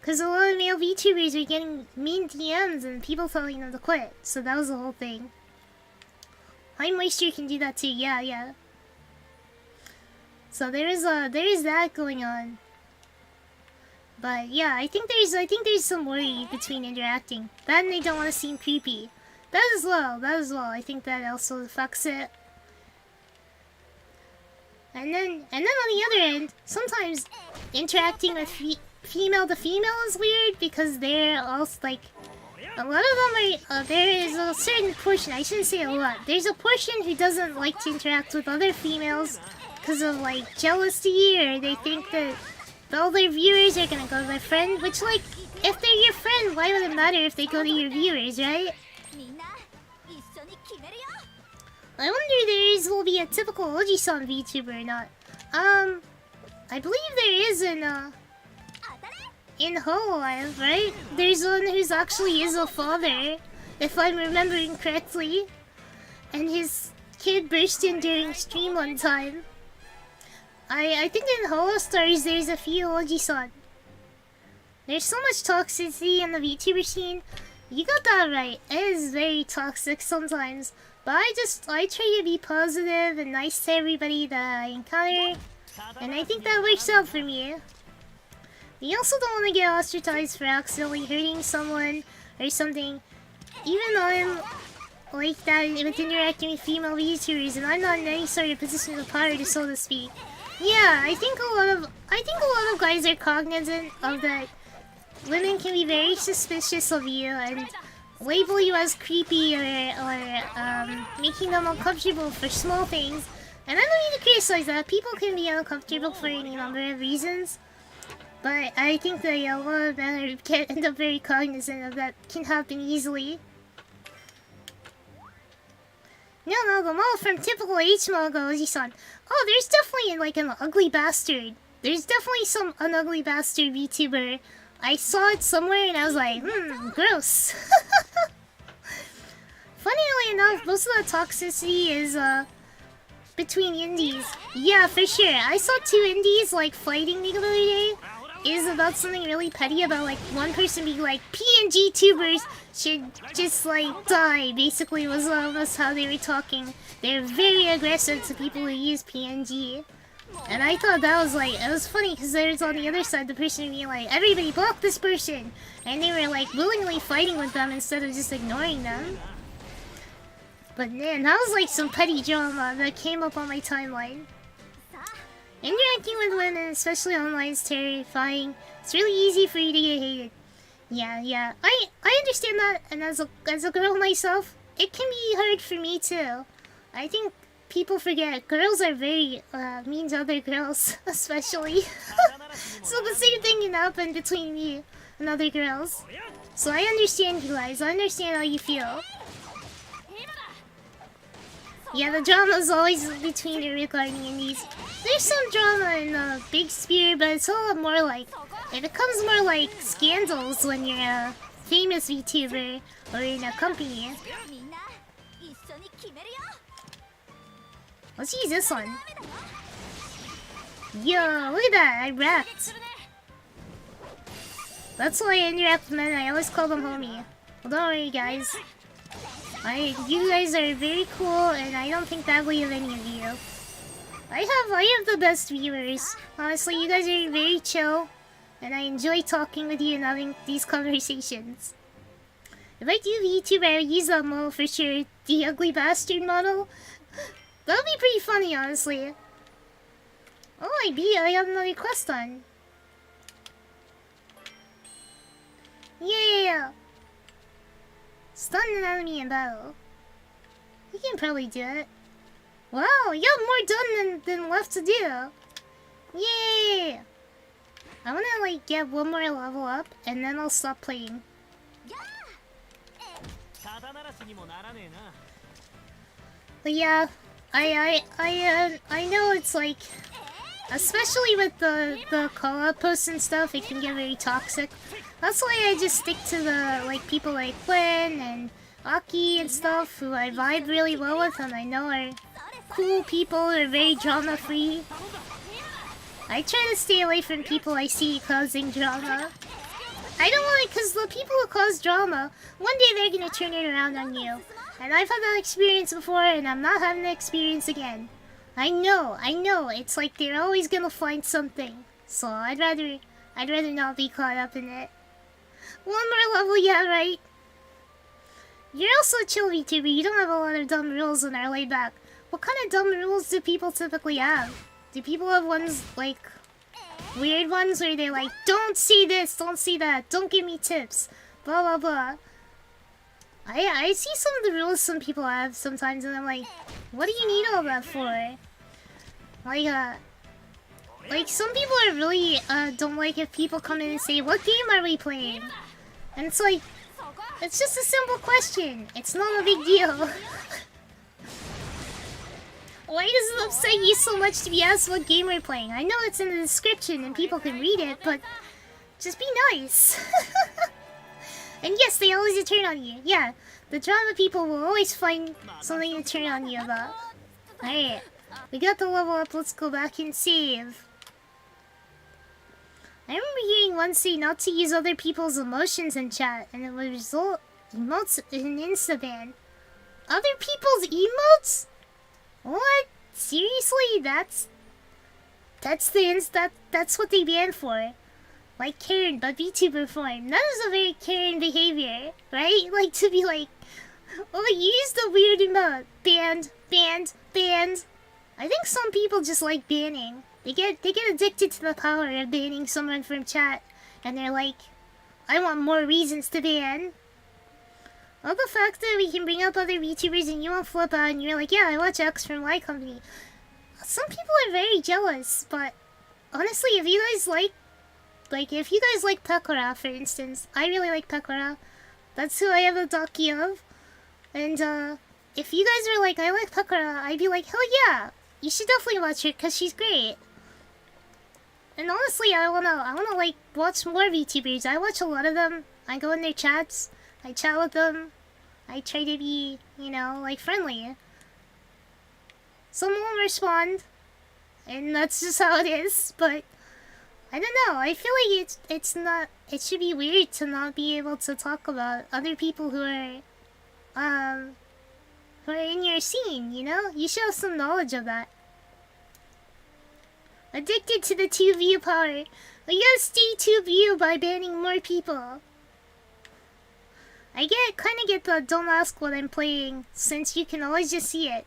Because a lot of male VTubers were getting mean DMs and people telling them to quit. So that was the whole thing. High Moisture can do that too, yeah. So there is that going on. But yeah, I think there's some worry between interacting. That and they don't want to seem creepy. That as well. I think that also affects it. And then on the other end, sometimes interacting with female to female is weird because they're also like, a lot of them are, there is a certain portion, I shouldn't say a lot, there's a portion who doesn't like to interact with other females because of like jealousy, or they think that all their viewers are gonna go to their friend, which like, if they're your friend, why would it matter if they go to your viewers, right? I wonder will be a typical Oji-san VTuber or not. I believe there is in Hololive, right? There's one who's actually is a father, if I'm remembering correctly. And his kid burst in during stream one time. I think in Holostars there's a few Oji-san. There's so much toxicity in the VTuber scene. You got that right. It is very toxic sometimes. But I try to be positive and nice to everybody that I encounter. And I think that works out for me. You also don't want to get ostracized for accidentally hurting someone or something. Even though I'm like that with interacting with female VTubers and I'm not in any sort of position of power, so to speak. Yeah, I think a lot of guys are cognizant of that. Women can be very suspicious of you and label you as creepy or making them uncomfortable for small things. And I don't mean to criticize that. People can be uncomfortable for any number of reasons. But I think that a lot of men end up very cognizant of that. Can happen easily. No, the model from typical H manga Oji-san. Oh, there's definitely like an ugly bastard. There's definitely an ugly bastard VTuber. I saw it somewhere and I was like, gross. Funnily enough, most of the toxicity is between indies. Yeah, for sure. I saw 2 indies like fighting the other day. Is about something really petty about like one person being like, PNG tubers should just like die. Basically was almost how they were talking. They're very aggressive to people who use PNG. And I thought that was like, it was funny because there's on the other side the person being like, everybody block this person. And they were like willingly fighting with them instead of just ignoring them. But man, that was like some petty drama that came up on my timeline. Interacting with women, especially online, is terrifying. It's really easy for you to get hated. Yeah. I understand that, and as a girl myself, it can be hard for me too. I think people forget girls are very mean to other girls, especially. So the same thing can happen between me and other girls. So I understand you guys. I understand how you feel. Yeah, the drama is always between the regarding indies. There's some drama in Big Spear, but it's a lot more like, it becomes more like scandals when you're a famous VTuber or in a company. Let's use this one. Yo, look at that, I rapped. That's why I interact with men, I always call them homie. Well, don't worry guys. You guys are very cool, and I don't think badly of any of you. I have the best viewers. Honestly, you guys are very chill, and I enjoy talking with you and having these conversations. If I do VTuber, I would use that model for sure. The ugly bastard model. That would be pretty funny, honestly. Oh, I got another quest on. Yeah! Stun an enemy in battle. You can probably do it. Wow, you have more done than left to do. Yay! I wanna like get one more level up and then I'll stop playing. But yeah, I know it's like, especially with the call-out posts and stuff, it can get very toxic. That's why I just stick to the like people like Quinn and Aki and stuff, who I vibe really well with and I know are cool people, are very drama free. I try to stay away from people I see causing drama. I don't want it because the people who cause drama, one day they're gonna turn it around on you. And I've had that experience before and I'm not having the experience again. I know, it's like they're always gonna find something. So I'd rather not be caught up in it. One more level, yeah, right? You're also a chill VTuber, you don't have a lot of dumb rules and are laid back. What kind of dumb rules do people typically have? Do people have ones, like, weird ones where they're like, don't see this, don't see that, don't give me tips, blah blah blah. I see some of the rules some people have sometimes and I'm like, what do you need all that for? Like some people are really, don't like if people come in and say, what game are we playing? And it's like, it's just a simple question, it's not a big deal. Why does it upset you so much to be asked what game we're playing? I know it's in the description and people can read it, but just be nice. And yes, they always turn on you. Yeah, the drama people will always find something to turn on you about. Alright, we got the level up, let's go back and save. I remember hearing one say not to use other people's emotions in chat, and it would result in emotes in Instaban. Other people's emotes? What? Seriously? That's what they banned for. Like Karen, but VTuber form. That is a very Karen behavior, right? Like to be like, oh, you used a weird emote. Banned. I think some people just like banning. They get addicted to the power of banning someone from chat, and they're like, I want more reasons to ban. Well, the fact that we can bring up other VTubers and you won't flip out and you're like, yeah, I watch X from Y Company. Some people are very jealous, but honestly, if you guys like if you guys like Pekora, for instance, I really like Pekora. That's who I have a docu of. And, if you guys are like, I like Pekora, I'd be like, hell yeah, you should definitely watch her, because she's great. And honestly, I wanna, like, watch more VTubers. I watch a lot of them. I go in their chats. I chat with them. I try to be, you know, like, friendly. Some won't respond. And that's just how it is, but I don't know. I feel like it's not. It should be weird to not be able to talk about other people who are in your scene. You know, you should have some knowledge of that. Addicted to the 2 view power. We gotta stay 2 view by banning more people. I kind of get the don't ask what I'm playing since you can always just see it.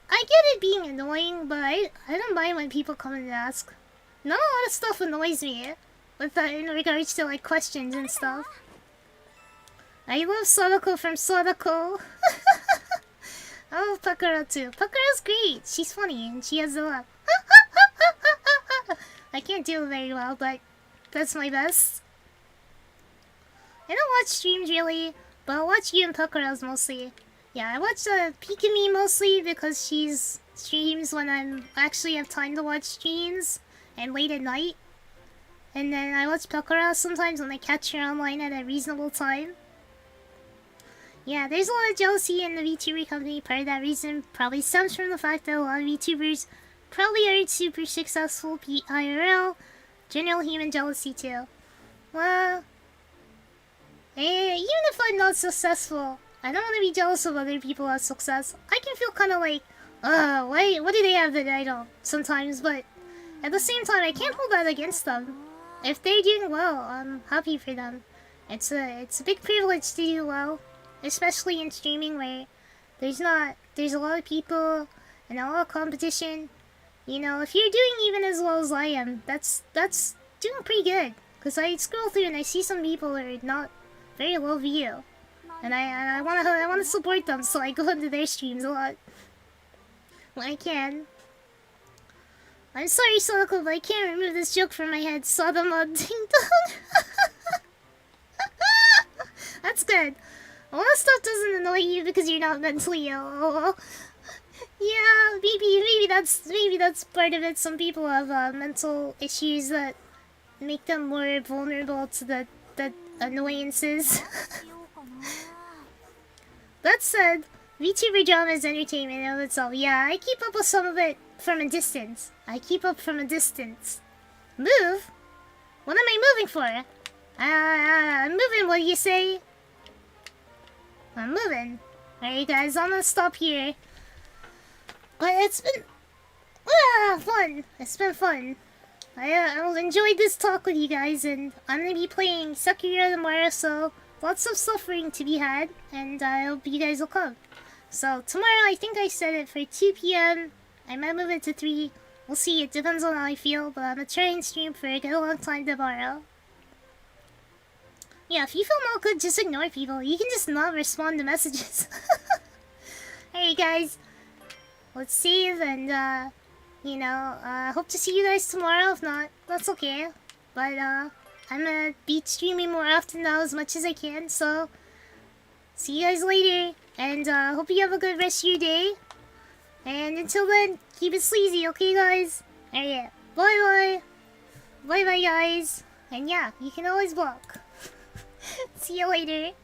I get it being annoying, but I don't mind when people come and ask. Not a lot of stuff annoys me with that in regards to like questions and stuff. I love Sadako from Sadako. I love Pekora too. Pekora's great. She's funny and she has a laugh. I can't do it very well, but that's my best. I don't watch streams really, but I watch you and Pekora's mostly. Yeah, I watch Pikami mostly because she's streams when I actually have time to watch streams and late at night. And then I watch Pekora sometimes when I catch her online at a reasonable time. Yeah, there's a lot of jealousy in the VTuber company. Part of that reason probably stems from the fact that a lot of VTubers probably aren't super successful IRL. General human jealousy too. Well, even if I'm not successful, I don't want to be jealous of other people's success. I can feel kind of like, what do they have that I don't? Sometimes, but at the same time, I can't hold that against them. If they're doing well, I'm happy for them. It's a big privilege to do well, especially in streaming where there's a lot of people and a lot of competition. You know, if you're doing even as well as I am, that's doing pretty good. Cause I scroll through and I see some people that are not very low view. And I wanna support them, so I go into their streams a lot when I can. I'm sorry, Sadako, but I can't remove this joke from my head. Saw them on Ding Dong. That's good. A lot of stuff doesn't annoy you because you're not mentally ill. Yeah, maybe that's part of it. Some people have mental issues that make them more vulnerable to the annoyances. that said, VTuber drama is entertainment in of itself. Yeah, I keep up with some of it from a distance. Move? What am I moving for? I'm moving, what do you say? I'm moving. Alright guys, I'm gonna stop here. But it's been... fun. It's been fun. I enjoyed this talk with you guys, and I'm gonna be playing Sekiro tomorrow, so lots of suffering to be had, and I hope you guys will come. So tomorrow, I think I set it for 2 p.m. I might move it to 3. We'll see, it depends on how I feel, but I'm gonna try and stream for a good long time tomorrow. Yeah, if you feel not good, just ignore people. You can just not respond to messages. Hey guys, let's save and hope to see you guys tomorrow. If not, that's okay. But I'm gonna be streaming more often now as much as I can, so see you guys later. And hope you have a good rest of your day. And until then, keep it sleazy, okay guys? Alright, bye bye. Bye bye guys. And yeah, you can always block. See you later.